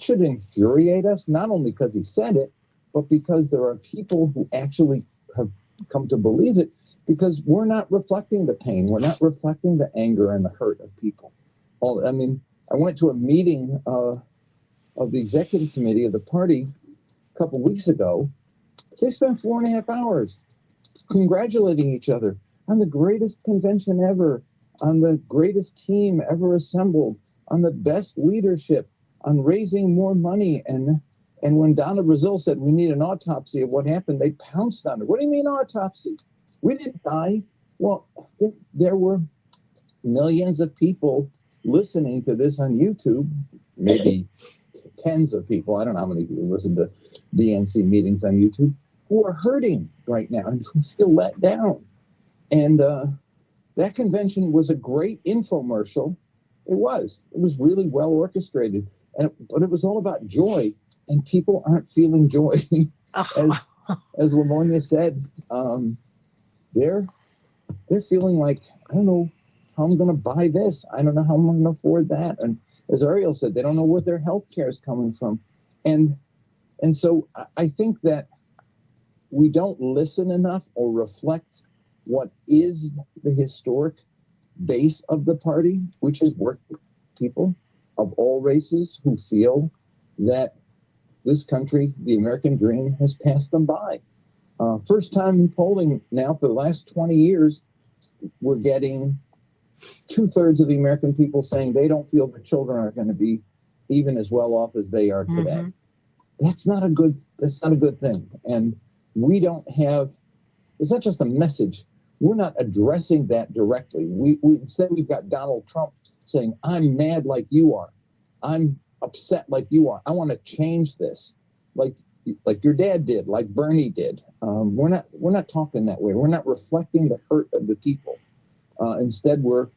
should infuriate us, not only because he said it, but because there are people who actually have come to believe it, because we're not reflecting the pain. We're not reflecting the anger and the hurt of people. I went to a meeting of the executive committee of the party a couple weeks ago. They spent 4.5 hours congratulating each other on the greatest convention ever, on the greatest team ever assembled, on the best leadership, on raising more money. And when Donna Brazil said we need an autopsy of what happened, they pounced on it. What do you mean autopsy? We didn't die. Well, there were millions of people listening to this on YouTube, maybe tens of people. I don't know how many people listen to DNC meetings on YouTube, who are hurting right now and who feel let down. And that convention was a great infomercial. It was really well orchestrated, but it was all about joy, and people aren't feeling joy. As Lavonia said, they're feeling like, I don't know how I'm going to buy this. I don't know how I'm going to afford that. And as Ariel said, they don't know where their health care is coming from. And so I think that we don't listen enough or reflect what is the historic base of the party, which is working people of all races who feel that this country, the American dream, has passed them by. First time in polling now for the last 20 years, we're getting 2/3 of the American people saying they don't feel their children are going to be even as well off as they are today. Mm-hmm. That's not a good thing. And we don't have, it's not just a message. We're not addressing that directly. We instead we've got Donald Trump saying, I'm mad like you are. I'm upset like you are. I want to change this. Like your dad did, like Bernie did. We're not talking that way. We're not reflecting the hurt of the people. Instead, we're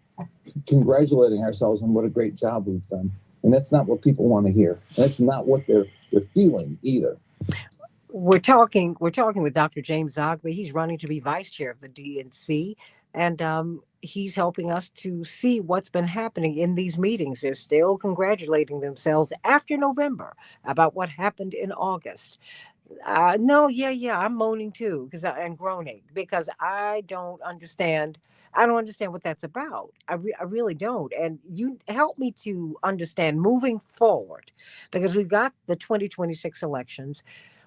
congratulating ourselves on what a great job we've done. And that's not what people want to hear. That's not what they're feeling either. We're talking with Dr. James Zogby. He's running to be vice chair of the DNC, and he's helping us to see what's been happening in these meetings. They're still congratulating themselves after November about what happened in August. I'm moaning too and groaning because I don't understand. I don't understand what that's about. I really don't. And you help me to understand moving forward, because we've got the 2026 elections.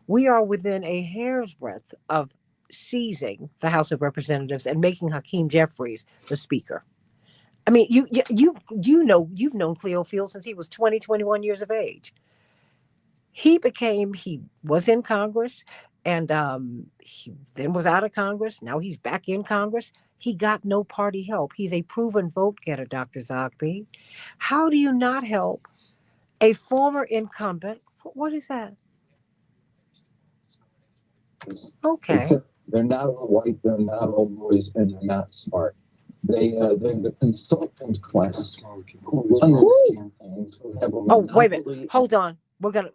We are within a hair's breadth of seizing the House of Representatives and making Hakeem Jeffries the speaker. I mean, you've known Cleo Field since he was 20, 21 years of age. He was in Congress, and he then was out of Congress. Now he's back in Congress. He got no party help. He's a proven vote getter, Dr. Zogby. How do you not help a former incumbent? What is that? Okay. They're not all white, they're not all boys, and they're not smart. They're the consultant class who run these campaigns who have a Oh, wait a minute. monopoly. Hold on. We're gonna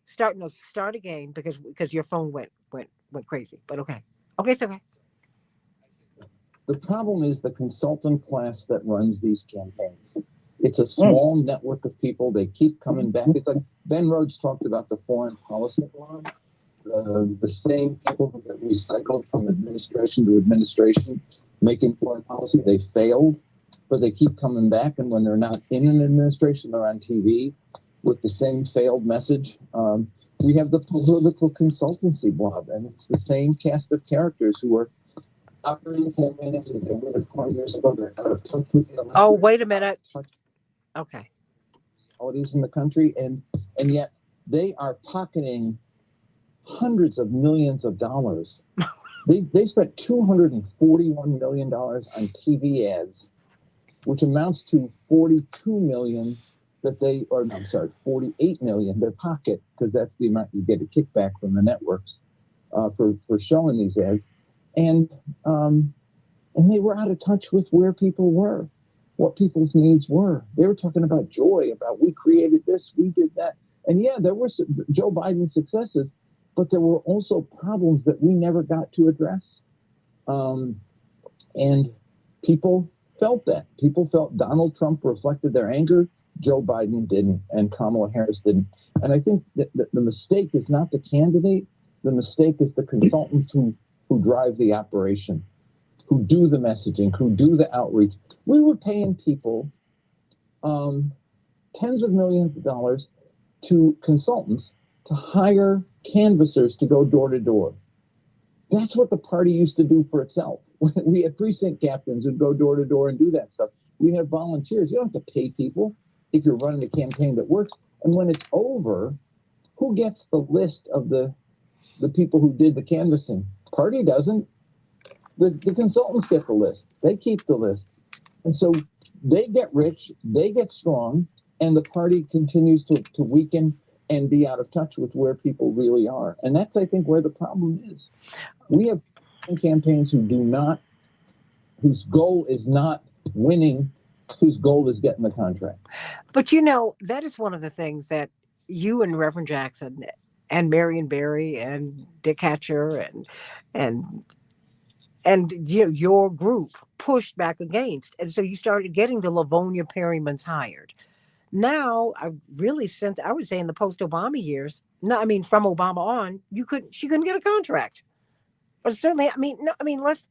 start again because your phone went crazy. But okay. Okay, it's okay. The problem is the consultant class that runs these campaigns. It's a small network of people. They keep coming back. It's like Ben Rhodes talked about the foreign policy blog. The same people who get recycled from administration to administration making foreign policy, they failed, but they keep coming back. And when they're not in an administration, they're on TV with the same failed message. We have the political consultancy blog, and it's the same cast of characters who are operating campaigns as they were 20 years ago. They're out of touch with the Oh, wait a minute. Okay. Qualities in the country, and yet they are pocketing hundreds of millions of dollars. They spent $241 million on TV ads, which amounts to 42 million that $48 million their pocket, because that's the amount you get a kickback from the networks for showing these ads. And they were out of touch with where people were, what people's needs were. They were talking about joy, about we created this, we did that. And yeah, there were Joe Biden successes, but there were also problems that we never got to address. And people felt that. People felt Donald Trump reflected their anger. Joe Biden didn't, and Kamala Harris didn't. And I think that the mistake is not the candidate. The mistake is the consultants who drive the operation, who do the messaging, who do the outreach. We were paying people tens of millions of dollars to consultants to hire canvassers to go door to door. That's what the party used to do for itself. We had precinct captains who'd go door to door and do that stuff. We have volunteers. You don't have to pay people if you're running a campaign that works. And when it's over, who gets the list of the people who did the canvassing? Party doesn't. The consultants get the list. They keep the list. And so they get rich, they get strong, and the party continues to weaken and be out of touch with where people really are. And that's, I think, where the problem is. We have campaigns whose goal is not winning, whose goal is getting the contract. But that is one of the things that you and Reverend Jackson and Marion Barry and Dick Hatcher and your group pushed back against. And so you started getting the Livonia Perrymans hired. Now, since I would say in the post-Obama years, from Obama on, she couldn't get a contract. But certainly,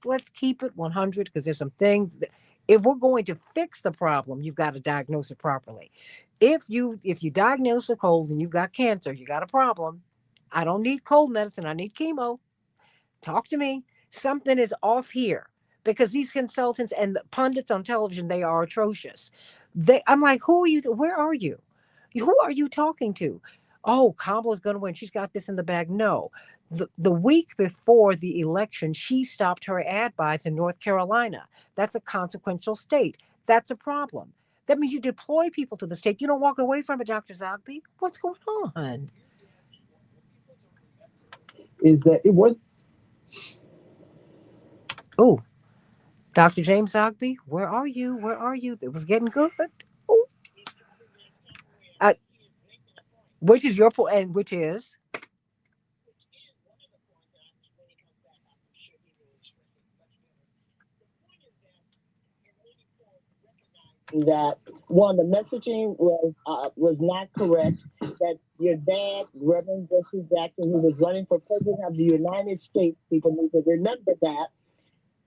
let's keep it 100, because there's some things that, if we're going to fix the problem, you've got to diagnose it properly. If you diagnose a cold and you've got cancer, you got a problem. I don't need cold medicine. I need chemo. Talk to me. Something is off here, because these consultants and the pundits on television, they are atrocious. I'm like, who are you? Where are you? Who are you talking to? Oh, Kamala's going to win. She's got this in the bag. No. The week before the election, she stopped her ad buys in North Carolina. That's a consequential state. That's a problem. That means you deploy people to the state. You don't walk away from it, Dr. Zogby. What's going on? Is that it was? Oh, Dr. James Zogby, where are you? Where are you? It was getting good. Oh. Which is your point, and which is? That one, the messaging was not correct. That your dad, Reverend Jesse Jackson, who was running for president of the United States, people need to remember that.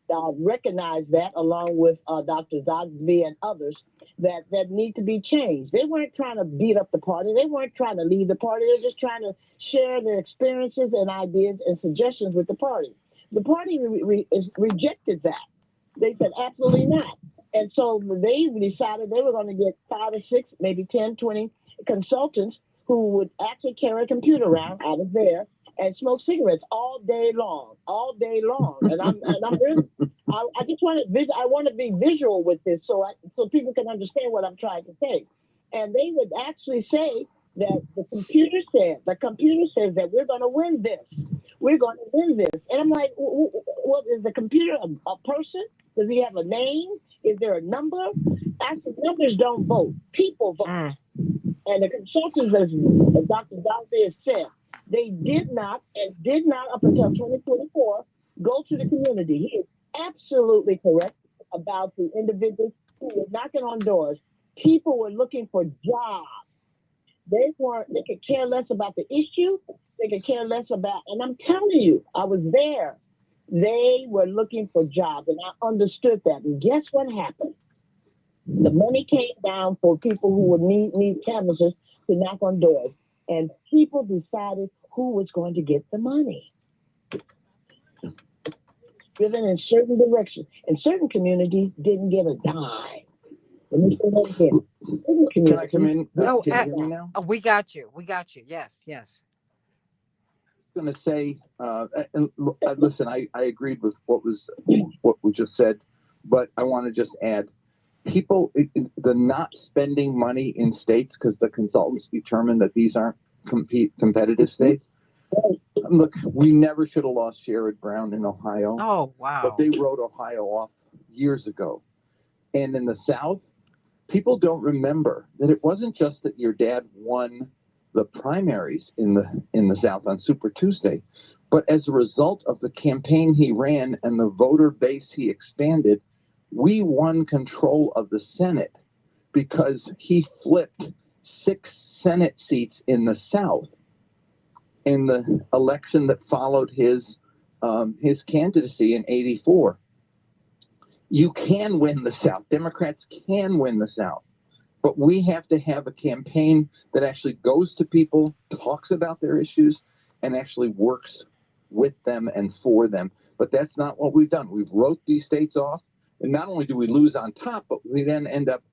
recognize that, along with Dr. Zogby and others, that need to be changed. They weren't trying to beat up the party. They weren't trying to lead the party. They're just trying to share their experiences and ideas and suggestions with the party. The party rejected that. They said, absolutely not. And so they decided they were going to get 5 or 6, maybe 10, 20 consultants who would actually carry a computer around out of there and smoke cigarettes all day long. And I'm really, I just want to be visual with this so people can understand what I'm trying to say. And they would actually say that the computer says that we're going to win this. We're going to win this. And I'm like, what is the computer a person? Does he have a name? Is there a number? Actually, numbers don't vote. People vote. And the consultants, as Dr. Zogby has said, they did not up until 2024 go to the community. He is absolutely correct about the individuals who were knocking on doors. People were looking for jobs. They could care less about the issue. They could care less about, and I'm telling you, I was there. They were looking for jobs, and I understood that. And guess what happened? The money came down for people who would need canvassers to knock on doors. And people decided who was going to get the money. Driven in certain directions. And certain communities didn't get a dime. Let me say that again. Can I come in? Oh, Can you hear me now? we got you. Yes. I'm going to say, listen, I agreed with what was just said, but I want to just add, people, the not spending money in states because the consultants determined that these aren't competitive states. Look, we never should have lost Sherrod Brown in Ohio. Oh, wow. But they wrote Ohio off years ago. And in the South, people don't remember that it wasn't just that your dad won the primaries in the South on Super Tuesday, but as a result of the campaign he ran and the voter base he expanded, we won control of the Senate because he flipped 6 Senate seats in the South in the election that followed his candidacy in '84. You can win the South. Democrats can win the South, but we have to have a campaign that actually goes to people, talks about their issues, and actually works with them and for them. But that's not what we've done. We've wrote these states off. And not only do we lose on top, but we then end up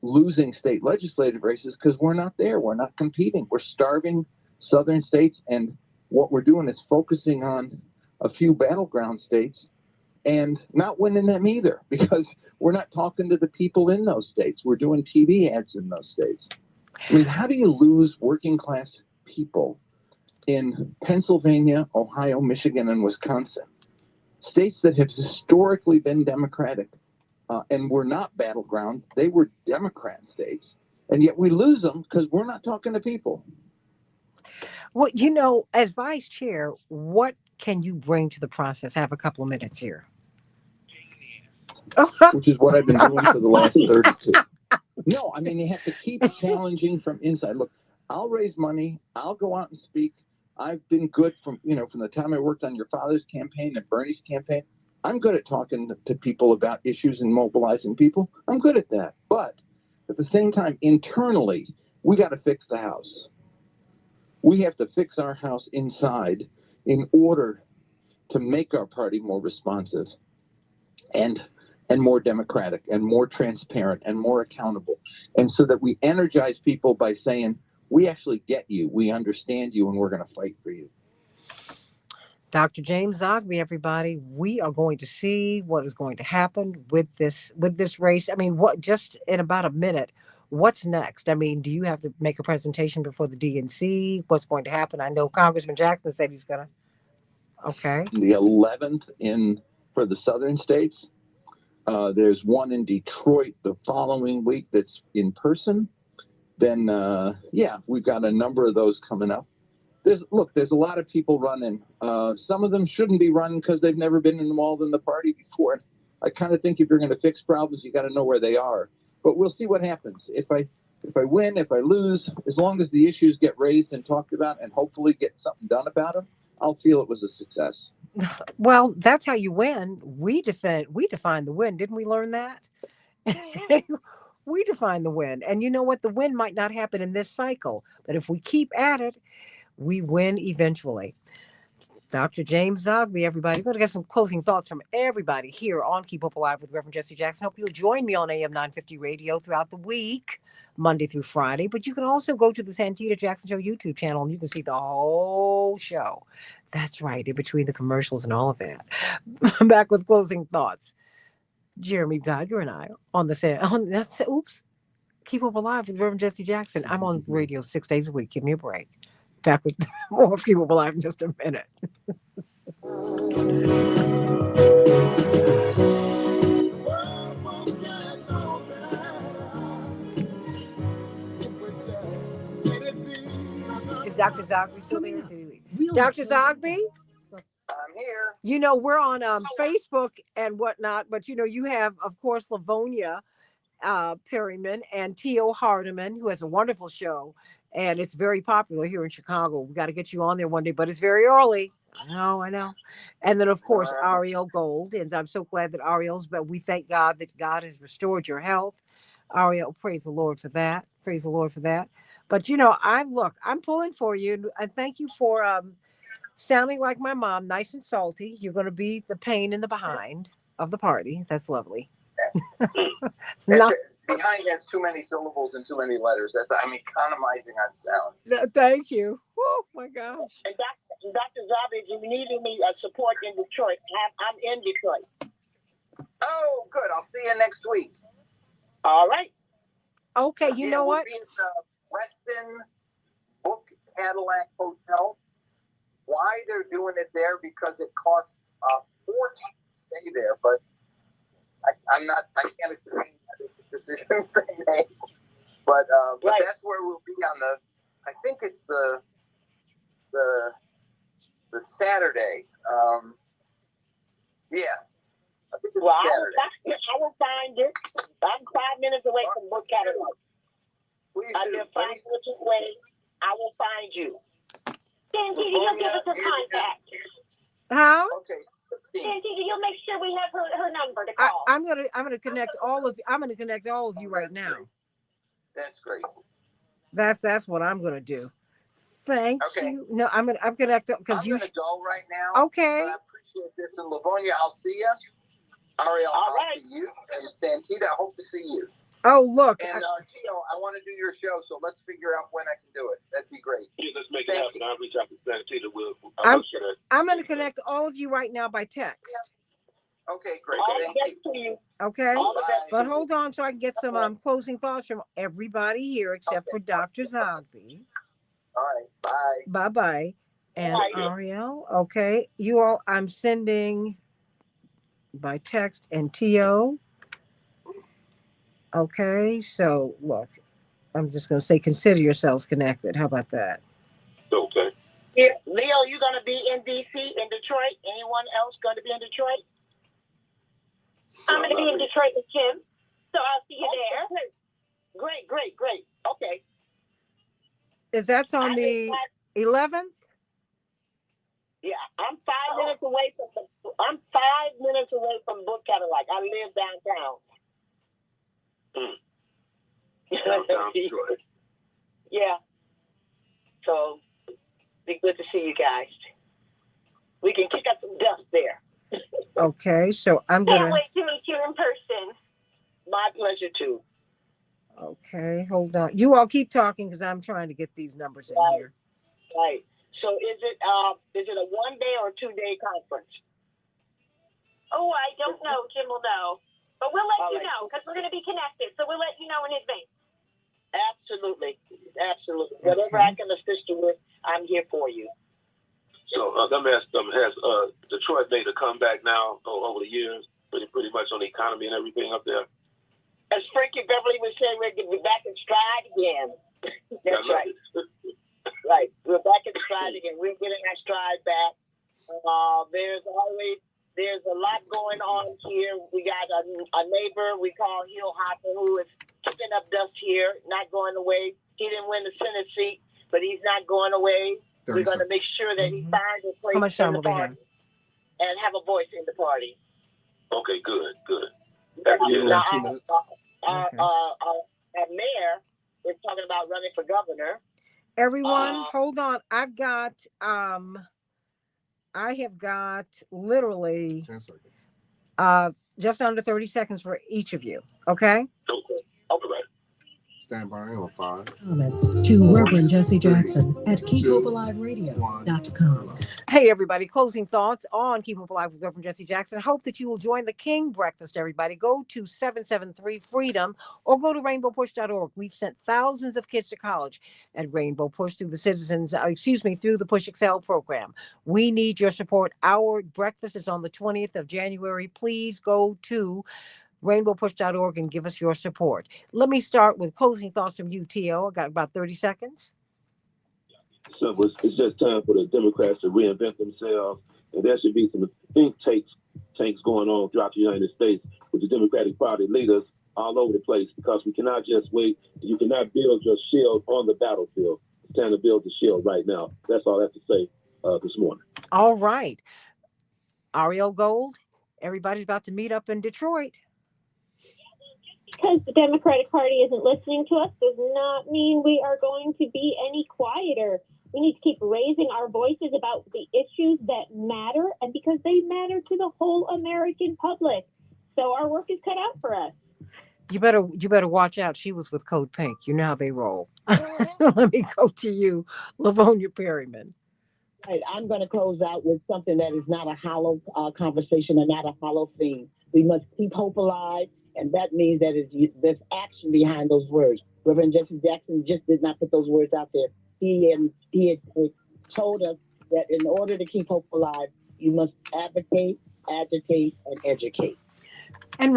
losing state legislative races because we're not there. We're not competing. We're starving southern states. And what we're doing is focusing on a few battleground states and not winning them either because we're not talking to the people in those states. We're doing TV ads in those states. I mean, how do you lose working class people in Pennsylvania, Ohio, Michigan, and Wisconsin? States that have historically been Democratic and were not battleground. They were Democrat states. And yet we lose them because we're not talking to people. Well, as vice chair, what can you bring to the process? I have a couple of minutes here. Which is what I've been doing for the last 32. No, I mean, you have to keep challenging from inside. Look, I'll raise money. I'll go out and speak. I've been good from the time I worked on your father's campaign and Bernie's campaign. I'm good at talking to people about issues and mobilizing people. I'm good at that. But at the same time, internally, we got to fix the house. We have to fix our house inside in order to make our party more responsive and more democratic and more transparent and more accountable. And so that we energize people by saying, we actually get you, we understand you, and we're going to fight for you. Dr. James Zogby, everybody, we are going to see what is going to happen with this race. I mean, just in about a minute, what's next? I mean, do you have to make a presentation before the DNC? What's going to happen? I know Congressman Jackson said he's going to. Okay. The 11th for the southern states. There's one in Detroit the following week that's in person. Then, we've got a number of those coming up. There's a lot of people running. Some of them shouldn't be running because they've never been involved in the party before. I kind of think if you're going to fix problems, you got to know where they are. But we'll see what happens. If I win, if I lose, as long as the issues get raised and talked about and hopefully get something done about them, I'll feel it was a success. Well, that's how you win. We define the win. Didn't we learn that? We define the win. And you know what? The win might not happen in this cycle, but if we keep at it, we win eventually. Dr. James Zogby, everybody. We're going to get some closing thoughts from everybody here on Keep Hope Alive with Reverend Jesse Jackson. Hope you'll join me on AM 950 radio throughout the week, Monday through Friday. But you can also go to the Santita Jackson Show YouTube channel and you can see the whole show. That's right, in between the commercials and all of that. I'm back with closing thoughts. Jeremy Geiger and I on Keep Hope Alive with Reverend Jesse Jackson. I'm on radio 6 days a week. Give me a break. Back with more of Keep Hope Alive in just a minute. Is Dr. Zogby still there? Dr. Zogby? I'm here. You know, we're on Facebook and whatnot, but you know, you have, of course, Lavonia Perryman and T.O. Hardiman, who has a wonderful show, and it's very popular here in Chicago. We got to get you on there one day, but it's very early. I know. And then, of course, Ariel Gold, and I'm so glad that Ariel's, but we thank God that God has restored your health. Ariel, praise the Lord for that. Praise the Lord for that. But, you know, I'm pulling for you, and thank you for sounding like my mom, nice and salty. You're going to be the pain in the behind of the party. That's lovely. Behind has too many syllables and too many letters. I'm economizing on sound. Thank you. Oh, my gosh. And Dr. Zogby, if you need any support in Detroit, I'm in Detroit. Oh, good. I'll see you next week. All right. Okay, you know what? We'll be at the Weston Book Cadillac Hotel. Why they're doing it there? Because it costs a fortune to stay there, but I can't explain the decisions they made. But that's where we'll be on I think it's the Saturday. Yeah. I think it's Saturday. I will find it. I'm 5 minutes away from Book Cadillac. I live 5 minutes away. I will find you. Santita, you'll give us her contact. How? Okay. Santita, you'll make sure we have her number to call. I'm gonna connect all of you right now. That's great. That's what I'm gonna do. Thank you. No, I'm connected because I'm gonna go right now. Okay. I appreciate this. And Lavonia, I'll see you. Ariel, I'll see you. And Santita, I hope to see you. Oh, look. And Gio, I want to do your show, so let's figure out when I can do it. That'd be great. Yeah, let's make it happen. I'll reach out to Santita. I'm going to connect all of you right now by text. Okay, great. Thank you. Okay. But hold on so I can get some closing thoughts from everybody here except for Dr. Zogby. All right. Bye. Bye-bye. And Ariel, okay. You all, I'm sending by text and T.O. Okay, so look, I'm just going to say consider yourselves connected. How about that? Okay. Yeah. Leo, you going to be in D.C., in Detroit? Anyone else going to be in Detroit? I'm going to be in Detroit with Kim, so I'll see you there. Great. Okay. Is that on the 11th? Yeah, I'm 5 minutes away from Book Cadillac. I live downtown. Yeah. So, be good to see you guys. We can kick up some dust there. Okay, so I'm going Can't wait to meet you in person. My pleasure, too. Okay, hold on. You all keep talking because I'm trying to get these numbers in here. Right. So is it a 1-day or 2-day conference? Oh, I don't know. Jim will know. But we'll let you know because we're going to be connected. So we'll let you know in advance. Absolutely. Whatever I can assist you with, I'm here for you. So let me ask them, has Detroit made a comeback now over the years, pretty much on the economy and everything up there? As Frankie Beverly was saying, we're going to be back in stride again. That's right. Right. We're back in stride again. We're getting our stride back. There's a lot going on here. We got a neighbor we call Hill Hopper who is kicking up dust here, not going away. He didn't win the Senate seat, but he's not going away. We're going to make sure that he finds a place How much in time the will they party have? and have a voice in the party. Okay, good. You Now, have 2 minutes. our mayor is talking about running for governor. Everyone, hold on. I have got literally 10 seconds. Just under 30 seconds for each of you. Okay? Okay. Stand by on 5. Comments to Reverend Jesse Jackson at KeepHopeAliveRadio.com. Hey, everybody. Closing thoughts on Keep Hope Alive with Reverend Jesse Jackson. Hope that you will join the King Breakfast, everybody. Go to 773 Freedom or go to rainbowpush.org. We've sent thousands of kids to college at Rainbow Push through the through the Push Excel program. We need your support. Our breakfast is on the 20th of January. Please go to rainbowpush.org and give us your support. Let me start with closing thoughts from you, T.O. I got about 30 seconds. So it's just time for the Democrats to reinvent themselves, and there should be some think tanks going on throughout the United States with the Democratic Party leaders all over the place, because we cannot just wait. You cannot build your shield on the battlefield. It's time to build the shield right now. That's all I have to say this morning. All right. Ariel Gold, everybody's about to meet up in Detroit. Because the Democratic Party isn't listening to us does not mean we are going to be any quieter. We need to keep raising our voices about the issues that matter, and because they matter to the whole American public. So our work is cut out for us. You better watch out. She was with Code Pink. You know how they roll. Let me go to you, Lavonia Perryman. Right, I'm going to close out with something that is not a hollow conversation and not a hollow theme. We must keep hope alive, and that means that there's action behind those words. Reverend Jesse Jackson just did not put those words out there. He had told us that in order to keep hope alive, you must advocate, agitate, and educate. And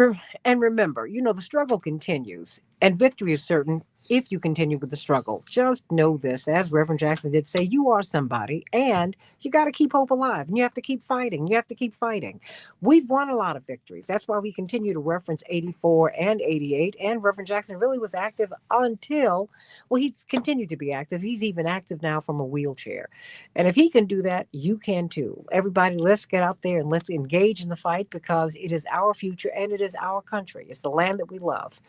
remember, the struggle continues, and victory is certain if you continue with the struggle. Just know this, as Reverend Jackson did say, you are somebody, and you got to keep hope alive, and you have to keep fighting. You have to keep fighting. We've won a lot of victories. That's why we continue to reference 84 and 88, and Reverend Jackson really was active until, he's continued to be active. He's even active now from a wheelchair. And if he can do that, you can too. Everybody, let's get out there and let's engage in the fight, because it is our future and it is our country. It's the land that we love.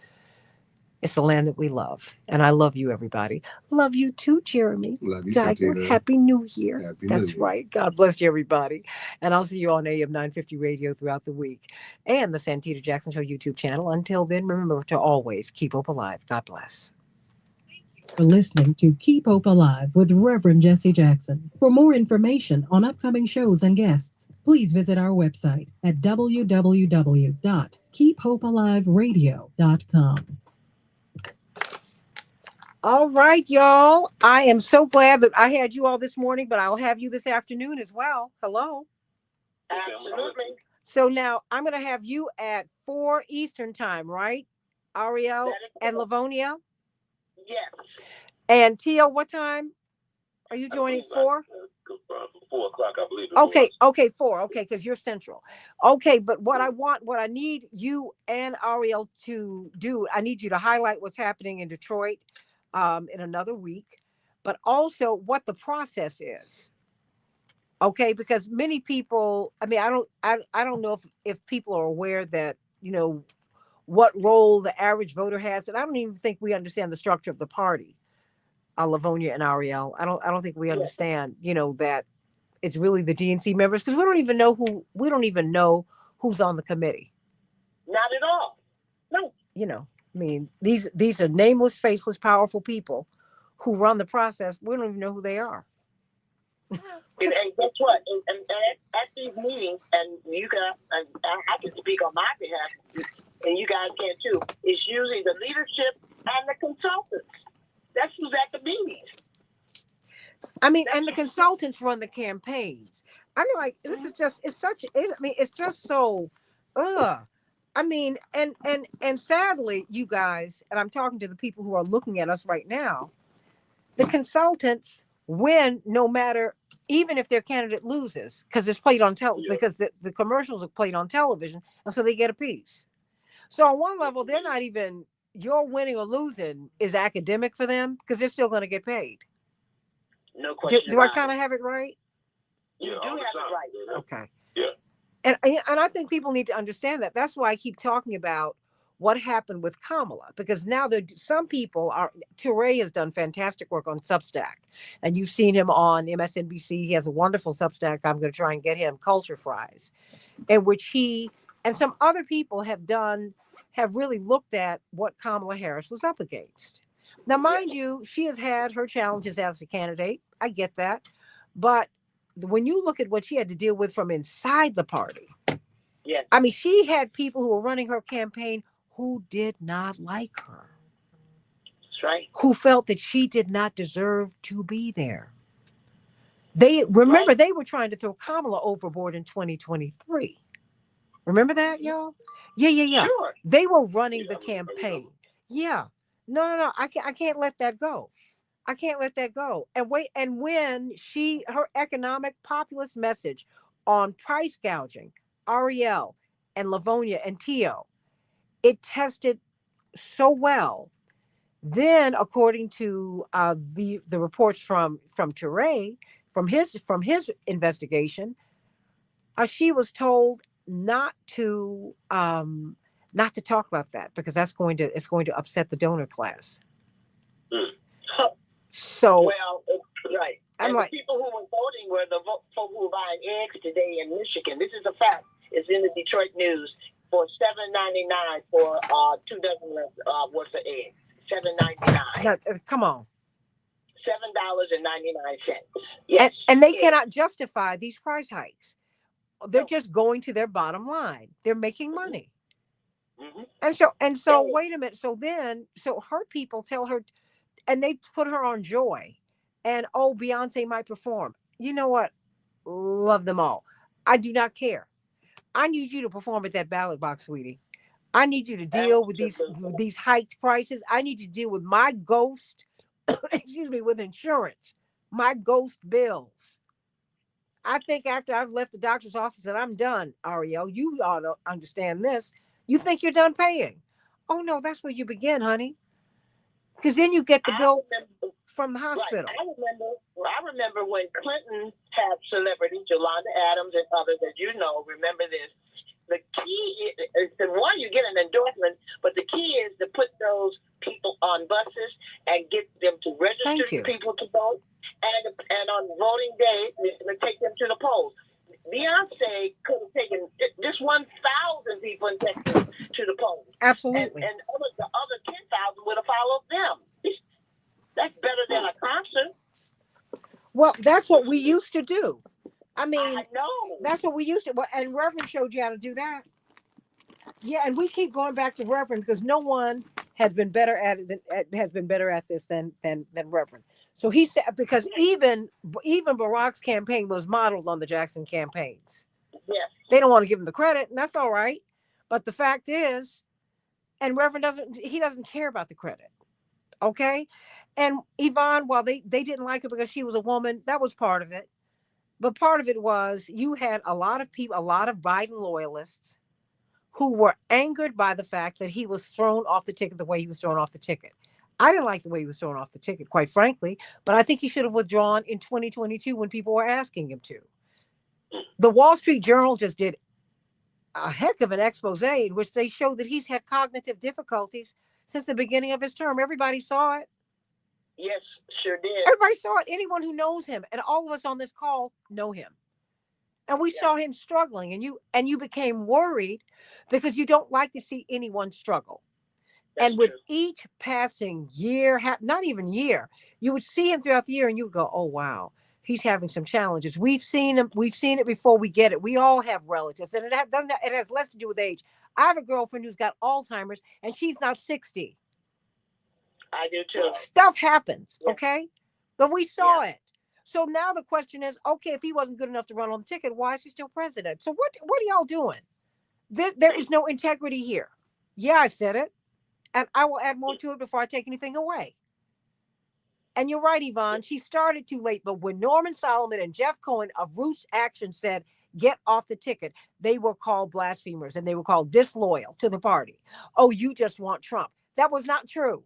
It's the land that we love. And I love you, everybody. Love you too, Jeremy. Love you, Geiger. Santina. Happy New Year. Happy That's New Year. right. God bless you, everybody. And I'll see you on AM 950 Radio throughout the week and the Santita Jackson Show YouTube channel. Until then, remember to always keep hope alive. God bless. For listening to Keep Hope Alive with Reverend Jesse Jackson. For more information on upcoming shows and guests, please visit our website at www.keephopealiveradio.com. All right, y'all. I am so glad that I had you all this morning, but I'll have you this afternoon as well. Hello. Absolutely. So now I'm going to have you at 4 Eastern time, right? Ariel and Lavonia? Yes. And Tio, what time are you joining? 4? 4 o'clock, I believe. Okay, 4. Okay, because you're central. Okay, but what I need you and Ariel to do, I need you to highlight what's happening in Detroit in another week, but also what the process is. Okay, because many people, I don't know if people are aware that, what role the average voter has, and I don't even think we understand the structure of the party. Lavonia and Ariel, I don't think we understand, that it's really the DNC members, because we don't even know who's on the committee. Not at all. No. These are nameless, faceless, powerful people who run the process. We don't even know who they are. And guess what? And at these meetings, and you guys, and I can speak on my behalf, and you guys can too, it's usually the leadership and the consultants. That's who's at the meetings. And the consultants run the campaigns. This is just, it's just so, and sadly, you guys, and I'm talking to the people who are looking at us right now, the consultants win no matter, even if their candidate loses, because it's played on because the commercials are played on television, and so they get a piece. So on one level, they're not even, your winning or losing is academic for them, because they're still going to get paid. No question Do I about kind it. of have it right? You Yeah, do all have the it time. right. Okay. Yeah. And I think people need to understand that. That's why I keep talking about what happened with Kamala, because now some people are. Touré has done fantastic work on Substack, and you've seen him on MSNBC. He has a wonderful Substack. I'm going to try and get him, Culture Fries, in which he and some other people have really looked at what Kamala Harris was up against. Now, mind you, she has had her challenges as a candidate. I get that. But when you look at what she had to deal with from inside the party, Yes. I mean, she had people who were running her campaign who did not like her, That's right. who felt that she did not deserve to be there. They remember they were trying to throw Kamala overboard in 2023. Remember that, y'all? Yeah. Sure. They were running the campaign. Yeah. No. I can't let that go. I can't let that go. And wait, and when her economic populist message on price gouging, Ariel and Livonia and Tio, it tested so well. Then, according to the reports from Touré, from his investigation, she was told not to talk about that because it's going to upset the donor class. So well, right. I'm and like, the people who were voting were the folk who were buying eggs today in Michigan. This is a fact. It's in the Detroit News for $7.99 for 2 dozen worth of eggs. $7.99. Come on. $7.99. Yes. And they cannot justify these price hikes. They're just going to their bottom line. They're making money. Mm-hmm. And so wait a minute. So her people tell her, and they put her on Joy, and Beyonce might perform. You know what? Love them all. I do not care. I need you to perform at that ballot box, sweetie. I need you to deal with these hiked prices. I need you to deal with my ghost, with insurance, my ghost bills. I think after I've left the doctor's office and I'm done, Ariel, you ought to understand this. You think you're done paying. Oh, no, that's where you begin, honey. Because then you get the bill from the hospital. Right. I remember when Clinton had celebrities, Yolanda Adams and others, as you know, remember this. The key is, one, you get an endorsement, but the key is to put those people on buses and get them to register people to vote. And on voting day, take them to the polls. Beyonce could have taken just 1,000 people and taken them to the polls. Absolutely. And the other 10,000 would have followed them. That's better than a concert. Well, that's what we used to do. I mean, I know. That's what we used to. And Reverend showed you how to do that. Yeah, and we keep going back to Reverend because no one has been better at it this than Reverend. So he said, because even Barack's campaign was modeled on the Jackson campaigns. Yes. They don't want to give him the credit, and that's all right. But the fact is, and Reverend doesn't care about the credit. Okay. And Yvonne, while they didn't like her because she was a woman, that was part of it. But part of it was you had a lot of people, a lot of Biden loyalists who were angered by the fact that he was thrown off the ticket the way he was thrown off the ticket. I didn't like the way he was thrown off the ticket, quite frankly, but I think he should have withdrawn in 2022 when people were asking him to. The Wall Street Journal just did a heck of an expose in which they showed that he's had cognitive difficulties since the beginning of his term. Everybody saw it. Yes, sure did. Everybody saw it. Anyone who knows him, and all of us on this call know him. And we saw him struggling, and you became worried because you don't like to see anyone struggle. That's and with true. each passing year, not even year, you would see him throughout the year and you would go, oh, wow, he's having some challenges. We've seen him. We've seen it before we get it. We all have relatives, and it has less to do with age. I have a girlfriend who's got Alzheimer's and she's not 60. I do too. Stuff happens. Okay. But we saw it. So now the question is, okay, if he wasn't good enough to run on the ticket, why is he still president? So what are y'all doing? There is no integrity here. Yeah, I said it. And I will add more to it before I take anything away. And you're right, Yvonne. She started too late. But when Norman Solomon and Jeff Cohen of Roots Action said, get off the ticket, they were called blasphemers and they were called disloyal to the party. Oh, you just want Trump. That was not true.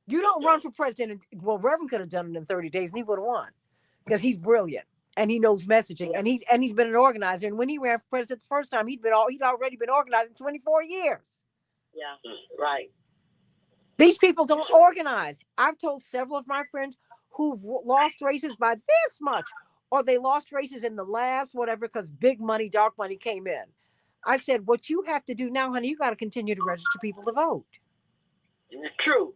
You don't run for president. Well, Reverend could have done it in 30 days and he would have won because he's brilliant and he knows messaging and he's been an organizer. And when he ran for president the first time, he'd already been organizing 24 years. Yeah, right. These people don't organize. I've told several of my friends who've lost races by this much, or they lost races in the last whatever because big money, dark money came in. I said, what you have to do now, honey, you got to continue to register people to vote. True.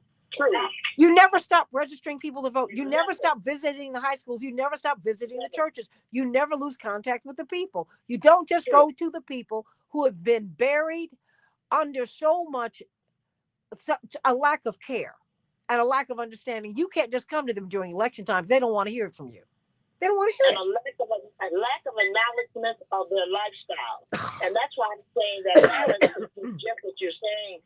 You never stop registering people to vote. You never stop visiting the high schools. You never stop visiting the churches. You never lose contact with the people. You don't just go to the people who have been buried under so much a lack of care and a lack of understanding. You can't just come to them during election times. They don't want to hear it from you. They don't want to hear it. A lack of acknowledgement of their lifestyle. And that's why I'm saying that parents, just what you're saying,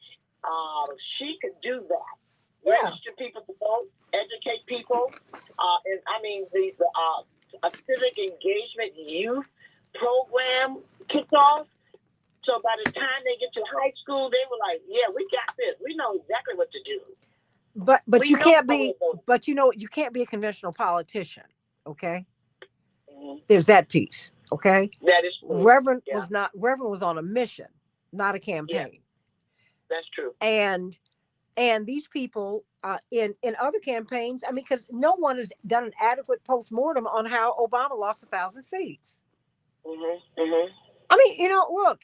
she could do that. Yeah. Register people to vote, educate people, and I mean a civic engagement youth program kicked off. So by the time they get to high school, they were like, "Yeah, we got this. We know exactly what to do." But you can't be. But you can't be a conventional politician. Okay. Mm-hmm. There's that piece. Okay. That is true. Reverend was on a mission, not a campaign. Yeah. That's true. And these people in other campaigns, I mean, because no one has done an adequate postmortem on how Obama lost 1,000 seats. I mean, look,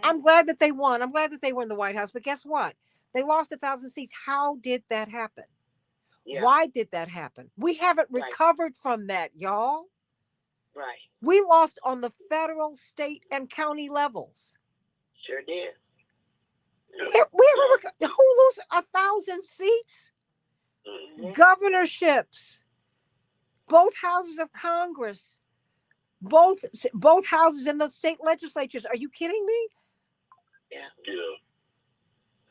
I'm glad that they won. I'm glad that they were in the White House. But guess what? They lost 1,000 seats. How did that happen? Yeah. Why did that happen? We haven't recovered from that, y'all. Right. We lost on the federal, state, and county levels. Sure did. Who lose 1,000 seats? Governorships, both houses of Congress, both houses in the state legislatures. Are you kidding me? Yeah.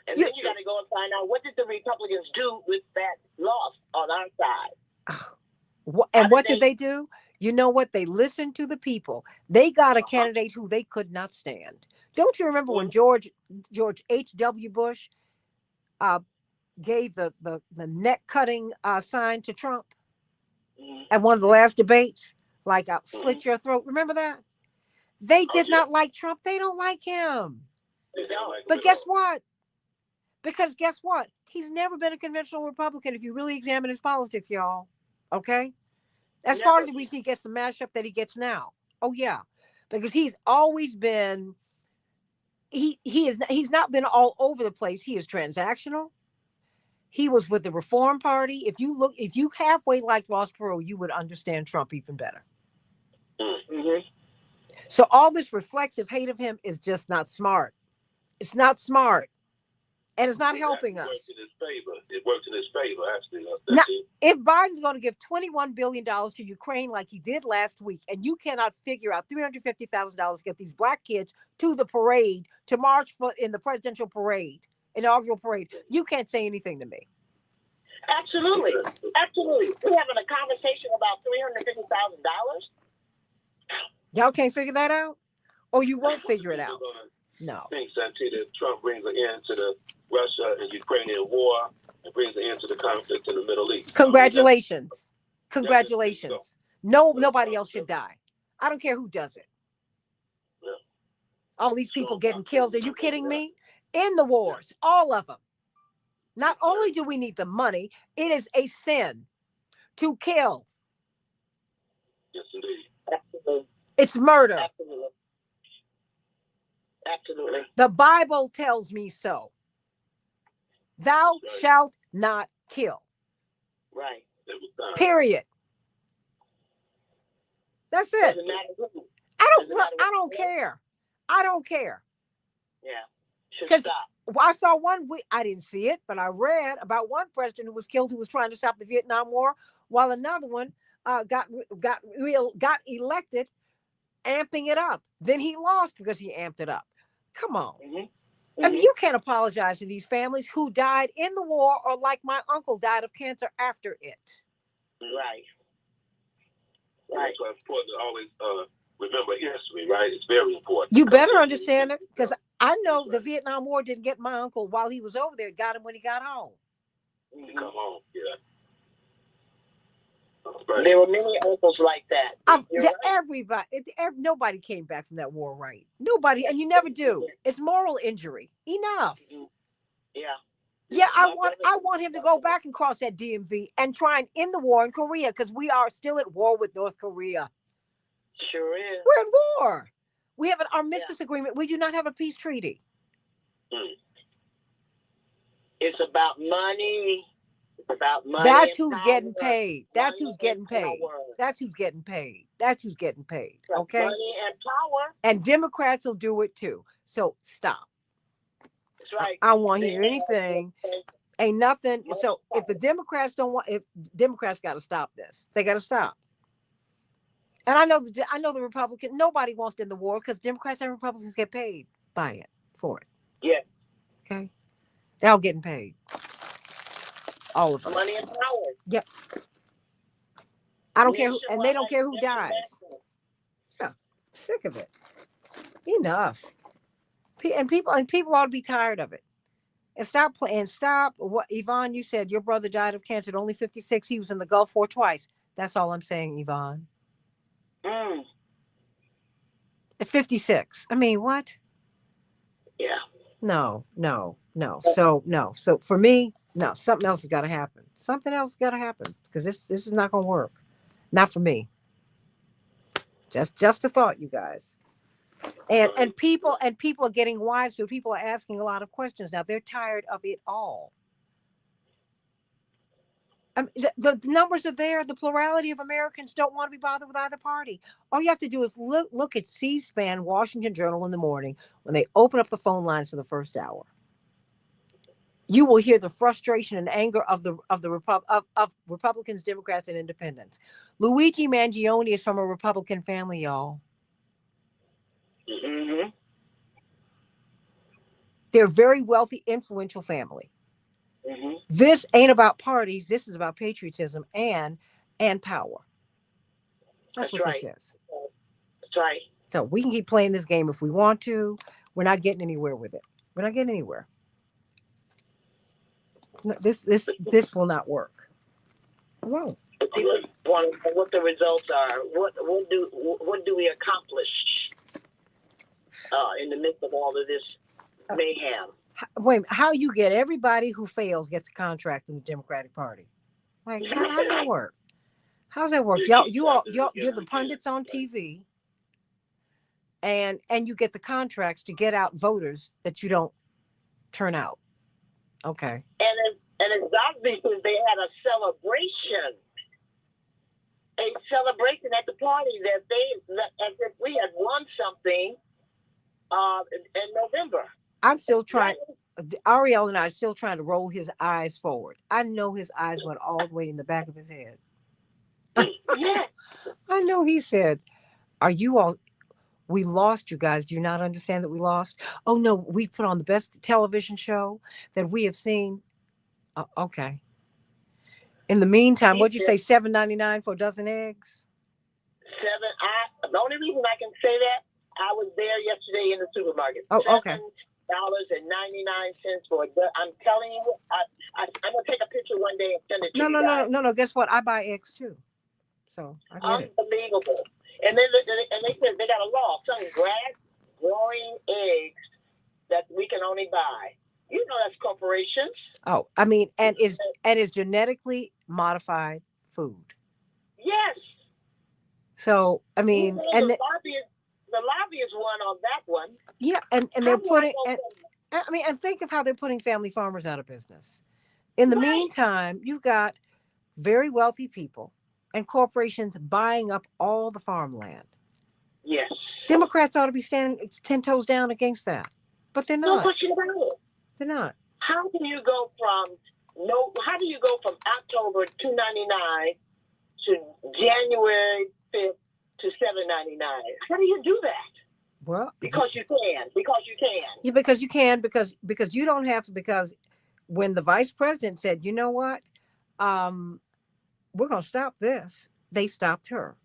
And then you got to go and find out what did the Republicans do with that loss on our side. And what did they do? You know what? They listened to the people. They got a candidate who they could not stand. Don't you remember when George H.W. Bush gave the neck cutting sign to Trump at one of the last debates? Like, slit your throat. Remember that? They did not like Trump. They don't like him. But guess what? Because guess what? He's never been a conventional Republican if you really examine his politics, y'all. Okay? As far as the reason he gets the mashup that he gets now. Oh, yeah. Because he's always been, he's not been all over the place. He is transactional. He was with the Reform Party. If you halfway liked Ross Perot, you would understand Trump even better. So all this reflexive hate of him is just not smart. It's not smart. And it's not helping us. It works in his favor, actually. Now, if Biden's going to give $21 billion to Ukraine like he did last week, and you cannot figure out $350,000 to get these black kids to the parade, to march in the presidential parade, inaugural parade, you can't say anything to me. Absolutely. Absolutely. We're having a conversation about $350,000. Y'all can't figure that out? Or you won't figure it out? No. I think, Santita, Trump brings an end to the Russia and Ukrainian war and brings an end to the conflict in the Middle East. Congratulations. Congratulations. Nobody else should die. I don't care who does it. Yeah. All these people getting killed. Are you kidding me? In the wars, all of them. Not only do we need the money, it is a sin to kill. Yes, indeed. Absolutely. It's murder. Absolutely. Absolutely. The Bible tells me so. Thou shalt not kill. Right. Period. That's it. I don't care. I don't care. Yeah. Because I saw I didn't see it, but I read about one president who was killed who was trying to stop the Vietnam War, while another one got elected, amping it up. Then he lost because he amped it up. Come on. I mean, you can't apologize to these families who died in the war, or like my uncle died of cancer after it. Right. Right. So it's important to always remember history, right? It's very important. You better understand it, because I know the Vietnam War didn't get my uncle while he was over there. It got him when he got home. to come home. Yeah. Right. There were many uncles like that. You're right. Everybody, nobody came back from that war right. Nobody, and you never do. It's moral injury. Enough. Yeah. Yeah, I want him to go back and cross that DMV and try and end the war in Korea, because we are still at war with North Korea. Sure is. We're at war. We have an armistice agreement. We do not have a peace treaty. It's about money. It's about money. That's and who's power. getting paid. That's Money who's getting and paid. power. That's who's getting paid. That's who's getting paid. Okay. Money and power. And Democrats will do it too. So stop. That's right. I don't want to hear anything. Ain't nothing. So if the Democrats don't want, if Democrats got to stop this, they got to stop. And I know the Republican. Nobody wants to end the war because Democrats and Republicans get paid by it for it. Yeah. Okay. They're all getting paid. All of them. Money and power. Yep. I don't care who, and they don't care who dies. Yeah. Sick of it. Enough. And people ought to be tired of it. And stop playing. Stop. What, Yvonne, you said your brother died of cancer at only 56. He was in the Gulf War twice. That's all I'm saying, Yvonne. At 56. I mean, what? Yeah. No. So no. So for me, no. Something else has got to happen. Something else has got to happen, because this is not going to work. Not for me. Just a thought, you guys. And people are getting wise. So people are asking a lot of questions now. They're tired of it all. I mean, the numbers are there. The plurality of Americans don't want to be bothered with either party. All you have to do is look at C-SPAN, Washington Journal in the morning when they open up the phone lines for the first hour. You will hear the frustration and anger of Republicans, Democrats, and Independents. Luigi Mangione is from a Republican family, y'all. Mm-hmm. They're a very wealthy, influential family. Mm-hmm. This ain't about parties. This is about patriotism and power. That's what right. this is. That's right. So we can keep playing this game if we want to. We're not getting anywhere with it. We're not getting anywhere. No, this will not work. It won't. People want to know what the results are. What do we accomplish in the midst of all of this mayhem? Wait, how you get everybody who fails gets a contract in the Democratic Party? Like, how does that work? How's that work? You're the pundits on TV, and you get the contracts to get out voters that you don't turn out. Okay. And exactly because they had a celebration at the party that as if we had won something in November. I'm still trying. Ariel and I are still trying to roll his eyes forward. I know his eyes went all the way in the back of his head. Yeah. I know he said, "Are you all? We lost, you guys. Do you not understand that we lost? Oh no, we put on the best television show that we have seen." Okay. In the meantime, what'd you say? $7.99 for a dozen eggs? The only reason I can say that, I was there yesterday in the supermarket. Oh, okay. $7.99 for a dozen. I'm telling you, I'm gonna take a picture one day and send it to you. No. Guess what? I buy eggs too. So I get it. Unbelievable. And then they said they got a law, some grass growing eggs that we can only buy. You know that's corporations. Oh, I mean, and is genetically modified food. Yes. So I mean, the lobbyists won on that one. Yeah, and they're putting, and think of how they're putting family farmers out of business. In the meantime, you've got very wealthy people and corporations buying up all the farmland. Yes. Democrats ought to be standing 10 toes down against that, but they're not. No question about it. They're not. How do you go from October $2.99 to January 5th to $7.99? How do you do that? Well, because you can. Yeah, because you can. Because you don't have to. Because when the vice president said, "You know what, we're going to stop this," they stopped her.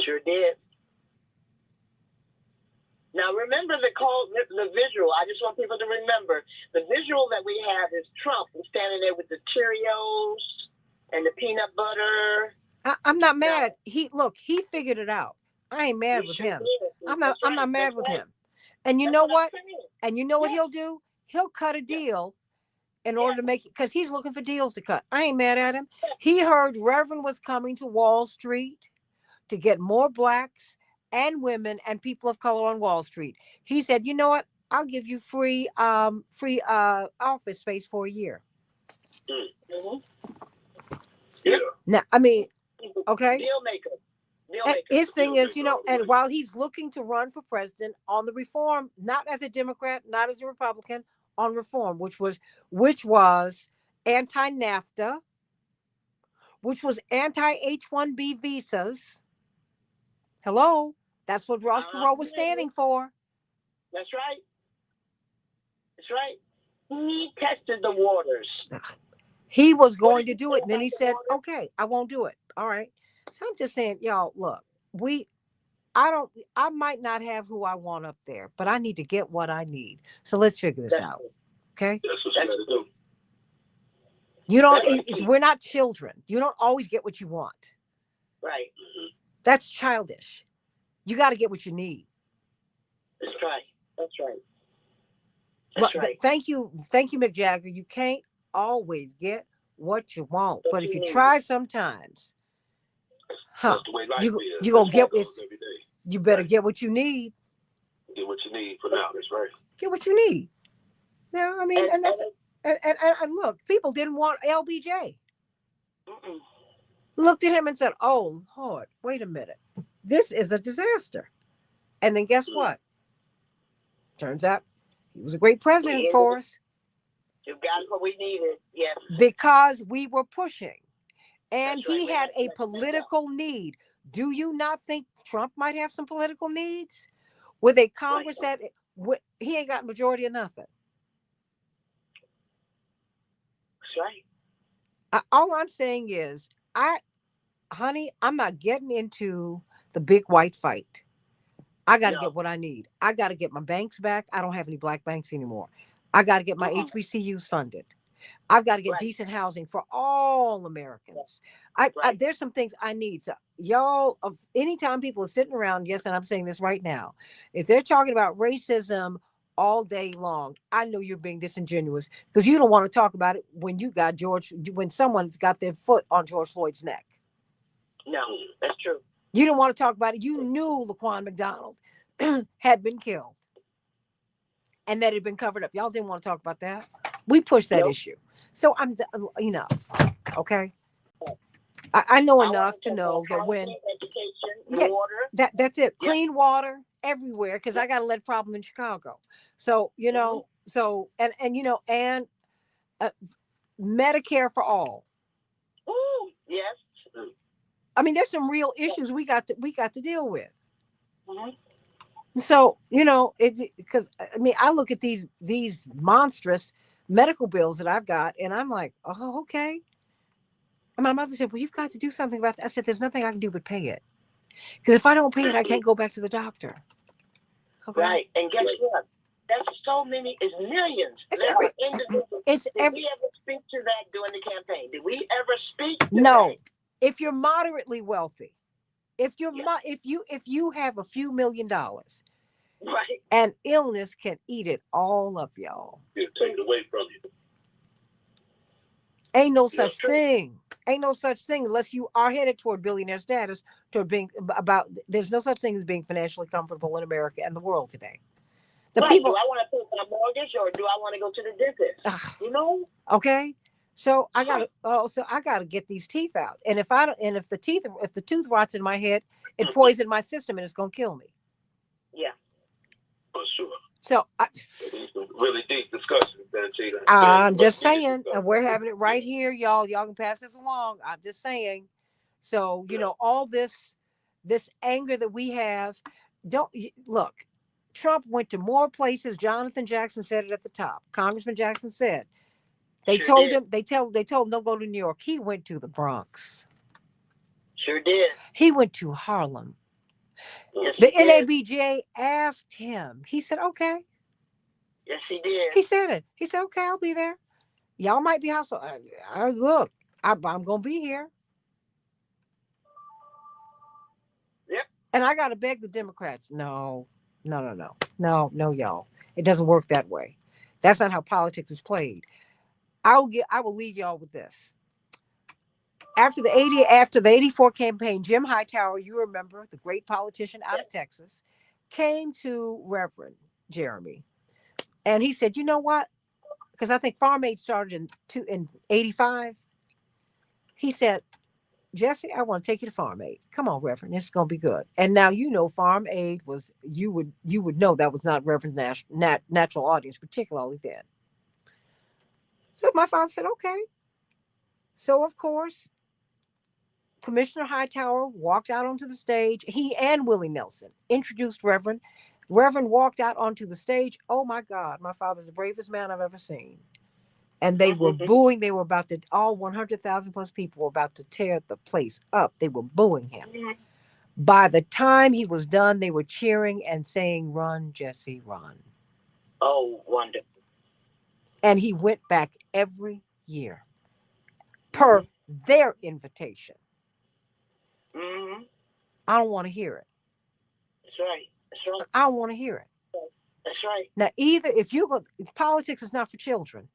Sure did. Now remember the visual. I just want people to remember the visual that we have is Trump standing there with the Cheerios and the peanut butter. I'm not mad. He figured it out. I ain't mad with him. I'm not mad with him. And you know what? And you know what he'll do? He'll cut a deal in order to make it, because he's looking for deals to cut. I ain't mad at him. He heard Reverend was coming to Wall Street to get more blacks and women and people of color on Wall Street. He said, you know what? I'll give you free office space for a year. Mm-hmm. Yeah. Now, I mean, okay. Deal maker. And his thing is, you know, and while he's looking to run for president on the reform, not as a Democrat, not as a Republican, on reform, which was anti-NAFTA, which was anti-H-1B visas. Hello, that's what Ross Perot was standing for. That's right. That's right. He tested the waters. He was going to do it, and then he said, "Okay, I won't do it." All right. So I'm just saying, y'all, look, I might not have who I want up there, but I need to get what I need. So let's figure this out. Okay? That's what you got to do. You don't, we're not children. You don't always get what you want. Right. That's childish. You got to get what you need. That's right. That's right. That's right. Thank you, Mick Jagger. You can't always get what you want, but if you try sometimes, you gonna get it. You better get what you need. Get what you need for now. That's right. Get what you need. Now, I mean, and that's and look, people didn't want LBJ. Looked at him and said, "Oh Lord, wait a minute, this is a disaster." And then guess what? Turns out he was a great president for us. You got what we needed, yes. Because we were pushing. And he had a political need. Do you not think Trump might have some political needs? With a Congress that he ain't got majority of nothing. That's right. All I'm saying is, I'm not getting into the big white fight. I got to get what I need. I got to get my banks back. I don't have any black banks anymore. I got to get my HBCUs funded. I've got to get decent housing for all Americans. There's some things I need. So y'all, anytime people are sitting around, yes, and I'm saying this right now, if they're talking about racism all day long, I know you're being disingenuous because you don't want to talk about it when when someone's got their foot on George Floyd's neck. No, that's true. You don't want to talk about it. You knew Laquan McDonald had been killed and that it had been covered up. Y'all didn't want to talk about that. We pushed that issue. So I'm enough. Okay. I know enough to know that when water. That's it. Clean water everywhere because I got a lead problem in Chicago. So, and Medicare for all. Ooh, yes. I mean, there's some real issues we got to deal with. Mm-hmm. So, because I mean, I look at these monstrous medical bills that I've got, and I'm like, oh, okay. And my mother said, well, you've got to do something about that. I said, there's nothing I can do but pay it. Because if I don't pay it, I can't go back to the doctor. Okay? Right. And guess what? That's so many, it's millions. Did we ever speak to that during the campaign? Did we ever speak to that? If you're moderately wealthy, if you have a few $1 million, right, and illness can eat it all up, y'all. It'll take it away from you. Ain't no such thing. Ain't no such thing unless you are headed toward billionaire status, toward being there's no such thing as being financially comfortable in America and the world today. Do I want to pay my mortgage or do I want to go to the dentist? Okay. So I gotta get these teeth out. And if the tooth rots in my head, it poisoned my system and it's gonna kill me. Yeah. For sure. So really deep discussion, Santita. I'm just saying, and we're having it right here, y'all. Y'all can pass this along. I'm just saying. So, all this anger that we have, look, Trump went to more places. Jonathan Jackson said it at the top. Congressman Jackson said, they told him don't go to New York. He went to the Bronx. Sure did. He went to Harlem. Yes, The he did. NABJ asked him. He said, okay. Yes, he did. He said it. He said, okay, I'll be there. Y'all might be hostile. Look, I'm going to be here. Yep. And I got to beg the Democrats. No, y'all. It doesn't work that way. That's not how politics is played. I will leave y'all with this. After the 84 campaign, Jim Hightower, you remember, the great politician out of Texas, came to Reverend Jeremy. And he said, you know what? Because I think Farm Aid started in 85. He said, Jesse, I want to take you to Farm Aid. Come on, Reverend, it's going to be good. And now you know Farm Aid was, you would know that was not Reverend's natural audience, particularly then. So my father said, okay. So of course, Commissioner Hightower walked out onto the stage. He and Willie Nelson introduced Reverend. Reverend walked out onto the stage. Oh my God, my father's the bravest man I've ever seen. And they were booing. They were about to, all 100,000 plus people were about to tear the place up. They were booing him. By the time he was done, they were cheering and saying, run, Jesse, run. Oh, wonderful. And he went back every year per their invitation. I don't want to hear it. That's right. That's right. I don't want to hear it. That's right. Now, either if you go, politics is not for children.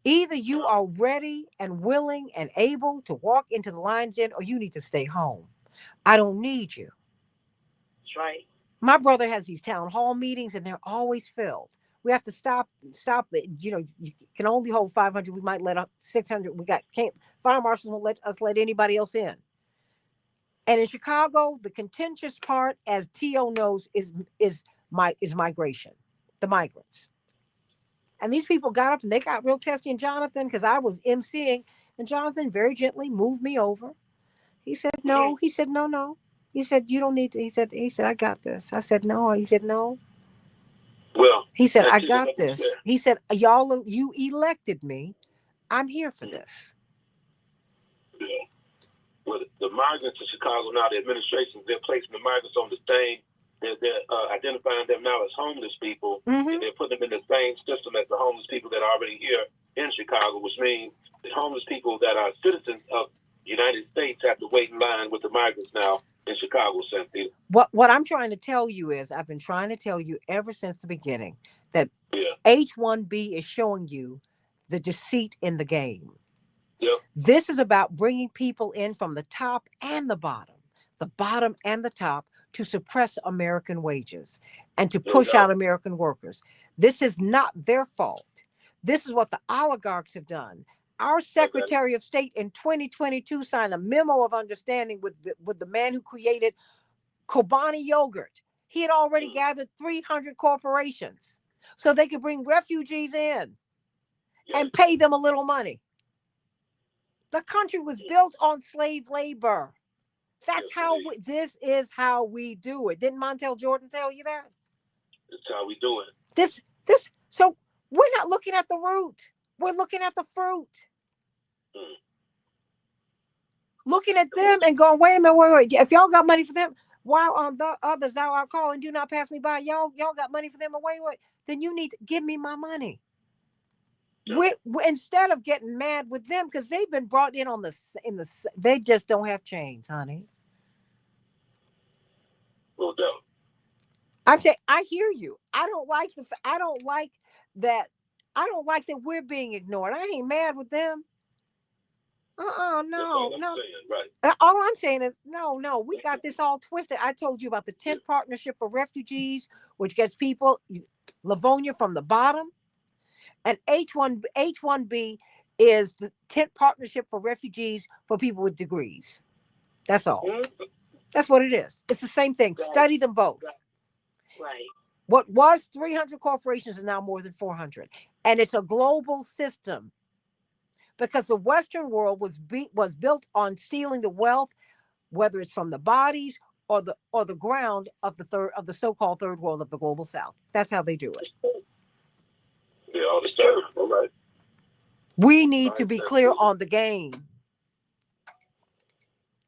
Either you are ready and willing and able to walk into the lion's den, or you need to stay home. I don't need you. That's right. My brother has these town hall meetings, and they're always filled. We have to stop it. You know, you can only hold 500. We might let up 600. Fire marshals won't let us let anybody else in. And in Chicago, the contentious part, as T.O. knows, is migration, the migrants. And these people got up and they got real testy. And Jonathan, because I was emceeing, and Jonathan very gently moved me over. He said, no. He said, no. He said, you don't need to. He said, I got this. I said, no. He said, no. Well, he said, I got this. He said, y'all, you elected me. I'm here for this. Yeah. Well, the migrants in Chicago now, the administration, they're placing the migrants on the same. They're identifying them now as homeless people, and they're putting them in the same system as the homeless people that are already here in Chicago, which means the homeless people that are citizens of the United States have to wait in line with the migrants now in Chicago, Cynthia. What I'm trying to tell you is, I've been trying to tell you ever since the beginning that H-1B is showing you the deceit in the game. Yep. This is about bringing people in from the top and the bottom and the top, to suppress American wages and to push out American workers. This is not their fault. This is what the oligarchs have done. Our Secretary of State in 2022 signed a memo of understanding with the man who created Kobani yogurt. He had already gathered 300 corporations so they could bring refugees in and pay them a little money. The country was built on slave labor. That's how this is how we do it. Didn't Montel Jordan tell you that? That's how we do it. So we're not looking at the root. We're looking at the fruit. Looking at them and going, wait a minute, wait. If y'all got money for them, while on the others thou art calling, do not pass me by. Y'all got money for them away. Then you need to give me my money. We instead of getting mad with them, because they've been brought in they just don't have chains, honey. No doubt. I say, I hear you. I don't like that we're being ignored. I ain't mad with them. No. Right. All I'm saying is, no, we got this all twisted. I told you about the 10th Partnership for Refugees, which gets people, Livonia from the bottom. And H-1B is the 10th Partnership for Refugees for people with degrees. That's all. That's what it is. It's the same thing. Right. Study them both. Right. What was 300 corporations is now more than 400. And it's a global system because the Western world was built on stealing the wealth, whether it's from the bodies or the ground of the so-called third world of the global South. That's how they do it. Yeah, all the time. All right. We need to be clear on the game.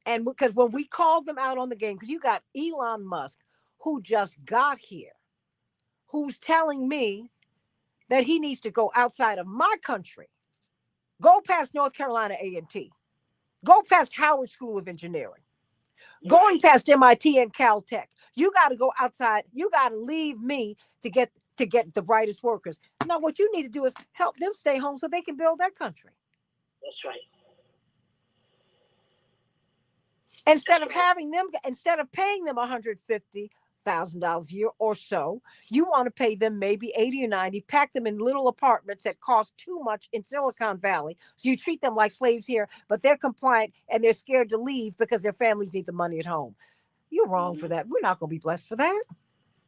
And because when we called them out on the game, because you got Elon Musk, who just got here, who's telling me that he needs to go outside of my country, go past North Carolina A&T, go past Howard School of Engineering, going past MIT and Caltech. You got to go outside. You got to leave me to get the brightest workers. No, what you need to do is help them stay home so they can build their country. That's right. Instead of paying them $150,000 a year or so, you want to pay them maybe 80 or 90, pack them in little apartments that cost too much in Silicon Valley. So you treat them like slaves here, but they're compliant and they're scared to leave because their families need the money at home. You're wrong for that. We're not going to be blessed for that.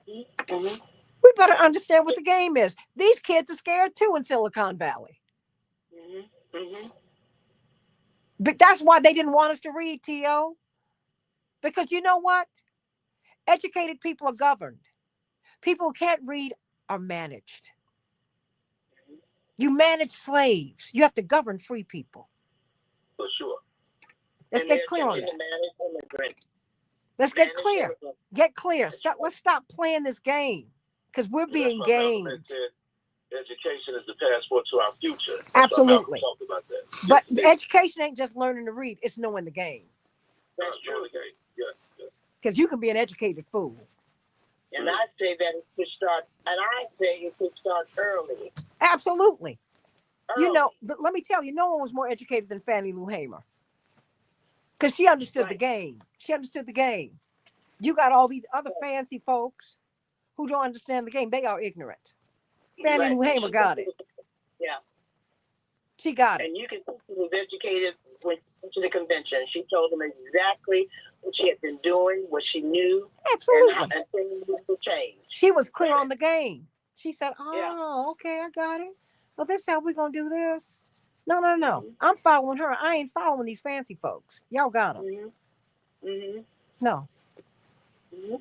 Mm-hmm. We better understand what the game is. These kids are scared too in Silicon Valley. Mm-hmm. Mm-hmm. But that's why they didn't want us to read, T.O. Because you know what? Educated people are governed. People who can't read are managed. You manage slaves. You have to govern free people. For sure. Let's get clear on that. Let's get clear. Get clear. Let's stop playing this game because we're being gamed. Education is the passport to our future. Absolutely. About that. But education ain't just learning to read. It's knowing the game. That's true. Yeah. Because you can be an educated fool. And I say that it should start, and I say it should start early. Absolutely. Early. You know, let me tell you, no one was more educated than Fannie Lou Hamer. Because she understood the game. She understood the game. You got all these other fancy folks who don't understand the game. They are ignorant. Fannie Lou Hamer got it. Yeah. She got it. And you can see she was educated when she went to the convention. She told them exactly what she had been doing, what she knew. Absolutely. And things would change. She was clear on the game. She said, okay, I got it. Well, this is how we're going to do this. No. Mm-hmm. I'm following her. I ain't following these fancy folks. Y'all got them. Mm-hmm. Mm-hmm. No. Mm-hmm.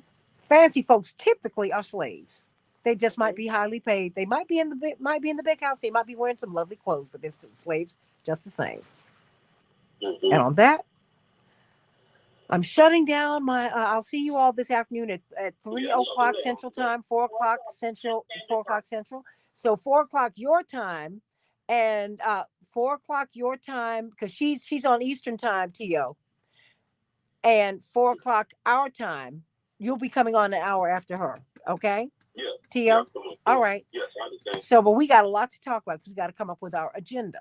Fancy folks typically are slaves. They just might be highly paid. They might be in the big house. They might be wearing some lovely clothes, but they're still slaves just the same. Mm-hmm. And on that, I'm shutting down my. I'll see you all this afternoon at 3 o'clock Central Time, 4 o'clock Central, 4 o'clock Central. So 4 o'clock your time, and 4 o'clock your time because she's on Eastern Time, T.O. And 4 o'clock our time. You'll be coming on an hour after her. Okay. Yeah. T.O. All right. Yes, I understand. So, but we got a lot to talk about because we got to come up with our agenda.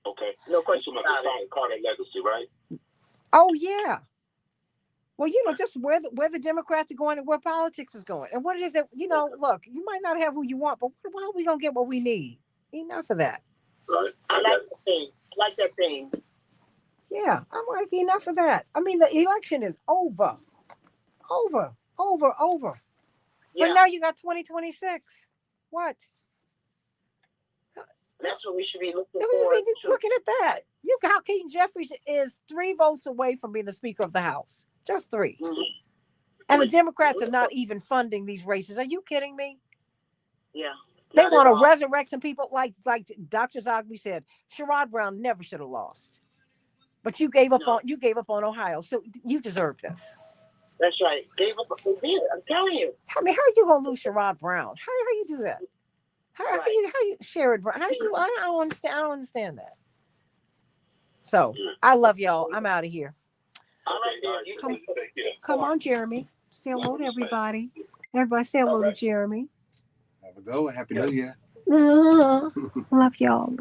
Okay. No question about the Carter legacy, right? Oh yeah. Well, just where the Democrats are going and where politics is going, and what it is that look, you might not have who you want, but when are we gonna get what we need? Enough of that. Right. I like that thing. Yeah, I'm like enough of that. I mean, the election is over. Yeah. But now you got 2026. What? That's what we should be looking for. Looking at that. Hakeem Jeffries is 3 votes away from being the Speaker of the House. Just 3. Mm-hmm. And the Democrats are not even funding these races. Are you kidding me? Yeah. They want to resurrect some people like Dr. Zogby said. Sherrod Brown never should have lost. But you gave up on Ohio, so you deserve this. That's right. Gave up. I'm telling you. I mean, how are you gonna lose Sherrod Brown? How you do that? How you Sherrod Brown? How you? I don't understand. I don't understand that. So I love y'all. I'm out of here. All right, Come on, Jeremy. Say hello to everybody. Everybody say hello to Jeremy. Have a go and Happy New Year. Love y'all.